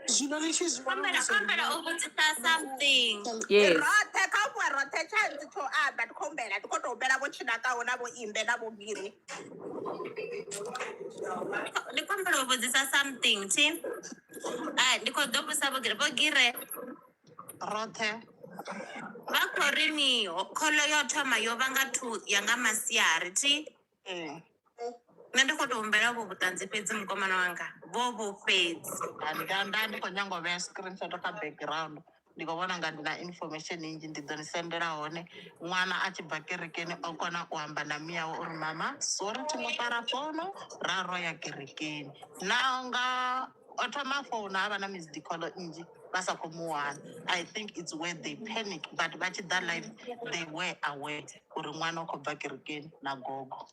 Kombela ubudzisa something. Yes. Rote kapwa rote chance to but kombela tikoto ubela bochinaka ona bo imbe na bo biri. Kombela ubudzisa something, team. Ndiko dobu sabo gire. Rote. Vakorini kholo yo thoma yo vanga thu yanga masiari ti. Nende koto umbela bo butanzi fedzi mukomana wanga. Bo fedzi. Ndandi konyango ve screenshot ka background. Ndiko vona nga ndina information inji ndidoni sendela hone mwana achibva kerekeni okona kuhamba na miyawo uri mama sorry tingopara fono raro ya kerekeni nanga otoma phone havana missed call inji basa kumuwana. I think it's where they panic but vachi that life they were aware uri mwana okobva kerekeni na gogo.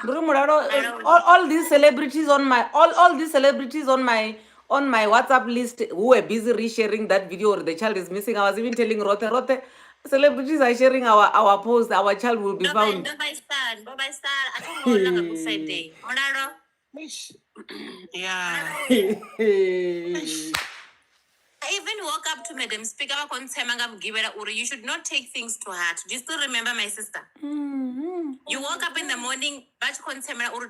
Muraro, all these celebrities on my all these celebrities on my WhatsApp list who were busy resharing that video or the child is missing. I was even telling Rote, celebrities are sharing our post. Our child will be found. Bye star. I don't know long ago Friday. Muraro. Yeah. I even woke up to Madam Speaker you should not take things to heart. Do you still remember my sister? You woke up in the morning, but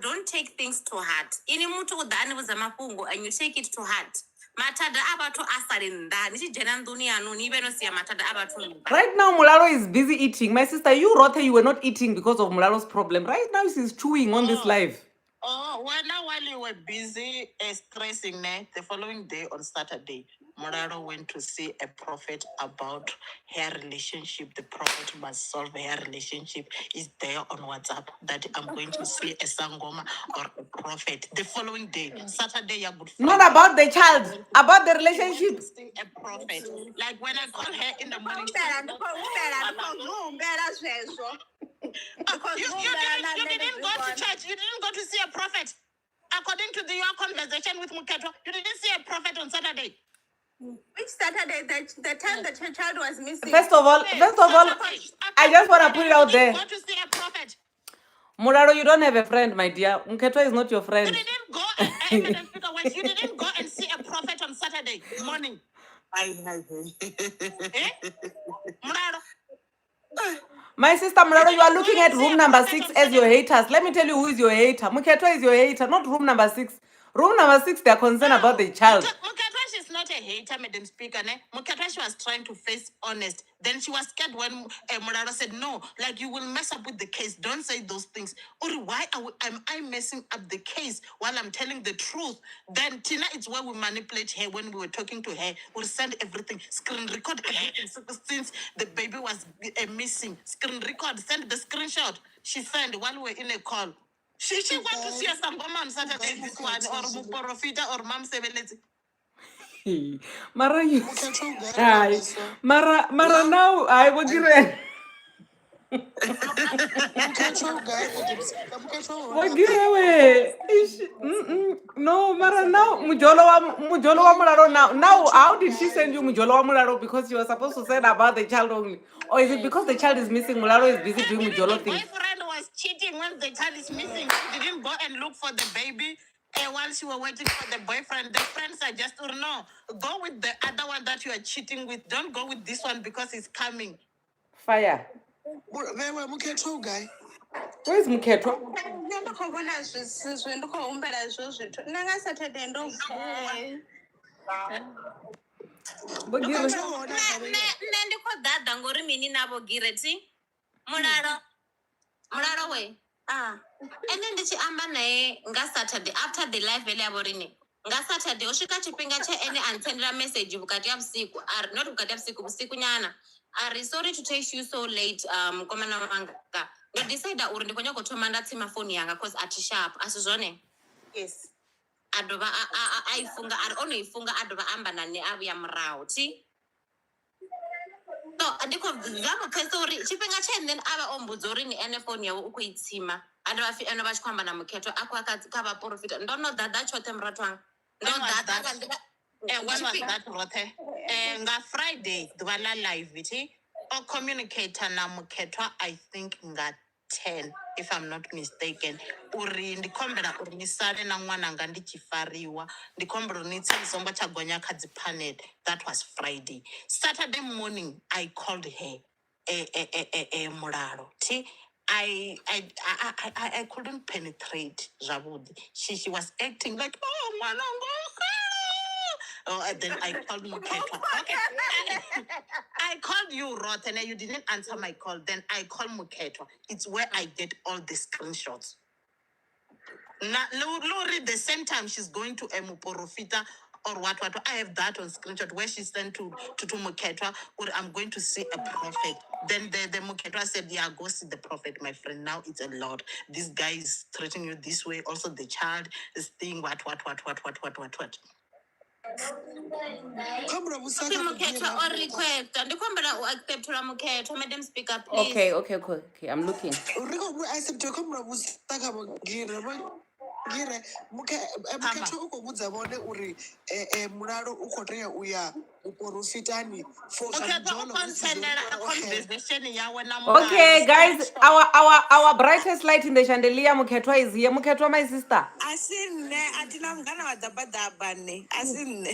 don't take things to heart. Ini mutu udani uzamapungu and you take it to heart. Matada abatu asarinda. Nishi jenanduni anu nibe no siya matada abatu. Right now, Mulalo is busy eating. My sister, you Rote, you were not eating because of Mulalo's problem. Right now, she's chewing on this live. Oh, while you were busy stressing, the following day on Saturday, Mulalo went to see a prophet about her relationship. The prophet must solve her relationship. Is there on WhatsApp that I'm going to see a sangoma or a prophet. The following day, Saturday, not about the child, about the relationship. A prophet. Like when I call her in the morning. You didn't go to church. You didn't go to see a prophet. According to your conversation with Muketwa, you didn't see a prophet on Saturday. Which Saturday? The time that your child was missing. First of all, I just want to put it out there. Go to see a prophet. Mulalo, you don't have a friend, my dear. Muketwa is not your You friend. didn't go you didn't go and see a prophet on Saturday morning. Mulalo. My sister Mulalo, you are looking at room number 6 as your haters. Let me tell you who is your hater. Muketwa is your hater, not room number 6. Room number 6, they are concerned about the child. Muketwa is not a hater, Madam Speaker. Muketwa, she was trying to face honest. Then she was scared when Mulalo said, no, like you will mess up with the case. Don't say those things. Or why am I messing up the case while I'm telling the truth? Then Tina, it's where we manipulate her when we were talking to her. We'll send everything, screen record everything since the baby was missing. Screen record, send the screenshot. She sent while we were in a call. She went to see a sangoma on Saturday, this one, or Muporofita, or Mam Sebelezi. Mara, you. Hi. Mara, now I will give it. No, Mara, now Mujolo wa Mulalo now. Now, how did she send you Mujolo wa Mulalo? Because you were supposed to send about the child only, or is it because the child is missing? Mulalo is busy doing Mujolo things. My boyfriend was cheating when the child is missing. She didn't go and look for the baby. While she was waiting for the boyfriend, the friends are just, no, go with the other one that you are cheating with. Don't go with this one because it's coming. Fire. Where Muketwa guy? Where is Muketwa? Ndikhodhadha ngori mini navo gireti Mulalo we ene ndichiamba naye ngaSaturday after the live vele yavo rini ngaSaturday osvika chipinga cheene andisendera message vukati ya vusiku not vukati ya vusiku vusiku nyana ari sorry to take you so late mukomana wanga ndodecida uri ndikonyaga kutoma ndatsima foni yanga cause atisharp asi zvone Yes. adova aifunga ari onoifunga adova amba nane avuya murahu ti so ndiko zvamupesa uri chipinga cheni then ava ombudza uri ni ene foni yavo ukuitsima andovafi eno vachikwamba namuketwa ako akavaprofita ndonodhadha chote murato wanga nga Friday dvala live iti o communicator na Muketwa I think nga 10 if I'm not mistaken uri ndikombera uri nisale na mwana nga ndichifariwa ndikombera uri nitse isongo chagonya kadzi panel. That was Friday. Saturday morning I called her Mulalo ti I couldn't penetrate Javudi. She was acting like, oh manango. Oh, and then I called Muketwa. Okay. I called you, Roth, and you didn't answer my call. Then I called Muketwa. It's where I get all the screenshots. Now, Lori, the same time she's going to Muporofita or what. I have that on screenshot where she sent to Muketwa, or I'm going to see a prophet. Then the Muketwa said, yeah, go see the prophet, my friend. Now it's a lot. This guy is treating you this way. Also, the child is saying what. Muketwa or request ndikombera uacceptera Muketwa Madam Speaker please. Okay, I'm looking. I accept your Gire Muketwa ukobudza vone uri Mulalo ukoteya uya uporofitani for Okay, guys, our brightest light in the chandelier, Muketwa is here. Muketwa, my sister.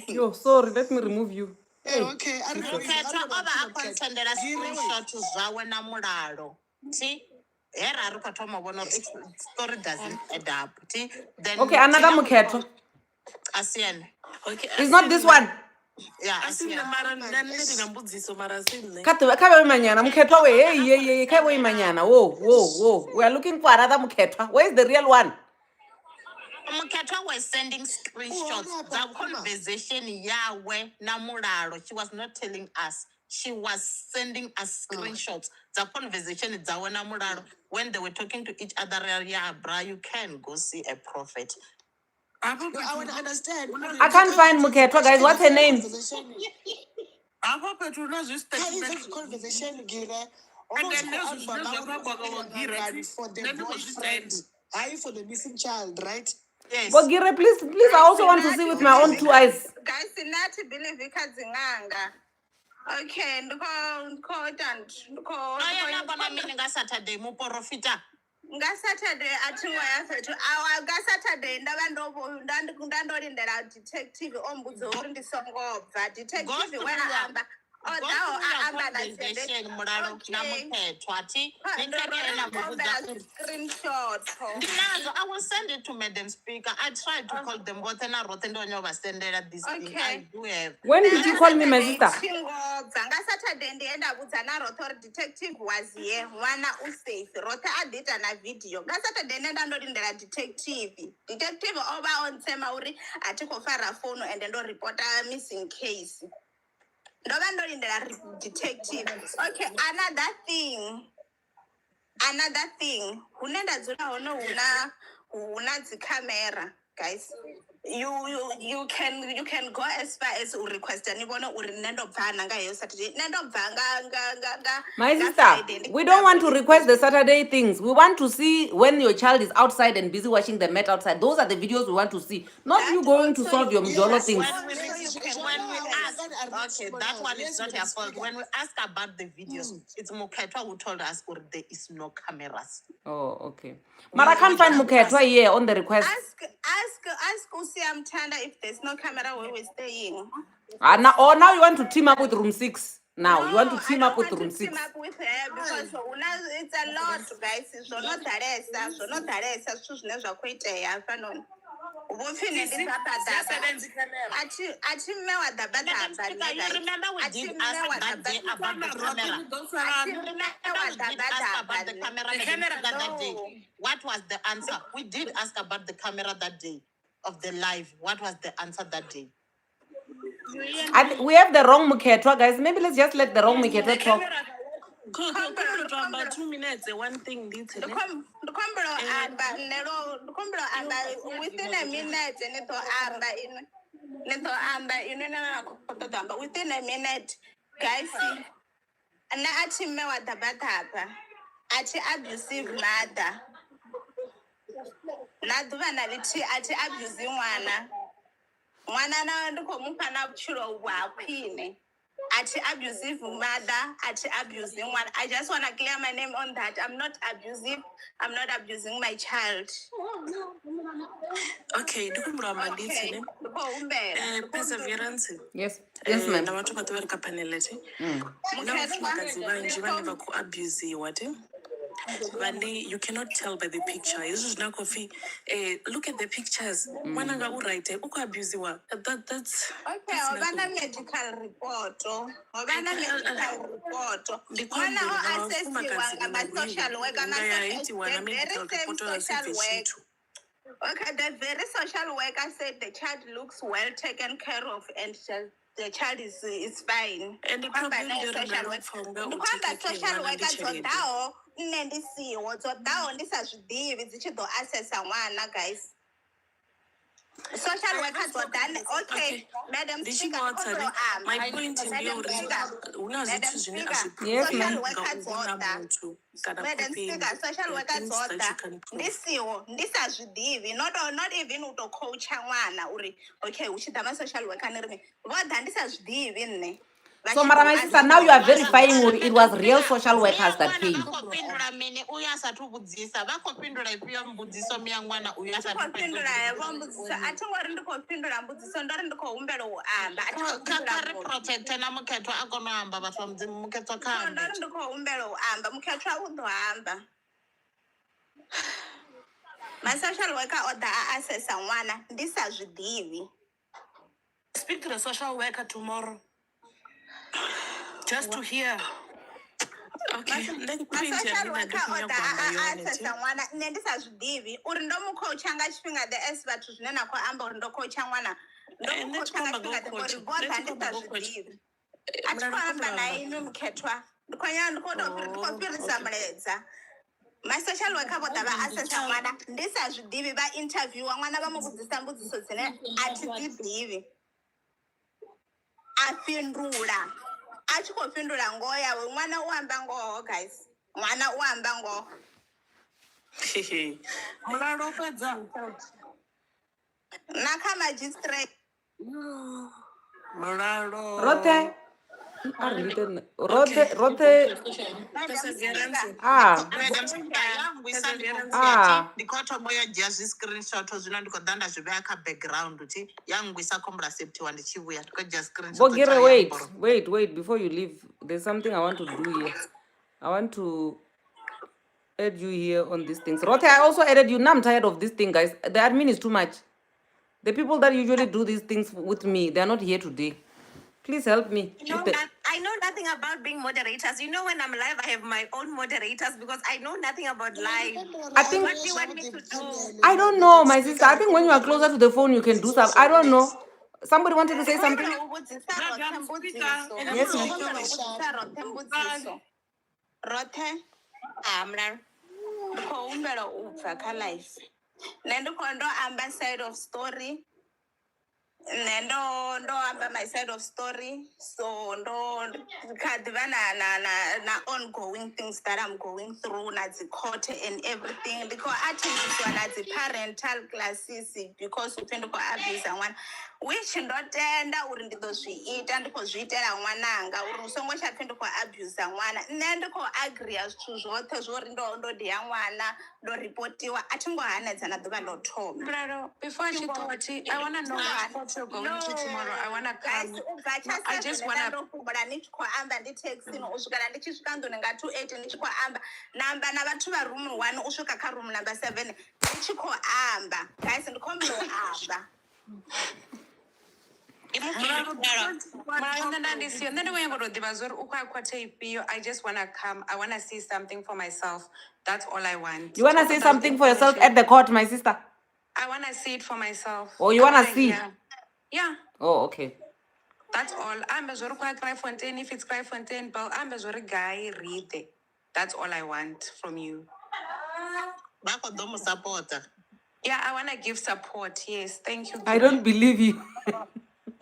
Yo, sorry, let me remove you. Okay, Muketwa oba akonsendera screenshot zvawe na Mulalo. See? Story doesn't add up. Then okay, another Muketwa. Asian. Okay, it's not this one. Yeah, Asian. Kawe manyana Muketwa we. Hey, kawe manyana. Whoa. We are looking for another Muketwa. Where is the real one? Muketwa was sending screenshots. The conversation Yahweh na Mulalo. She was not telling us. She was sending us screenshots. The conversation is na Mulalo. When they were talking to each other, yeah, bra, you can go see a prophet. I would understand. I can't find Muketwa, guys. What's her name? Conversation, Gire. For the boyfriend. High for the missing child, right? Yes. Bogire, please, I also want to see with my own 2 eyes. Guys, sinathi believe ikadzinganga. Okay, Ayana bona mina ngaSaturday muprofita. ngaSaturday atingoya fethu ngaSaturday ndandorindela detective ombudza uri ndisongobva detective wena Mulalo namukhethwa thi screenshot. I will send it to Madam Speaker. I tried to call them both and I wrote and this thing. I do have. When did you call me, my sister? Saturday ndienda budza narotho uri detective was here mwana usafe rotho adita na video ngaSaturday ndandorindela detective oba onsema uri atikofara phone and ndoreporta missing case. Detective. Okay, another thing. Unenda zona hono una camera, guys. You can go as far as u request ani bona uri nendo bvana nga yo Saturday. Nendo bvanga. My sister, we don't want to request the Saturday things. We want to see when your child is outside and busy watching the mat outside. Those are the videos we want to see. Not you going to solve your Mjolo things. When we ask, okay, that one is not your fault. When we ask about the videos, it's Muketwa who told us there is no cameras. Oh, okay. But I can't find Muketwa here on the request. Ask Usiam Tanda if there's no camera where we're staying. Now you want to team up with room 6. Now you want to team up with room 6. Team up with her because it's a lot, guys. So not Daresa, Susneza Quite, Afanon. You remember we did ask that day about the camera. That day. What was the answer? We did ask about the camera that day of the live. What was the answer that day? We have the wrong Muketwa, guys. Maybe let's just let the wrong Muketwa talk. About 2 minutes, one thing within a minute, within a minute, guys, and ati mewa dabatapa, ati abusive mother. Naduvana liti ati abusing Mwana na ndiko mupana churo wa queen. Ati abusive mother, ati abusing one. I just want to clear my name on that. I'm not abusive. I'm not abusing my child. Okay, perseverance. Yes, ma'am. You cannot tell by the picture. Look at the pictures. That's okay. Obana medical report. Obana medical report. Mwana o assessiwa ngama social worker. Okay, the very social worker said the child looks well taken care of and the child is fine. And the problem is social worker nendisiwo dzodawo ndisazvidivi dzichido assessa mwana guys. Social workers were done. Okay, Madam Speaker. My point is Madam Speaker, yes, social workers order. Madam Speaker, social workers order. Ndisazvidivi not even uto coach mwana uri okay uchidama social worker nirime voda ndisazvidivi nne. So, Madam my sister, now you are verifying it was real social workers that came. My social worker order access mwana ndisazvidivi. Speak to the social worker tomorrow. Just to hear. Okay, let me social worker order access mwana ndisazvidivi uri ndomucoach anga chipinga the expert zvinena kwa amba uri ndocoacha mwana ndomucoach anga chipinga the report ndisazvidivi atikwamba naye muketwa ndikwanya ndikopirisa muledza. My social worker voda va assessa mwana ndisazvidivi va interviewa mwana vamubudzisa mbudziso dzine atidzidivi afindula achikofindula ngoya we mwana uamba ngoho guys mwana uamba ngoho Mulalo fedza. Naka magistrate. Mulalo. Rothe. Rothe. Perseverance. Ah. Madam Speaker, yangwisa Ah. ndikotomboyo jia screenshot zvino ndikodhanda zviveka background uti yangwisa kombraseptiwa ndichivuya ndikoja screenshot Bogire, wait. Before you leave, there's something I want to do here. I want to add you here on these things. Rothe, I also added you. Now I'm tired of this thing, guys. The admin is too much. The people that usually do these things with me, they're not here today. Please help me. I know nothing about being moderators. You know, when I'm live, I have my own moderators because I know nothing about live. I think- What do you want me to do? I don't know, my sister. I think when you are closer to the phone, you can do something. I don't know. Somebody wanted to say something? Yes, ma'am. Rothe, Mulalo. Ndikoumbela ubva kalife. Nendikondo amba side of story. Nendo amba my side of story. So kadva na ongoing things that I'm going through na the court and everything because athengiswa na the parental classes because upenda ko abuse one which ndotenda uri ndidozviita ndikozviitela mwananga uri usongo chapenda ko abuse mwana nendiko agree zvithu zvothe zvori ndodiya mwana ndo reportiwa atingohanedzana dhuva ndotoma. Mulalo, before I should I want to know what you're going to tomorrow. I want to come. I just want to. Ndakubara ndichikoamba nditexini usvikana ndichisvika ndonenga 28 ndichikoamba namba navantu varoom 1 usvika karoom number 7 ndichikoamba guys ndikomboamba. I just want to come. I want to see something for myself. That's all I want. You want to say something for yourself at the court, my sister? I want to see it for myself. Oh, you want to see? Yeah. Oh, okay. That's all. I'm a Cryfontaine. If it's Cryfontaine, but I'm a guy, read it. That's all I want from you. supporter. Yeah, I want to give support. Yes, thank you. I don't believe you.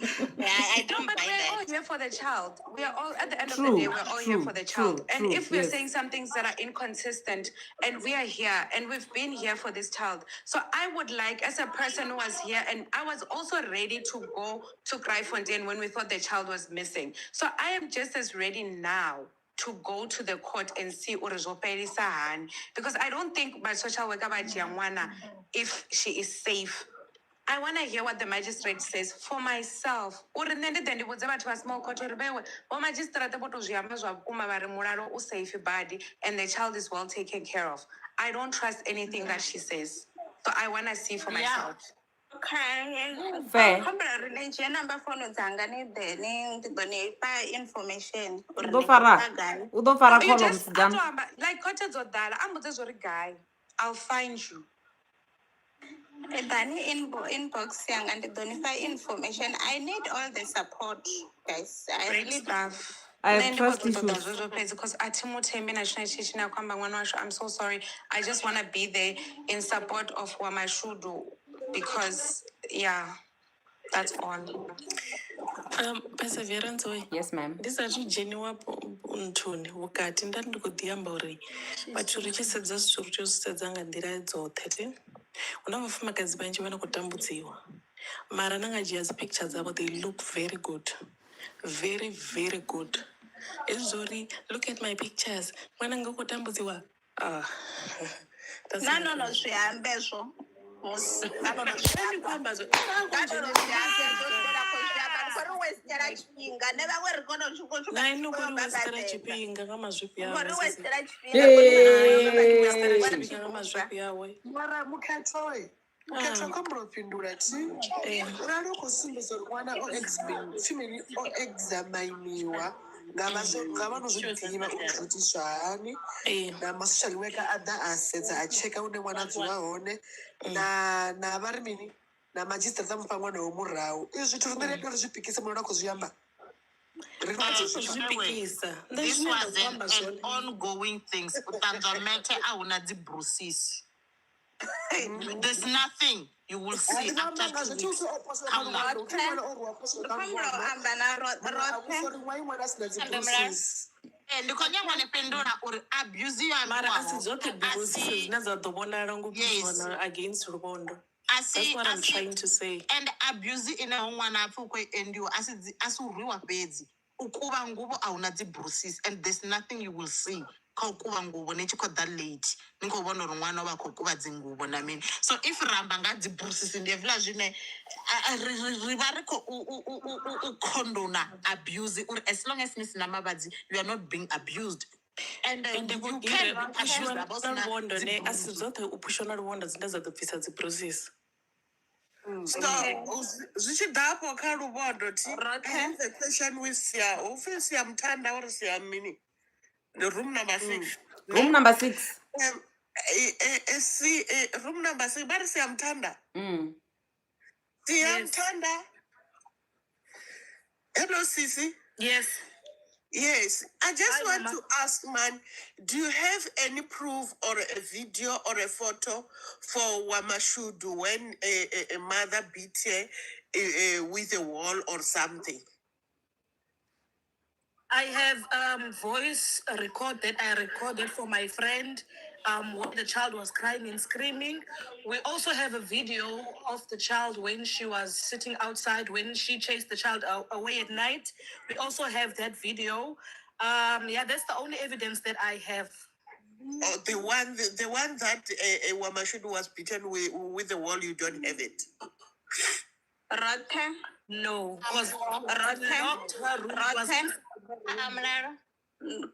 Yeah, I don't But buy we're that. all here for the child. We are all, at the end True, of the day, we're all here true, for the child. true, And if we're yes. saying some things that are inconsistent, and we are here, and we've been here for this child. So I would like, as a person who was here, and I was also ready to go to Cryfontaine when we thought the child was missing. So I am just as ready now to go to the court and see Urizope Sahan. Because I don't think by social worker by Jiangwana, if she is safe. I want to hear what the magistrate says for myself. Small court magistrate safe body and the child is well taken care of. I don't trust anything that she says. So I want to see for myself. Okay. Fair. Number phone information. Udofara You columns just, done. like, I'm a guy. I'll find you. Inbox and the information. I need all the support, guys. I Great really stuff. I have trust issues. Because I'm so sorry. I just want to be there in support of what I should do. Because, yeah, that's all. Perseverance way. Yes, ma'am. Ndisati jeniwa untuni ukati ndati ndikudiyamba uri pachiri chisedza zvisuru chozisedza nga ndira dzote una vafumakadzi vanji vana kutambudziwa mara nangajiya pictures dzavo they look very good, very very good. Izvori look at my pictures mwana nga kutambudziwa no zvihambezvo nainokuriwestera chipinga ngamazvipi yawe mara mukatwa we mukatwa kwamuropindura ti urari kusimbisa uri mwana female oexamainiwa ngavanozvidziva kuti zvahani namasocial worker other assets acheka une mwana dzivahone navari mini namajistrate amupa mwana womurau izvi zvithu rindereke rizvipikisa munoda kuzviyamba This was an ongoing things. Utanzamete auna dibrusis. There's nothing you will see after 2 weeks. Come now. ndikhonyango nependula uri abuse mara asi yamuwavo dzote bruises dzine dza ḓo vhonala ngopuswana against luvhondo. That's what I'm trying to say. And abuse ine ho ṅwana apfi u khou endiwa asi u rwiwa fhedzi u kuvha nguvho a huna dzi bruises and there's nothing you will see kha u kuvha nguvho ni tshi khou ḓa late ni khou vhona uri ṅwana vha khou kuvha dzi nguvho na mini so if ramba nga dzi bruises ndi hezwiḽa zwine ri vha ri khou condona abuse uri as long as ni sina mavhadzi you are not being abused. And you can abuse luvhondo ne asi dzoṱhe u pushwa na luvhondo dzine dza ḓo bvisa dzi bruises. So, zwi tshi ḓa afho kha luvhondo ti I have a question with Sia. Upfi Sia Mthanda or Sia Mini? The room number 6. Room number 6. Room number 6. But Sia Mthanda. Sia Mthanda. Hello, Sisi. Yes, I just want to ask, man, do you have any proof or a video or a photo for Wamashudu when a mother beat her with a wall or something? I have voice record that I recorded for my friend when the child was crying and screaming. We also have a video of the child when she was sitting outside, when she chased the child away at night. We also have that video. That's the only evidence that I have. Oh, the one that Wamashudu was beaten with the wall, you don't have it? Rothe. No, because Mulalo.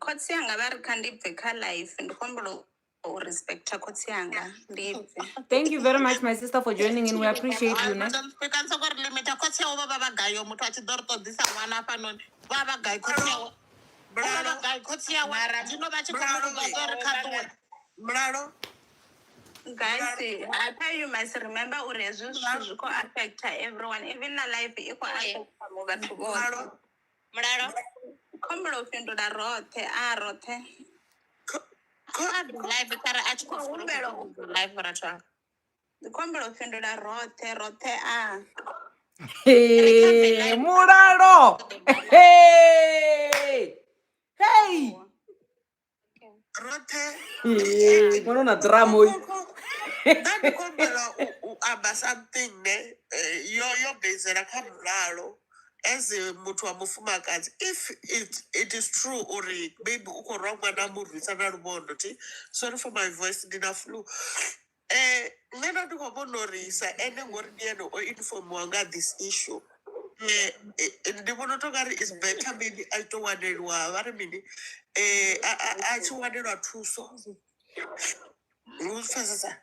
Khotsi yanga vha ri kha ndi bve kha life ndi khombolo u respecta khotsi yanga ndi bve. Thank you very much, my sister, for joining in. We appreciate you. Madam Speaker, so gore limit khotsi yawo vha vha gai yo muthu a tshi ḓo ri ṱoḓisa ṅwana hafha noni vha vha gai khotsi yawo vha vha gai khotsi yawo zwino vha tshi khou ṱoḓa uri kha ṱuwe Mulalo. Guys, I tell you must remember uri hezwi zwithu zwi khou affecta everyone, even na life i khou affecta mu vhathu vhoṱhe. Mulalo Khombolo u fhindula roṱhe roṱhe. live kare a tshi khou live ratwa Ndi khombolo u fhindula roṱhe Hey, Mulalo. Hey. Rothe. Hey, ngwana drama hoy. That kombela aba something ne yo bezela kha Mulalo as muthu wa mufumakadzi if it is true or maybe u khou rwa ṅwana murwisa na luvhondo ti sorry for my voice ndi na flu nṋe ndo ndi khou vhona uri sa ene ngori ndi ene o informiwa nga this issue ndi vhona to ngari is better maybe a to waneliwa vha ri mini a tshi wanelwa thuso u pfesesa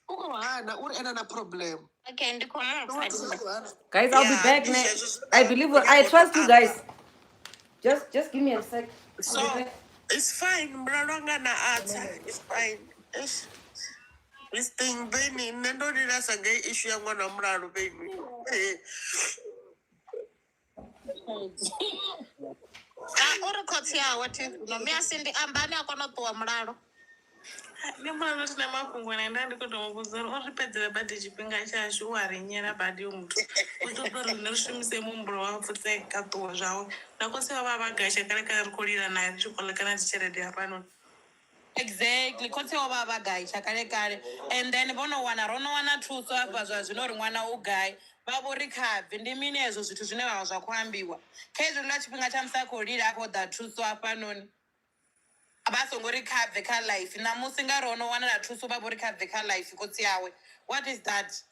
u khou hana uri ene na problem. okay ndi khou Guys, I'll be back next. I believe I trust you guys. Just give me a sec. So it's fine. Mlalonga na ata. It's fine. This thing beni nendo nila sange issue ya mwana Mulalo beni. uri khotsi yawo ti no mi asindi ambani a kona u ṱuwa Mulalo Ndi mwana tshina mafhungo na nda ndi khou tou muvhudza uri o ri pedzela badi tshifhinga tshashu u a ri nyela badi yo muthu u ṱoḓa uri riṋe ri shumise muhumbulo wa pfutse ka ṱuwa zwawe na khotsi vha vha vha gasha kale kale ri khou lila naye ri tshi khou lekana dzi tshelede hafhanoni. Exactly, khotsi yawo vha vha gai tsha kale kale and then ro no wana thuso hafha zwa zwino uri ṅwana u gai vha vho ri khabve ndi mini hezwo zwithu zwine vha zwa khou ambiwa kha hezwi ḽa tshifhinga tsha musi a khou lila a khou ḓa thuso hafhanoni vha songo ri khabve kha life ṋamusi nga ro no wanala thuso vha vho ri khabve kha life khotsi yawe what is that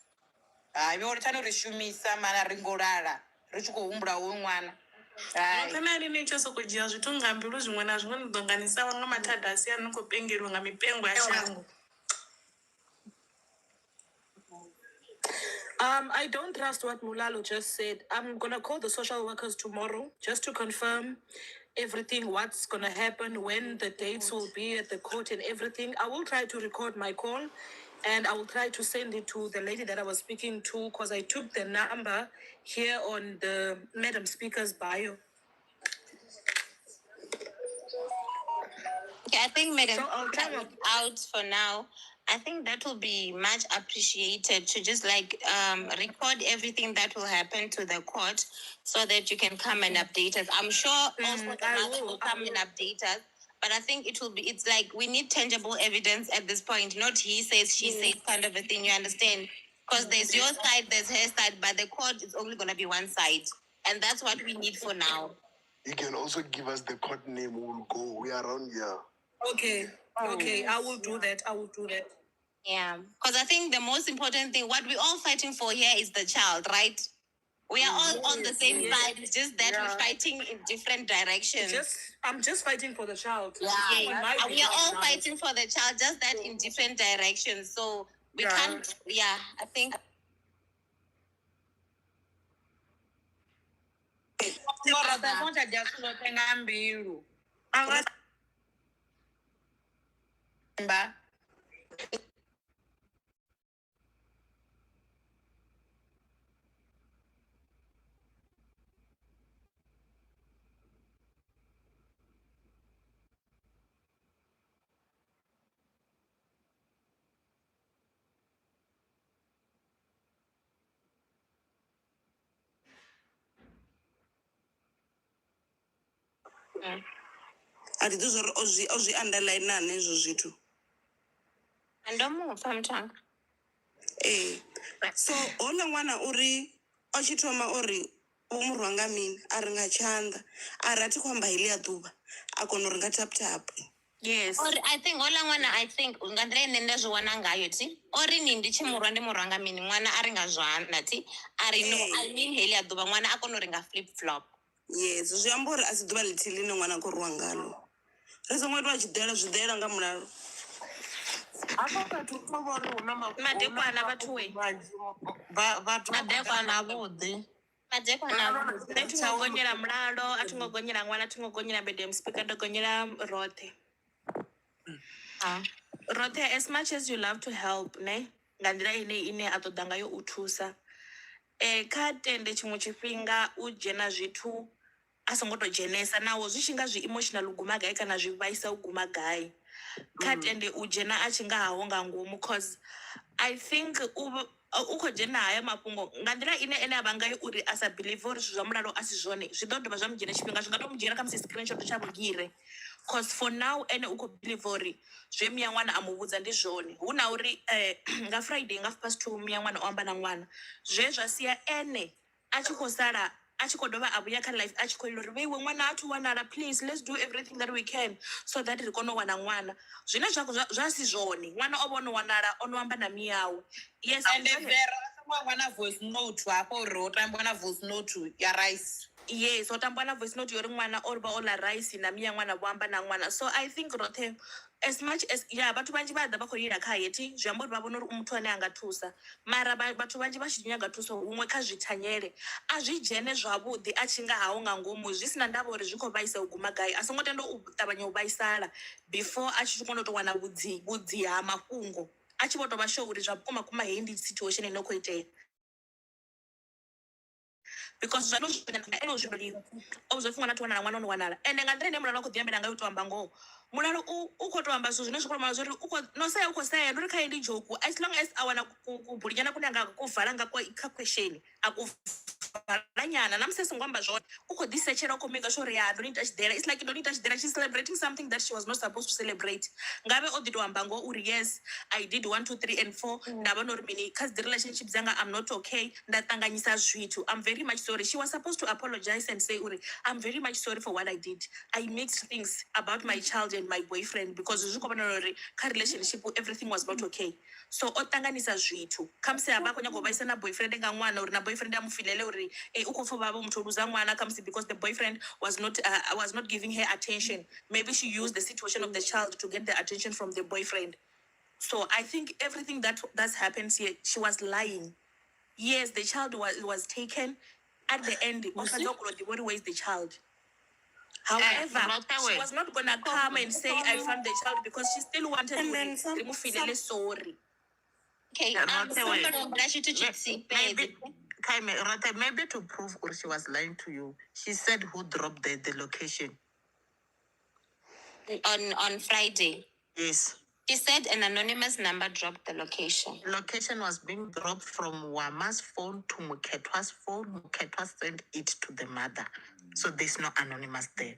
vho ri thani ri shumisa mana ri ngo lala ri tshi khou humbula hoyu ṅwana Kana ni tsho sokou dzhia zwithu nga mbilu zwiṅwe na zwiṅwe ni ḓo nganisa nga mathada a si a ni khou pengeliwa nga mipengo ya shango. I don't trust what Mulalo just said. I'm going to call the social workers tomorrow just to confirm everything, what's going to happen, when the dates will be at the court and everything. I will try to record my call and I will try to send it to the lady that I was speaking to because I took the number here on the Madam Speaker's bio. Okay, I think Madam So I'll tell you. out for now. I think that will be much appreciated to just like record everything that will happen to the court so that you can come and update us. I'm sure also the I mother will come and update us. But I think it's like we need tangible evidence at this point, not he says, she says kind of a thing, you understand? Because there's your side, there's her side, but the court is only going to be one side. And that's what we need for now. You can also give us the court name. We'll go. We are around here. Okay. Okay. I will do that. Yeah. Because I think the most important thing, what we're all fighting for here is the child, right? We are all on the same side. It's just that we're fighting in different directions. I'm just fighting for the child. Yeah. We are all fighting for the child, just that in different directions. So we can't, I think. a ri ḓi zwo ri o zwi underline na hezwo zwithu so hola ṅwana uri o tshi thoma uri vho mu rwa nga mini a ri nga tshanḓa a ri a thi khou amba heḽi a ḓuvha a kona uri nga taputapu Yes. Or I think hola ṅwana I think nga nḓila ine nda zwi wana ngayo ti ori ni ndi tshi murwa ndi murwa nga mini ṅwana a ri nga zwana ti a ri no I mean heḽi a ḓuvha ṅwana a kona uri nga flip flop. Yes, zwi amba uri a si ḓuvha ḽithihi ḽine ṅwana a khou rwiwa ngalo ri songo itiwa tshiḓela zwiḓela nga mulalo hafha fhethu u tou vhori hu na Madekwana vhathu we. madekwana avhuḓi Madekwana Nṋe thi ngo gonyela mulalo, a thi ngo gonyela ṅwana, a thi ngo gonyela bedem speaker, ndo gonyela roṱhe. Roṱhe, as much as you love to help, ne? Nga nḓila ine a ṱoḓa ngayo u thusa. Kha tende tshiṅwe tshifhinga u dzhena zwithu a songo to dzhenesa naho zwi tshi nga zwi emotional u guma gai kana zwi vhaisa u guma gai. Kha tende u dzhena a tshi nga haho nga ngomu cause I think u khou dzhena haya mafhungo nga nḓila ene a vha ngayo uri a sa believe uri zwithu zwa mulalo a si zwone zwi ḓo dovha zwa mu dzhena tshifhinga zwi nga to mu dzhena kha musi screenshot tsha vhugire cause for now ene u khou believe uri zwe miya ṅwana a mu vhudza ndi zwone hu na uri nga Friday nga 2:30 miya ṅwana o amba na ṅwana zwe zwa sia ene a tshi khou sala a tshi khou dovha a vhuya kha life a tshi khou ila uri vheiwe ṅwana a thu wanala please let's do everything that we can so that ri kone u wana ṅwana zwine zwa si zwone ṅwana o vha o no wanala o no amba na miyawe yes and vera a wana voice note hafho uri ho tambiwa na voice note ya rice yes ho tambiwa na voice note yori ṅwana o vha o ḽa rice na miya ṅwana vho amba na ṅwana so I think roṱhe as much as vhathu vhanzhi vha ḓa vha khou lila khaye ti zwi amba uri vha vhona uri muthu ane a nga thusa mara vhathu vhanzhi vha tshi nyaga thuso huṅwe kha zwi thanyele a zwi dzhene zwavhuḓi a tshi nga haho nga ngomu zwi sina ndavha uri zwi khou vhaisa u guma gai a songo tenda u ṱavhanya u vhaisala before a tshi kona u tou wana vhudzi ha mafhungo a tshi vho tou vha sure uri zwa vhukuma kuma heyi ndi situation ine khou itea because zwa no ene zwi vhaliwa o zwo funa na wana no wanala ende nga nḓila ine mulalo khou ḓiambela nga u to amba ngoho mulalo u khou to amba zwithu zwine zwi khou amba zwo uri u khou no saya u khou saya uri kha ndi joke as long as I wana ku bulinyana kune anga ku vala nga kha question a ku vala nyana na musi songo amba zwone u khou ḓisetshela u khou make sure ya don't touch there it's like don't touch there she's celebrating something that she was not supposed to celebrate ngabe o ḓi to amba ngoho uri yes I did 1 2 3 and 4 ndavha no uri mini kha the relationship zanga I'm not okay nda ṱanganyisa zwithu I'm very much sorry she was supposed to apologize and say uri I'm very much sorry for what I did I mixed things about my child and my boyfriend because zwi khou vhona uri kha relationship everything was not okay so o ṱanganyisa zwithu kha musi aba khou nyaga u vhaisa na boyfriend nga ṅwana uri na boyfriend a mu filele uri u khou pfa vhavho muthu luza ṅwana kha musi because the boyfriend was not giving her attention maybe she used the situation of the child to get the attention from the boyfriend so I think everything that's happened here she was lying yes the child was taken at the end where is the child however she was not gonna come and say I found the child because she still wanted to remove sorry okay maybe to prove or she was lying to you she said who dropped the location on Friday. Yes. She said an anonymous number dropped the location. Location was being dropped from Wama's phone to Muketwa's phone. Muketwa sent it to the mother. So there's no anonymous there.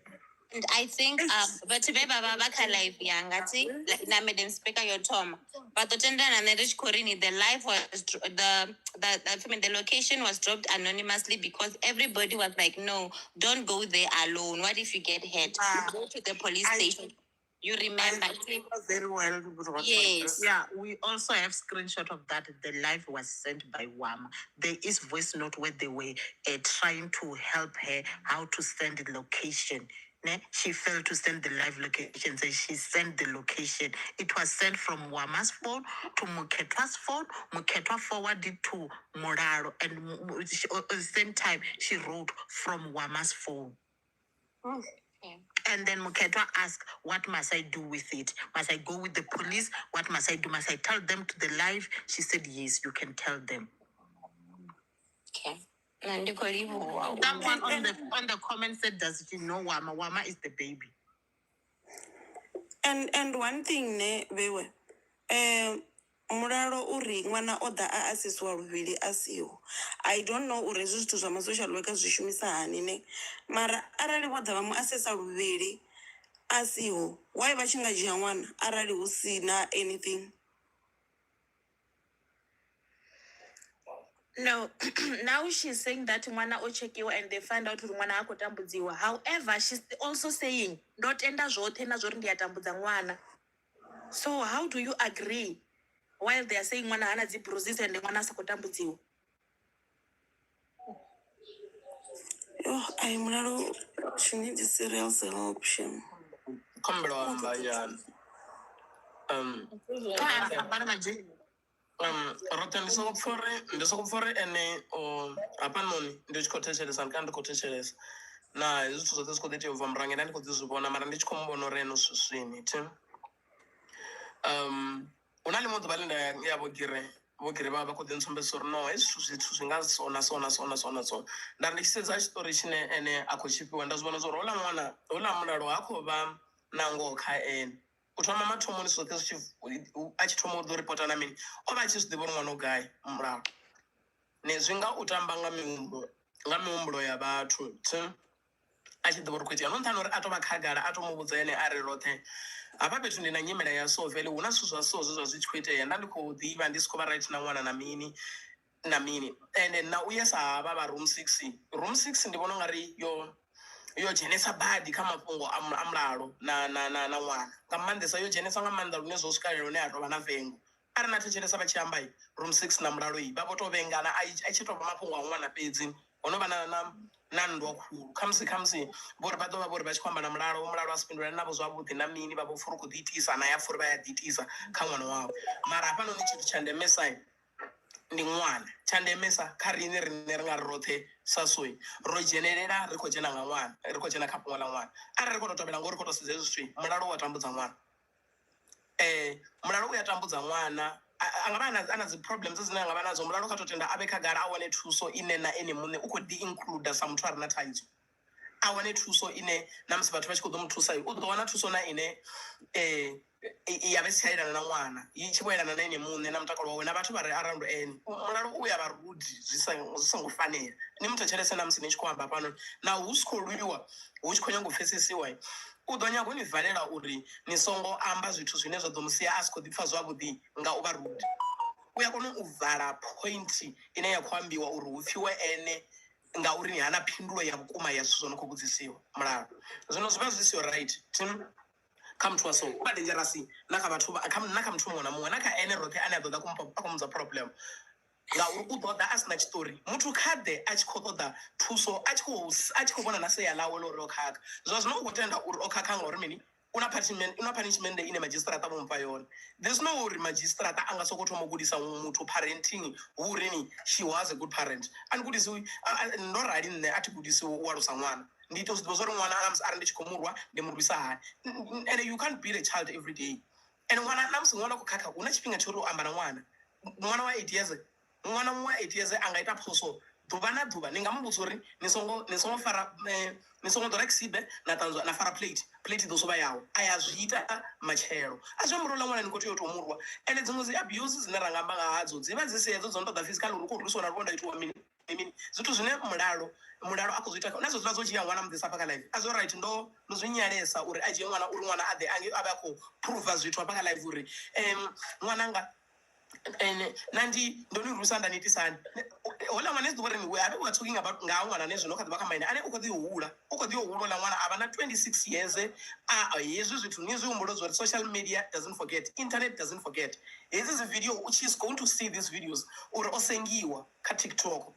And I think but baba live yangati na madam speaker your Tom. But the tender and the live was the location was dropped anonymously because everybody was like, no, don't go there alone. What if you get hit? Go to the police station. You remember? Very well. Yes. Yeah, we also have screenshot of that. The live was sent by Wama. There is voice note where they were trying to help her how to send the location. She failed to send the live location, so she sent the location. It was sent from Wama's phone to Muketwa's phone. Muketwa forwarded to Mulalo, and at the same time she wrote from Wama's phone. Okay. And then Muketwa asked, what must I do with it? Must I go with the police? What must I do? Must I tell them to the live? She said, yes, you can tell them. Okay. Someone on the comment said, does she know Wama? Wama is the baby. And one thing ne bewe Mulalo uri ngwana oda a asisiwa luvhili asiho. I don't know uri hezwi zwithu zwa ma social worker zwi shumisa hani ne. Mara arali vho ḓa vha mu asesa luvhili asiho, why vha tshi nga dzhia ṅwana arali hu si na anything? No, now she's saying that mwana o chekiwa and they find out uri mwana akho tambudziwa. However, she's also saying ndo tenda zwoṱhe na zwo ri ndi ya tambudza mwana. So how do you agree while they are saying mwana hana dzi bruises and mwana a sa khou tambudziwa? Yo, I Mulalo, she needs serious help. Khumbelo amba yani. Rote ndi soko pfori ene o apanoni ndi tshi khou thetshelesa ndi khou thetshelesa na hezwi zwithu zwoṱhe zwi khou ḓi tea u bva muranga nda ndi khou ḓi zwi vhona mara ndi tshi khou muvhona uri ene swiswini thi hu na ḽiṅwe ḓuvha ḽe nda ya vhogire vha khou ḓi ntsumbedzisa uri no hezwi zwithu zwi nga sona nda ndi tshi sedza tshiṱori tshine ene a khou tshi fhiwa nda zwi vhona zwa uri houḽa Mulalo ha khou vha na ngoho kha ene. U thoma mathomoni zwoṱhe a tshi thoma u ḓo ripota na mini o vha a tshi zwi ḓivha uri ṅwana u gai Mulalo ne zwi nga u tamba nga mihumbulo ya vhathu a tshi ḓivha uri khou itea no nṱhani uri a tou vha khagala a tou mu vhudza ene a ri roṱhe hafha fhethu ndi na nyimele ya so vele hu na zwithu zwa so zwe zwa zwi tshi khou itea nda ndi khou ḓivha ndi si khou vha right na ṅwana na mini ende na u yesa havha vha room 6 ndi vhona u nga ri yo dzhenesa badi kha mafhungo a Mulalo na ṅwana nga maanḓesa yo dzhenesa nga maanḓa lune zwo swikalela hune a tou vha na vengo a ri na thetshelesa vha tshi amba room 6 na Mulalo vha vho tou vhengana a tshi tou vha mafhungo a ṅwana fhedzi ho no vha na nndwa khulu khamusi vhori vha ḓo vha vhori vha tshi khou amba na Mulalo a si fhindulane navho zwavhuḓi na mini vha vho pfha uri khou ḓi itisa na ya pfha uri vha ya ḓi itisa kha ṅwana wavho mara hafhanoni tshithu tsha ndemesa ndi ṅwana tsha ndemesa kha riṋe ri nga ri roṱhe sasoi ro dzhenelela ri khou dzhena nga ṅwana ri khou dzhena kha fhungo ḽa ṅwana arali ri khou tou tovhela ngori khou tou sedza hezwi zwithu Mulalo u a tambudza ṅwana Mulalo u ya tambudza ṅwana a nga vha a na dzi problems dzine a nga vha nadzo Mulalo kha tou tenda a vhe khagala a wane thuso ine na ene muṋe u khou ḓi-includa sa muthu a re na thaidzo a wane thuso ine na musi vhathu vha tshi khou ḓo mu thusa u ḓo wana thuso na ine ya vha si tsha elana na ṅwana i tshi vho elana na ene muṋe na mutakalo wawe na vhathu vha re around ene Mulalo u ya vha rudi zwi songo fanela ni muthetshelese na musi ni tshi khou amba fhano na hu si khou lwiwa hu tshi khou nyanga u pfhesesiwa u ḓo nyaga u ni valela uri ni songo amba zwithu zwine zwa ḓo mu sia a si khou ḓi pfha zwavhuḓi nga u vha rudi u ya kona u vala point ine ya khou ambiwa uri hu pfiwe ene ngauri ni hana phindulo ya vhukuma ya zwithu zwo no khou vhudzisiwa Mulalo zwino zwi vha zwi siho right kha muthu wa so u vha dangerous na kha vhathu na kha muthu muṅwe na muṅwe na kha ene roṱhe ane a ḓo ḓa a khou mudza problem ngauri u ḓo ḓa a sina tshiṱori muthu khaḓe a tshi khou ṱoḓa thuso a tshi khou vhona na sea ḽawe ḽo uri o khakha zwino u khou tenda uri o khakha ngauri mini una punishment ine magistrata vho mufha yone there's no uri magistrata a nga sokou thoma u gudisa muthu parenting hu uri ni she was a good parent ani gudisiwi ndo rali nṋe a thi gudisiwi u alusa ṅwana ndi to zwiḓivha zwa uri ṅwana arali ndi tshi khou murwa ndi murwisa hani and you can't beat a child every day and ṅwana na musi ṅwana khou khakha hu na tshifhinga tsho uri u amba na ṅwana wa 8 years a nga ita phoso ḓuvha na ḓuvha ni nga muvhudza uri ni songo fara ni songo ḓo rexibe na ṱanzwa na fara plate ḓo sovha yawo a ya zwi ita matshelo a zwi amba uri ṅwana ni khou tea u tou murwa ende dziṅwe dzi abuse dzine ra nga amba nga hadzo dzi vha dzi si hedzo dzo no ṱoḓa physical uri u khou rwisiwa na luvhondo itiwa mini zwithu zwine mulalo a khou zwi ita na zwo zwi dzo dzhia ṅwana mudisa hafha kha live a zwo right ndo zwi nyalesa uri a dzhie ṅwana uri ṅwana a ḓe a vhe a khou prova zwithu hafha kha live uri ṅwananga ndo ni rusa ndani itisani hola ṅwana is ḓuvha we are talking about nga ṅwana ne zwino kha ḓivha kha maine ane u khou ḓi hula ola ṅwana a vha na 26 years hezwi zwithu ni zwi humbulo zwa social media doesn't forget, internet doesn't forget. Hedzi dzi video she's going to see these videos uri o sengiwa kha TikTok